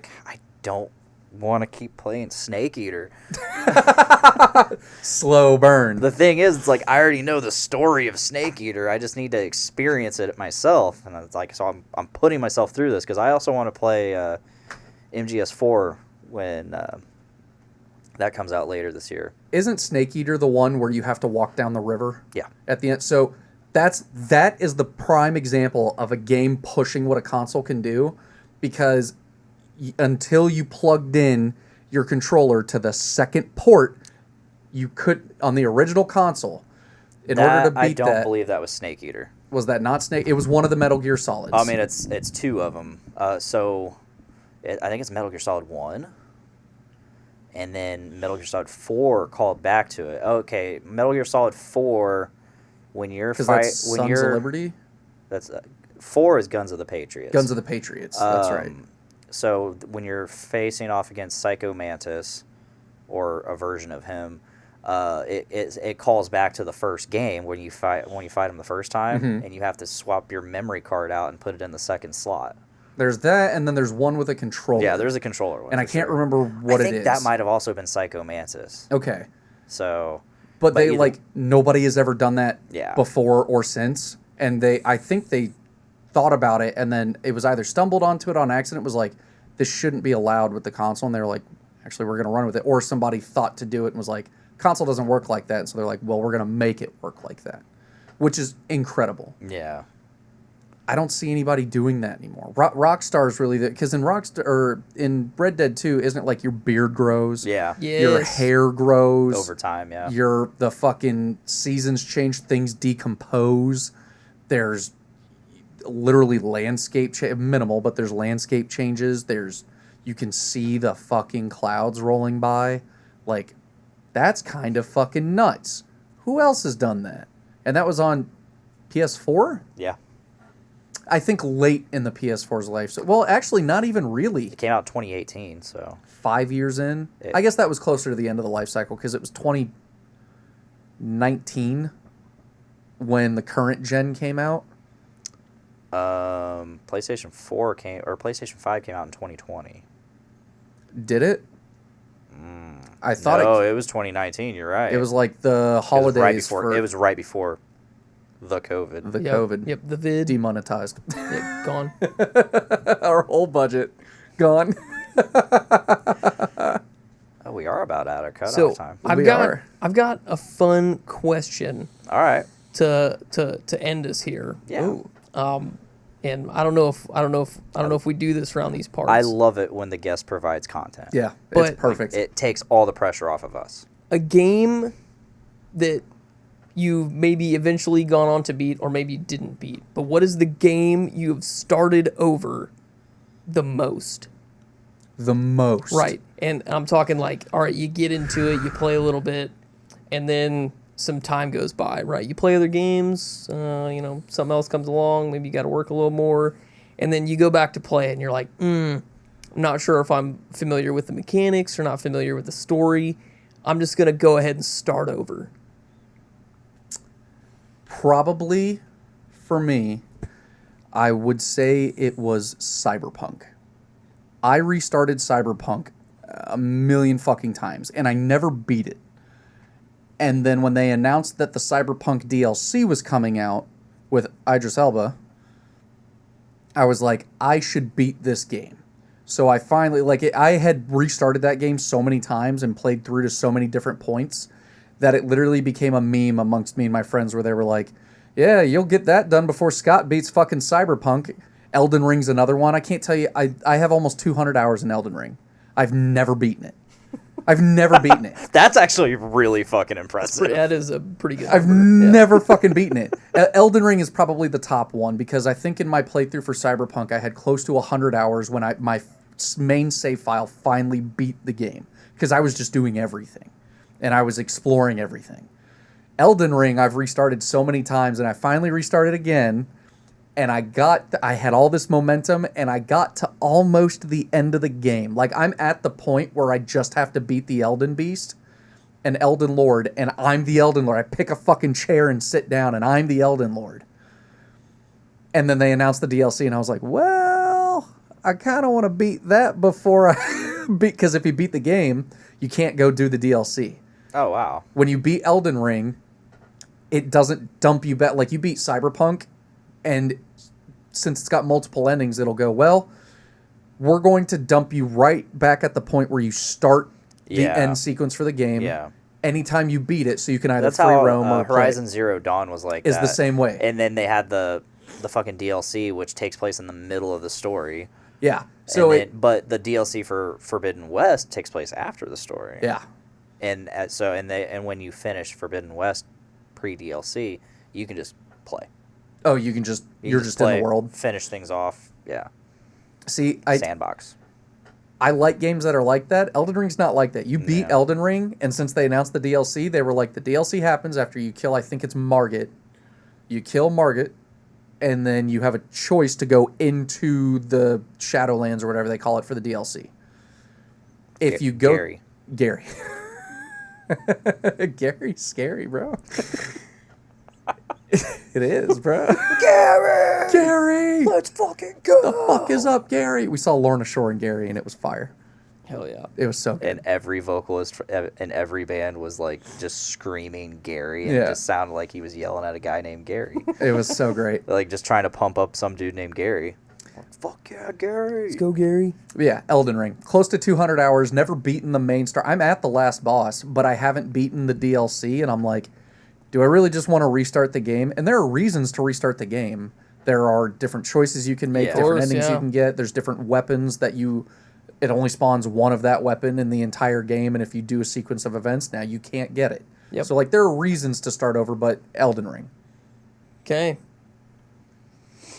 don't want to keep playing Snake Eater. Slow burn. The thing is, it's like I already know the story of Snake Eater. I just need to experience it myself, and it's like so I'm putting myself through this because I also want to play MGS4 when that comes out later this year. Isn't Snake Eater the one where you have to walk down the river? Yeah. At the end, so that is the prime example of a game pushing what a console can do, because until you plugged in your controller to the second port, you could on the original console. In order to beat I don't believe that was Snake Eater. Was that not Snake? It was one of the Metal Gear Solids. I mean, it's two of them. I think it's Metal Gear Solid 1. And then Metal Gear Solid 4 called back to it. Okay, Metal Gear Solid 4, when you're Sons of Liberty. That's 4 is Guns of the Patriots. Guns of the Patriots. That's right. So when you're facing off against Psycho Mantis, or a version of him, it calls back to the first game when you fight him the first time, and you have to swap your memory card out and put it in the second slot. There's that, and then there's one with a controller. Yeah, there's a controller one. And I can't remember what it is. I think that might have also been Psycho Mantis. Okay. So... But they, nobody has ever done that before or since. And I think they thought about it, and then it was either stumbled onto it on accident, was like, this shouldn't be allowed with the console, and they were like, actually, we're going to run with it. Or somebody thought to do it and was like, console doesn't work like that, and so they're like, well, we're going to make it work like that. Which is incredible. Yeah. I don't see anybody doing that anymore. Rockstar's really because in in Red Dead 2, isn't it like your beard grows? Yeah. Yes. Your hair grows Over time, yeah. The fucking seasons change, things decompose. There's literally landscape minimal, but there's landscape changes. You can see the fucking clouds rolling by. Like, that's kind of fucking nuts. Who else has done that? And that was on PS4? Yeah. I think late in the PS4's life. So, well, actually, not even really. It came out in 2018, so... 5 years in? I guess that was closer to the end of the life cycle, because it was 2019 when the current gen came out. PlayStation 5 came out in 2020. Did it? I thought it was 2019, you're right. It was like the holidays. It was right before the COVID. COVID. Yep, the vid. Demonetized. Yep, gone. Our whole budget gone. Oh, we are about out of cutoff So time. I've got a fun question All right. to end us here. Yeah. Ooh. And I don't know if we do this around these parts. I love it when the guest provides content. Yeah, But- it's perfect. It takes all the pressure off of us. A game that you've maybe eventually gone on to beat, or maybe didn't beat. But what is the game you've started over the most? The most. Right. And I'm talking like, all right, you get into it, you play a little bit, and then some time goes by, right? You play other games, something else comes along, maybe you got to work a little more, and then you go back to play it, and you're like, I'm not sure if I'm familiar with the mechanics or not familiar with the story. I'm just going to go ahead and start over. Probably, for me, I would say it was Cyberpunk. I restarted Cyberpunk a million fucking times, and I never beat it. And then when they announced that the Cyberpunk DLC was coming out with Idris Elba, I was like, I should beat this game. So I finally, I had restarted that game so many times and played through to so many different points that it literally became a meme amongst me and my friends where they were like, yeah, you'll get that done before Scott beats fucking Cyberpunk. Elden Ring's another one. I can't tell you, I have almost 200 hours in Elden Ring. I've never beaten it. I've never beaten it. That's actually really fucking impressive. That is a pretty good I've number. Yeah. never fucking beaten it. Elden Ring is probably the top one because I think in my playthrough for Cyberpunk, I had close to 100 hours when my main save file finally beat the game because I was just doing everything and I was exploring everything. Elden Ring, I've restarted so many times and I finally restarted again. And I had all this momentum, and I got to almost the end of the game. Like, I'm at the point where I just have to beat the Elden Beast and Elden Lord, and I'm the Elden Lord. I pick a fucking chair and sit down, and I'm the Elden Lord. And then they announced the DLC, and I was like, well, I kind of want to beat that before I beat... Because if you beat the game, you can't go do the DLC. Oh, wow. When you beat Elden Ring, it doesn't dump you back. Like, you beat Cyberpunk, and since it's got multiple endings, it'll go, well, we're going to dump you right back at the point where you start the end sequence for the game. Yeah. Anytime you beat it, so you can either That's free how roam or Horizon Zero Dawn was like. Is the same way. And then they had the fucking DLC, which takes place in the middle of the story. Yeah. So but the DLC for Forbidden West takes place after the story. Yeah. And when you finish Forbidden West pre-DLC, you can just play. Oh, you can just you're just play, in the world. Finish things off. Yeah. See, Sandbox. I like games that are like that. Elden Ring's not like that. You beat Elden Ring, and since they announced the DLC, they were like, the DLC happens after you kill, I think it's Margit. You kill Margit, and then you have a choice to go into the Shadowlands or whatever they call it for the DLC. If you go... Gary. Gary's scary, bro. It is, bro. Gary! Let's fucking go! The fuck is up, Gary? We saw Lorna Shore and Gary, and it was fire. Hell yeah. It was so good. And every vocalist in every band was like just screaming Gary, and it just sounded like he was yelling at a guy named Gary. It was so great. Like just trying to pump up some dude named Gary. Fuck yeah, Gary! Let's go, Gary. Yeah, Elden Ring. Close to 200 hours, never beaten the main star. I'm at the last boss, but I haven't beaten the DLC, and I'm like, do I really just want to restart the game? And there are reasons to restart the game. There are different choices you can make, different endings you can get. There's different weapons that it only spawns one of that weapon in the entire game, and if you do a sequence of events, now you can't get it. Yep. So, like, there are reasons to start over, but Elden Ring. Okay.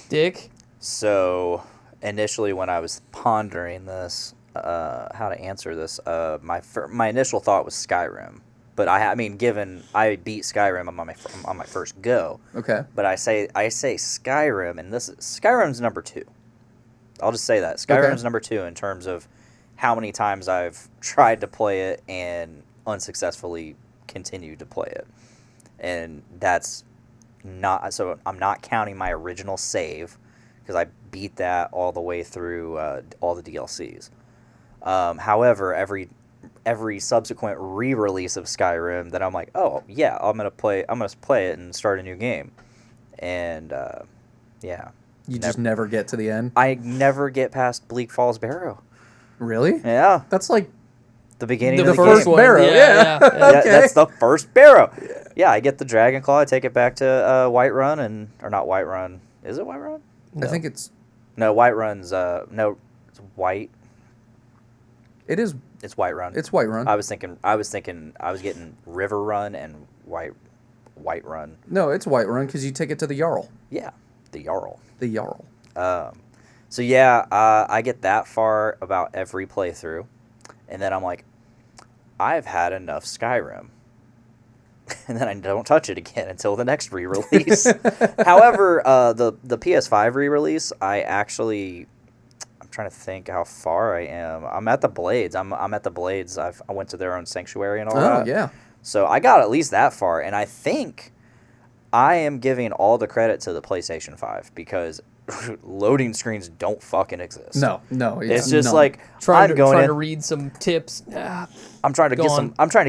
Dick? So, initially when I was pondering this, how to answer this, my initial thought was Skyrim. But I given I beat Skyrim on my first go. Okay. But I say Skyrim, and Skyrim's number 2. I'll just say that Skyrim's number 2 in terms of how many times I've tried to play it and unsuccessfully continued to play it, and that's not so. I'm not counting my original save because I beat that all the way through all the DLCs. However, every subsequent re-release of Skyrim that I'm like, oh yeah, I'm gonna play it and start a new game, and You just never get to the end? I never get past Bleak Falls Barrow. Really? Yeah, That's like the beginning the of the first game. Barrow. Yeah. Yeah, that's the first Barrow. Yeah, I get the Dragon Claw. I take it back to Whiterun or not Whiterun. Is it Whiterun? I think it's Whiterun's it's White. it is It's Whiterun. it's Whiterun. I was thinking I was getting River Run and Whiterun. No, it's Whiterun because you take it to the Jarl. Yeah, the Jarl. The Jarl. So yeah, I get that far about every playthrough, and then I'm like, I've had enough Skyrim, and then I don't touch it again until the next re-release. However, the PS5 re-release, I'm trying to think how far I am. I'm at the Blades. I'm at the Blades. I went to their own sanctuary and all that. Oh yeah. So I got at least that far, and I think I am giving all the credit to the PlayStation 5 because loading screens don't fucking exist. No. It's just none. like Trying I'm going to in, read some tips. I'm trying to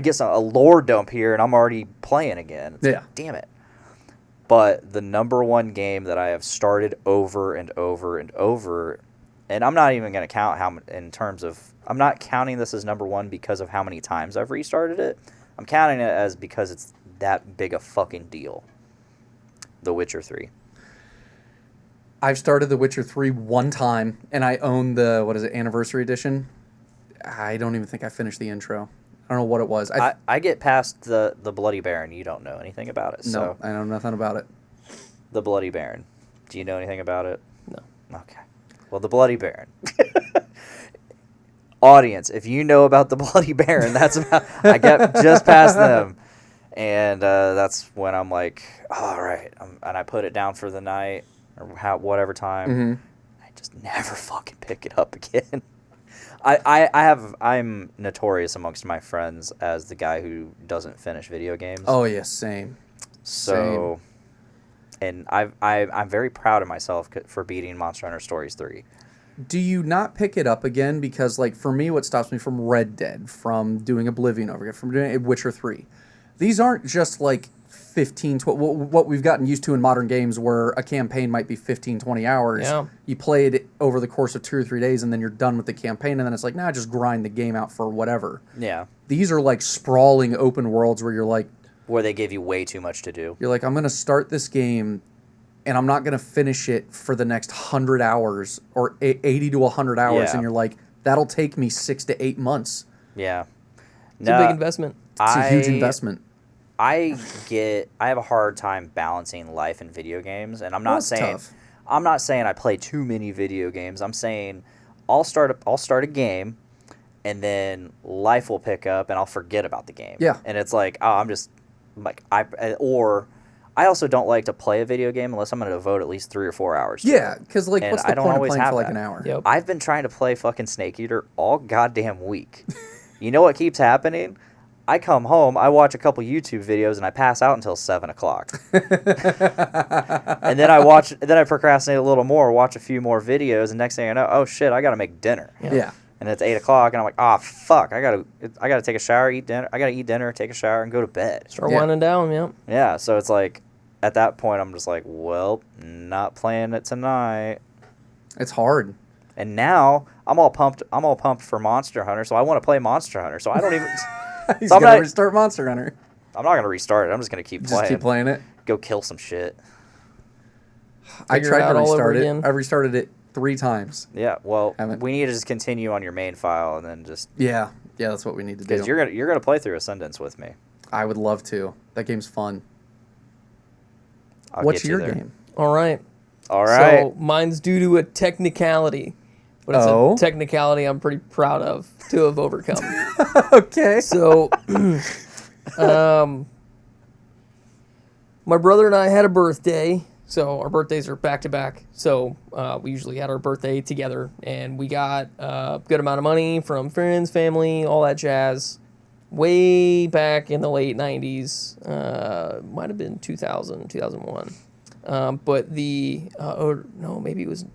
get a lore dump here, and I'm already playing again. It's like, damn it. But the number one game that I have started over and over and over, and I'm not even going to count I'm not counting this as number one because of how many times I've restarted it. I'm counting it as because it's that big a fucking deal. The Witcher 3. I've started The Witcher 3 one time, and I own the, anniversary edition. I don't even think I finished the intro. I don't know what it was. I get past the Bloody Baron. You don't know anything about it. No, So I know nothing about it. the Bloody Baron. Do you know anything about it? No. Okay. Well, the Bloody Baron. Audience, if you know about the Bloody Baron, that's about. I get just past them, and that's when I'm like, all right, and I put it down for the night or whatever time. Mm-hmm. I just never fucking pick it up again. I'm notorious amongst my friends as the guy who doesn't finish video games. Oh yeah, same. So, and I'm very proud of myself for beating Monster Hunter Stories 3. Do you not pick it up again? Because, like, for me, what stops me from Red Dead, from doing Oblivion over again, from doing Witcher 3, these aren't just, like, 15, 12, what we've gotten used to in modern games where a campaign might be 15, 20 hours. Yeah. You play it over the course of 2 or 3 days, and then you're done with the campaign, and then it's like, nah, just grind the game out for whatever. Yeah. These are, like, sprawling open worlds where you're like, Where they give you way too much to do. I'm going to start this game, and I'm not going to finish it for the next 100 hours or 80 to 100 hours. Yeah. And you're like, that'll take me 6 to 8 months. Yeah. It's a big investment. It's a huge investment. I have a hard time balancing life and video games, and I'm not That's saying tough. I'm not saying I play too many video games. I'm saying I'll start a game, and then life will pick up, and I'll forget about the game. Yeah. And it's like, oh, I'm just like I also don't like to play a video game unless I'm going to devote at least 3 or 4 hours to Yeah, it. because, like, And what's I the don't point of always playing have for, like, that. an hour? Yep. I've been trying to play fucking Snake Eater all goddamn week. You know what keeps happening? I come home, I watch a couple YouTube videos, and I pass out until 7 o'clock. And then I procrastinate a little more, watch a few more videos, and next thing I know, oh shit, I got to make dinner. Yeah. And it's 8 o'clock, and I'm like, oh fuck, I gotta take a shower, eat dinner. I gotta eat dinner, take a shower, and go to bed. Start Yeah. winding down, yeah. Yeah, so it's like, at that point, I'm just like, well, not playing it tonight. It's hard. And now I'm all pumped for Monster Hunter, so I want to play Monster Hunter. So I don't even. He's So I'm going to not- restart Monster Hunter. I'm not gonna restart it. I'm just gonna keep Just playing. keep playing it. Go kill some shit. I Figure it tried out to all over restart it. again. I restarted it 3 times. Yeah. Well, Haven't. we need to just continue on your main file and then just Yeah. Yeah, that's what we need to because do. you're gonna play through Ascendance with me. I would love to. That game's fun. I'll What's get you your there. game? All right. All right. So mine's due to a technicality, but it's Oh. a technicality I'm pretty proud of to have overcome. Okay. So, my brother and I had a birthday. So our birthdays are back to back. So we usually had our birthday together, and we got a good amount of money from friends, family, all that jazz. Way back in the late 90s, might have been 2000, 2001. But or no, maybe it was,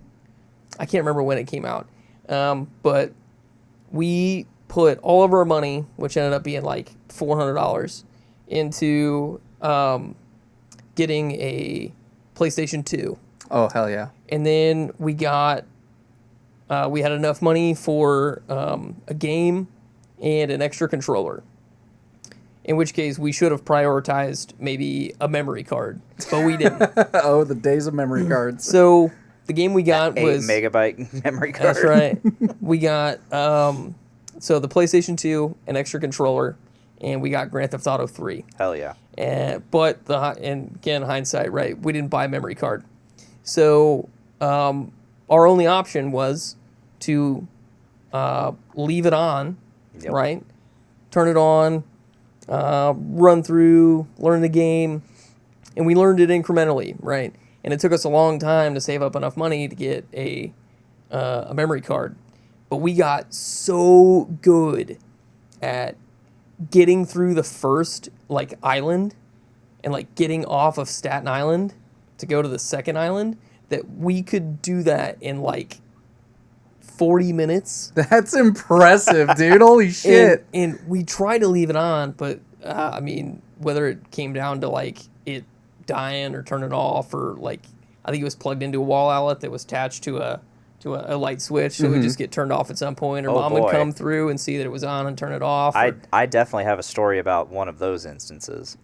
I can't remember when it came out. But we put all of our money, which ended up being like $400, into getting a PlayStation 2. Oh, hell yeah. And then we got, we had enough money for a game and an extra controller. In which case, we should have prioritized maybe a memory card, but we didn't. Oh, the days of memory cards. So the game we got 8 was... megabyte memory card. That's right. We got, so the PlayStation 2, an extra controller, and we got Grand Theft Auto 3. Hell yeah. But and again, hindsight, right? We didn't buy a memory card, so our only option was to leave it on, Yep. right? Turn it on, run through, learn the game, and we learned it incrementally, right? And it took us a long time to save up enough money to get a memory card, but we got so good at getting through the first like island and like getting off of Staten Island to go to the second island that we could do that in like 40 minutes. That's impressive, dude. Holy shit. And we tried to leave it on, but I mean, whether it came down to like it dying or turn it off, or like I think it was plugged into a wall outlet that was attached to a light switch, so it would just get turned off at some point, or Oh, mom boy. would come through and see that it was on and turn it off. I definitely have a story about one of those instances.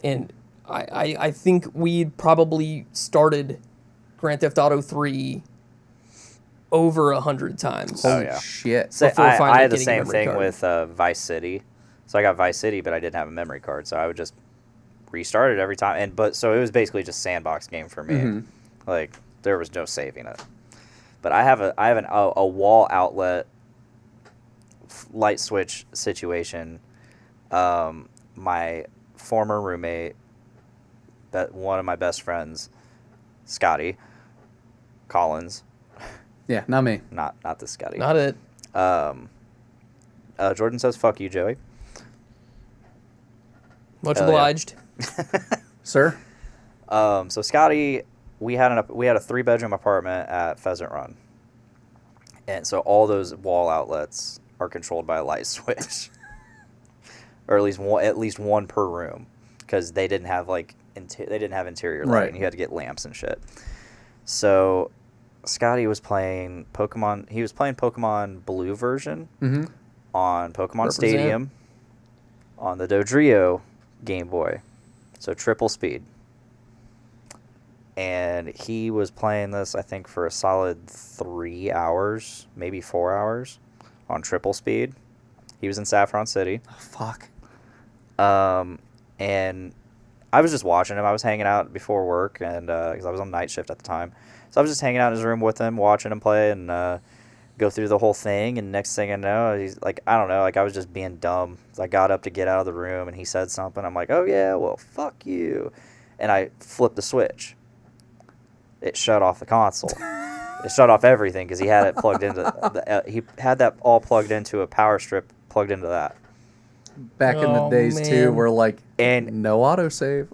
And I think we'd probably started Grand Theft Auto 3 over 100 times. Oh, Holy yeah. shit. So Before I finally had the getting a same memory thing card. with Vice City. So I got Vice City, but I didn't have a memory card, so I would just restart it every time. So it was basically just sandbox game for me. Like there was no saving it. But I have a wall outlet light switch situation. My former roommate, one of my best friends, Scotty Collins. Yeah, not me. Not this Scotty. Not it. Jordan says, "Fuck you, Joey." Much obliged. Sir? So Scotty, we had a 3-bedroom apartment at Pheasant Run, and so all those wall outlets are controlled by a light switch, or at least one per room, because they didn't have interior lighting. Right. You had to get lamps and shit. So Scotty was playing Pokemon. He was playing Pokemon Blue version on Pokemon Stadium on the Dodrio Game Boy, so triple speed. And he was playing this, I think, for a solid 3 hours, maybe 4 hours, on triple speed. He was in Saffron City. Oh, fuck. And I was just watching him. I was hanging out before work, and because I was on night shift at the time, so I was just hanging out in his room with him, watching him play, and go through the whole thing. And next thing I know, he's like, I don't know, like I was just being dumb. So I got up to get out of the room, and he said something. I'm like, oh yeah, well fuck you, and I flipped the switch. It shut off the console. It shut off everything because he had it plugged into he had that all plugged into a power strip plugged into that. Back in the days too, where like no autosave.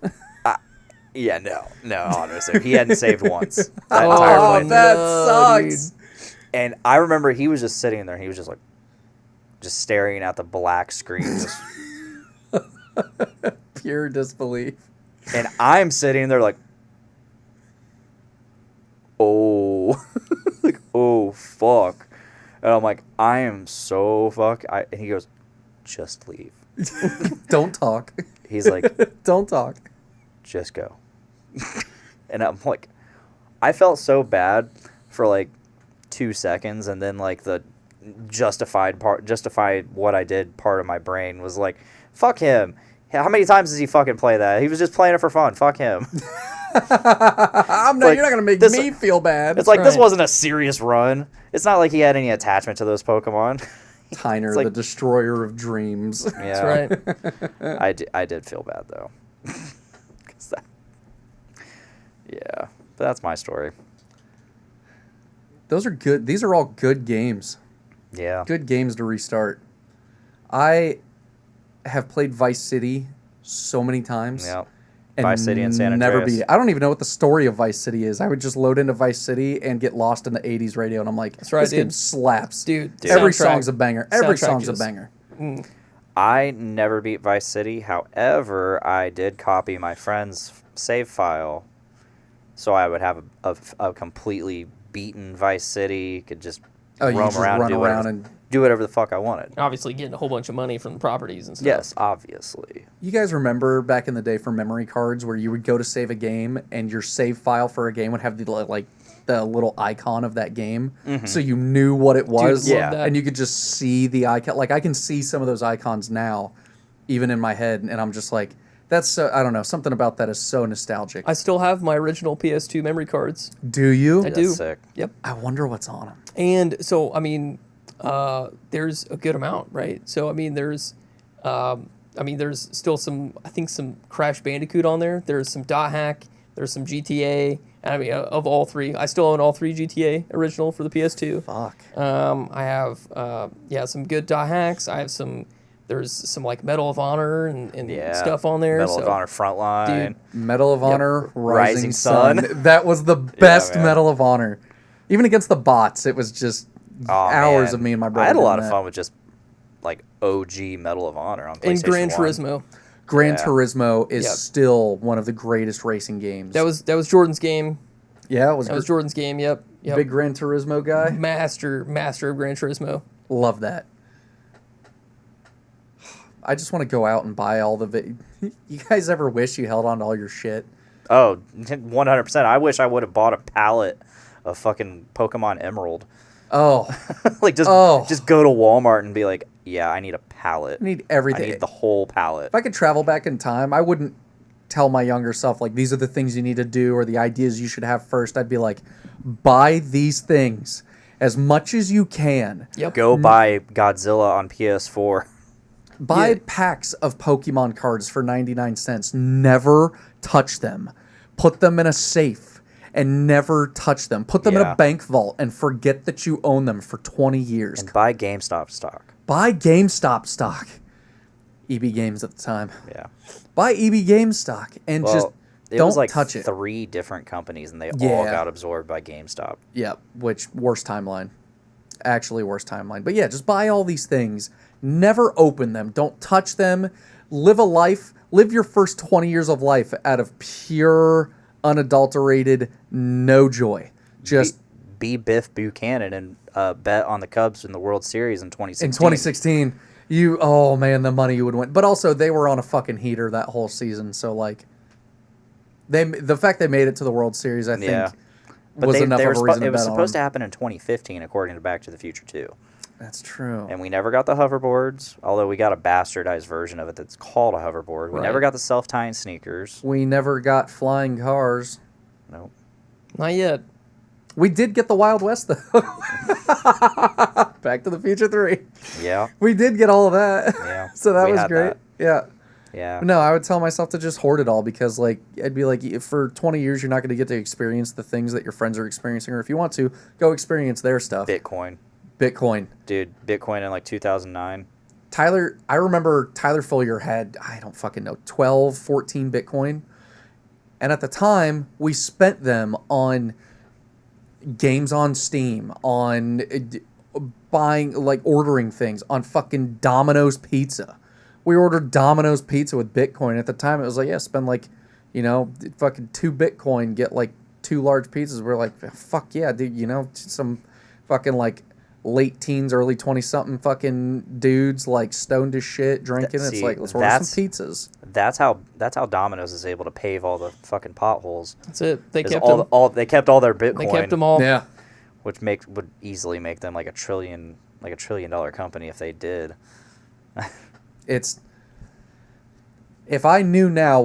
Yeah, no autosave. He hadn't saved once that entire play. That sucks. Dude. And I remember he was just sitting there. And he was just like, just staring at the black screen. Just, Pure disbelief. and I'm sitting there like, oh, like, oh fuck. And I'm like, I am so fuck. And he goes, just leave. Don't talk. He's like, Don't talk. just go. And I'm like, I felt so bad for like 2 seconds, and then like the justified what I did part of my brain was like, fuck him. How many times does he fucking play that? He was just playing it for fun. Fuck him. You're not gonna make me feel bad. It's like, this wasn't a serious run. It's not like he had any attachment to those Pokemon. Tyner, like, the destroyer of dreams. Yeah, That's right. I did feel bad though. Yeah, but that's my story. Those are good. These are all good games. Yeah. Good games to restart. I have played Vice City so many times. Yeah. And Vice City and San never Andreas. beat it. I don't even know what the story of Vice City is. I would just load into Vice City and get lost in the 80s radio, and I'm like, That's right, this game dude. slaps. Dude, Every soundtrack- song's a banger. Every soundtrack song's a is- banger. I never beat Vice City. However, I did copy my friend's save file, so I would have a completely beaten Vice City. Could just Oh, you roam just around, run do around whatever, and... do whatever the fuck I wanted. Obviously getting a whole bunch of money from the properties and stuff. Yes, obviously. You guys remember back in the day for memory cards where you would go to save a game and your save file for a game would have the little icon of that game, so you knew what it was. love that. And you could just see the icon. Like I can see some of those icons now, even in my head, and I'm just like, that's so, I don't know, something about that is so nostalgic. I still have my original PS2 memory cards. Do you? I That's do. sick. Yep. I wonder what's on them. And so, I mean, there's a good amount, right? So, I mean, there's still some Crash Bandicoot on there. There's some Dot Hack. There's some GTA. I mean, of all three, I still own all three GTA original for the PS2. Fuck. I have, some good Dot Hacks. I have there's some like Medal of Honor and Yeah. stuff on there. Medal of Honor Frontline. Dude. Medal of Honor, Rising Rising Sun. Sun. That was the best man. Medal of Honor. Even against the bots, it was just Oh, hours man. of me and my brother. I had a lot doing of that. fun with just like OG Medal of Honor on PlayStation And Gran 1. Turismo. Gran Yeah. Turismo is Yep. still one of the greatest racing games. That was Jordan's game. yeah, it was, That was Jordan's game. Yep. big Gran Turismo guy. Master of Gran Turismo. Love that. I just want to go out and buy all the. You guys ever wish you held on to all your shit? Oh, 100%. I wish I would have bought a pallet of fucking Pokemon Emerald. Oh, Like just Oh. just go to Walmart and be like, Yeah, I need a palette. I need everything. I need the whole palette. If I could travel back in time, I wouldn't tell my younger self, like, these are the things you need to do or the ideas you should have first. I'd be like, buy these things as much as you can. Yep. Go buy Godzilla on PS4. Buy packs of Pokemon cards for 99 cents. Never touch them. Put them in a safe and never touch them. Put them in a bank vault and forget that you own them for 20 years. And buy GameStop stock. Buy GameStop stock. EB Games at the time. Yeah. Buy EB Games stock and just it don't was like touch it. 3 different companies, and they all got absorbed by GameStop. Yeah, which worst timeline. Actually, worst timeline. But yeah, just buy all these things. Never open them. Don't touch them. Live a life. Live your first 20 years of life out of pure, unadulterated, no joy. Just be Biff Buchanan and bet on the Cubs in the World Series in 2016. in 2016, oh man, the money you would win. But also, they were on a fucking heater that whole season. So like, the fact they made it to the World Series, I think, was enough of a reason to bet on them. It was supposed to happen in 2015, according to Back to the Future 2. That's true. And we never got the hoverboards, although we got a bastardized version of it that's called a hoverboard. We never got the self-tying sneakers. We never got flying cars. Nope. Not yet. We did get the Wild West, though. Back to the Future 3. Yeah. We did get all of that. Yeah. So that We was had great. that. Yeah. Yeah. No, I would tell myself to just hoard it all because, like, I'd be like, if for 20 years you're not going to get to experience the things that your friends are experiencing, or if you want to, go experience their stuff. Bitcoin. Dude, Bitcoin in like 2009. I remember Tyler Follier had, I don't fucking know, 12, 14 Bitcoin. And at the time, we spent them on games on Steam, on buying, like, ordering things, on fucking Domino's Pizza. We ordered Domino's Pizza with Bitcoin. At the time, it was like, yeah, spend like, fucking 2 Bitcoin, get like 2 large pizzas. We're like, fuck yeah, dude, some fucking like late teens, early 20-something fucking dudes like stoned as shit, drinking. It's like, let's order some pizzas. That's how Domino's is able to pave all the fucking potholes. That's it. They kept they kept all their Bitcoin. They kept them all. Yeah. Which would easily make them like a $1 trillion company if they did. If I knew now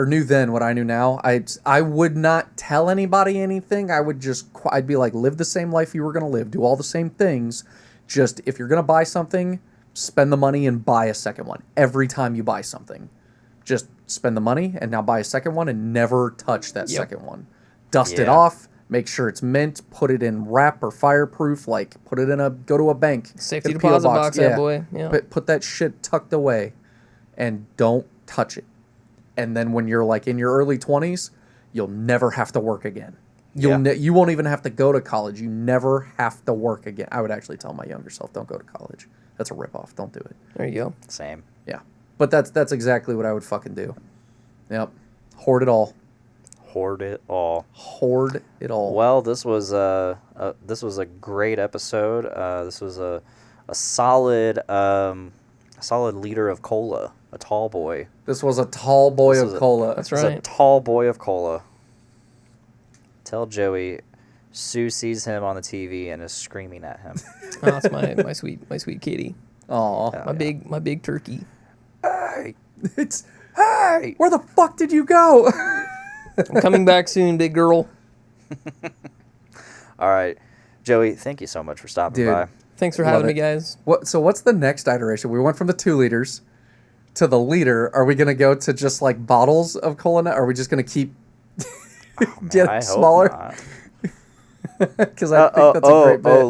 knew then what I knew now, I would not tell anybody anything. I'd be like, live the same life you were going to live, do all the same things. Just, if you're going to buy something, spend the money and buy a second one. Every time you buy something, just spend the money and now buy a second one and never touch that second one. Dust it off. Make sure it's mint. Put it in wrap or fireproof. Like, put it go to a bank. Safety deposit box, that boy. Yeah. Put that shit tucked away and don't touch it. And then when you're like in your early 20s, you'll never have to work again. You won't even have to go to college. You never have to work again. I would actually tell my younger self, don't go to college. That's a ripoff. Don't do it. There you go. Same. Yeah. But that's exactly what I would fucking do. Yep. Hoard it all. Hoard it all. Hoard it all. Well, this was a great episode. This was a solid liter of cola. A tall boy. This was a tall boy of cola. That's right. A tall boy of cola. Tell Joey, Sue sees him on the TV and is screaming at him. Oh, that's my sweet kitty. Aw. My big turkey. Hey, hey, where the fuck did you go? I'm coming back soon, big girl. All right, Joey, thank you so much for stopping by. Thanks for having me, guys. So what's the next iteration? We went from the 2 liters to the liter. Are we going to go to just like bottles of cola now? Or are we just going to keep getting smaller? Because I think that's a great bit.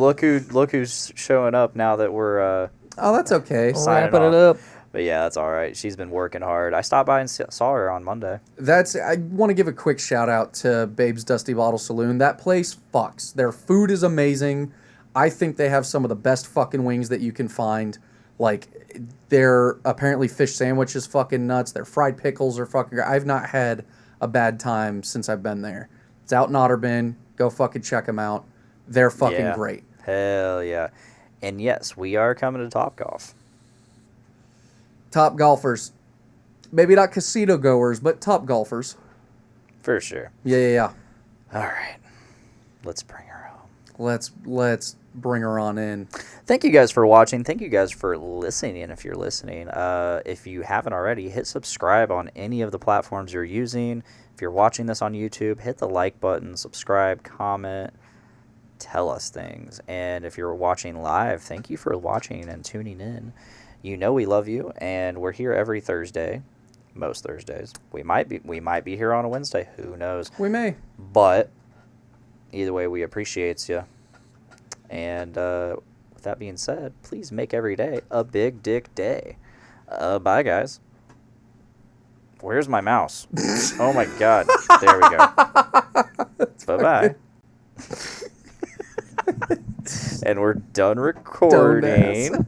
Look who's showing up now that we're that's okay. Wrapping it up. But yeah, that's all right. She's been working hard. I stopped by and saw her on Monday. I want to give a quick shout out to Babe's Dusty Bottle Saloon. That place fucks. Their food is amazing. I think they have some of the best fucking wings that you can find. Like, their apparently fish sandwich is fucking nuts. Their fried pickles are fucking great. I've not had a bad time since I've been there. It's out in Otterburn. Go fucking check them out. They're fucking great. Hell yeah. And yes, we are coming to Topgolf. Top golfers. Maybe not casino goers, but top golfers. For sure. Yeah. All right. Let's bring her home. let's bring her on in. Thank you guys for watching. Thank you guys for listening. If you're listening, if you haven't already, hit subscribe on any of the platforms you're using. If you're watching this on YouTube, hit the like button, subscribe, comment, tell us things. And if you're watching live, thank you for watching and tuning in. You know we love you, and we're here every Thursday. Most Thursdays. We might be here on a Wednesday. Who knows? We may. But either way, we appreciate you. And with that being said, please make every day a big dick day. Bye, guys. Where's my mouse? Oh, my God. There we go. Bye-bye. And we're done recording.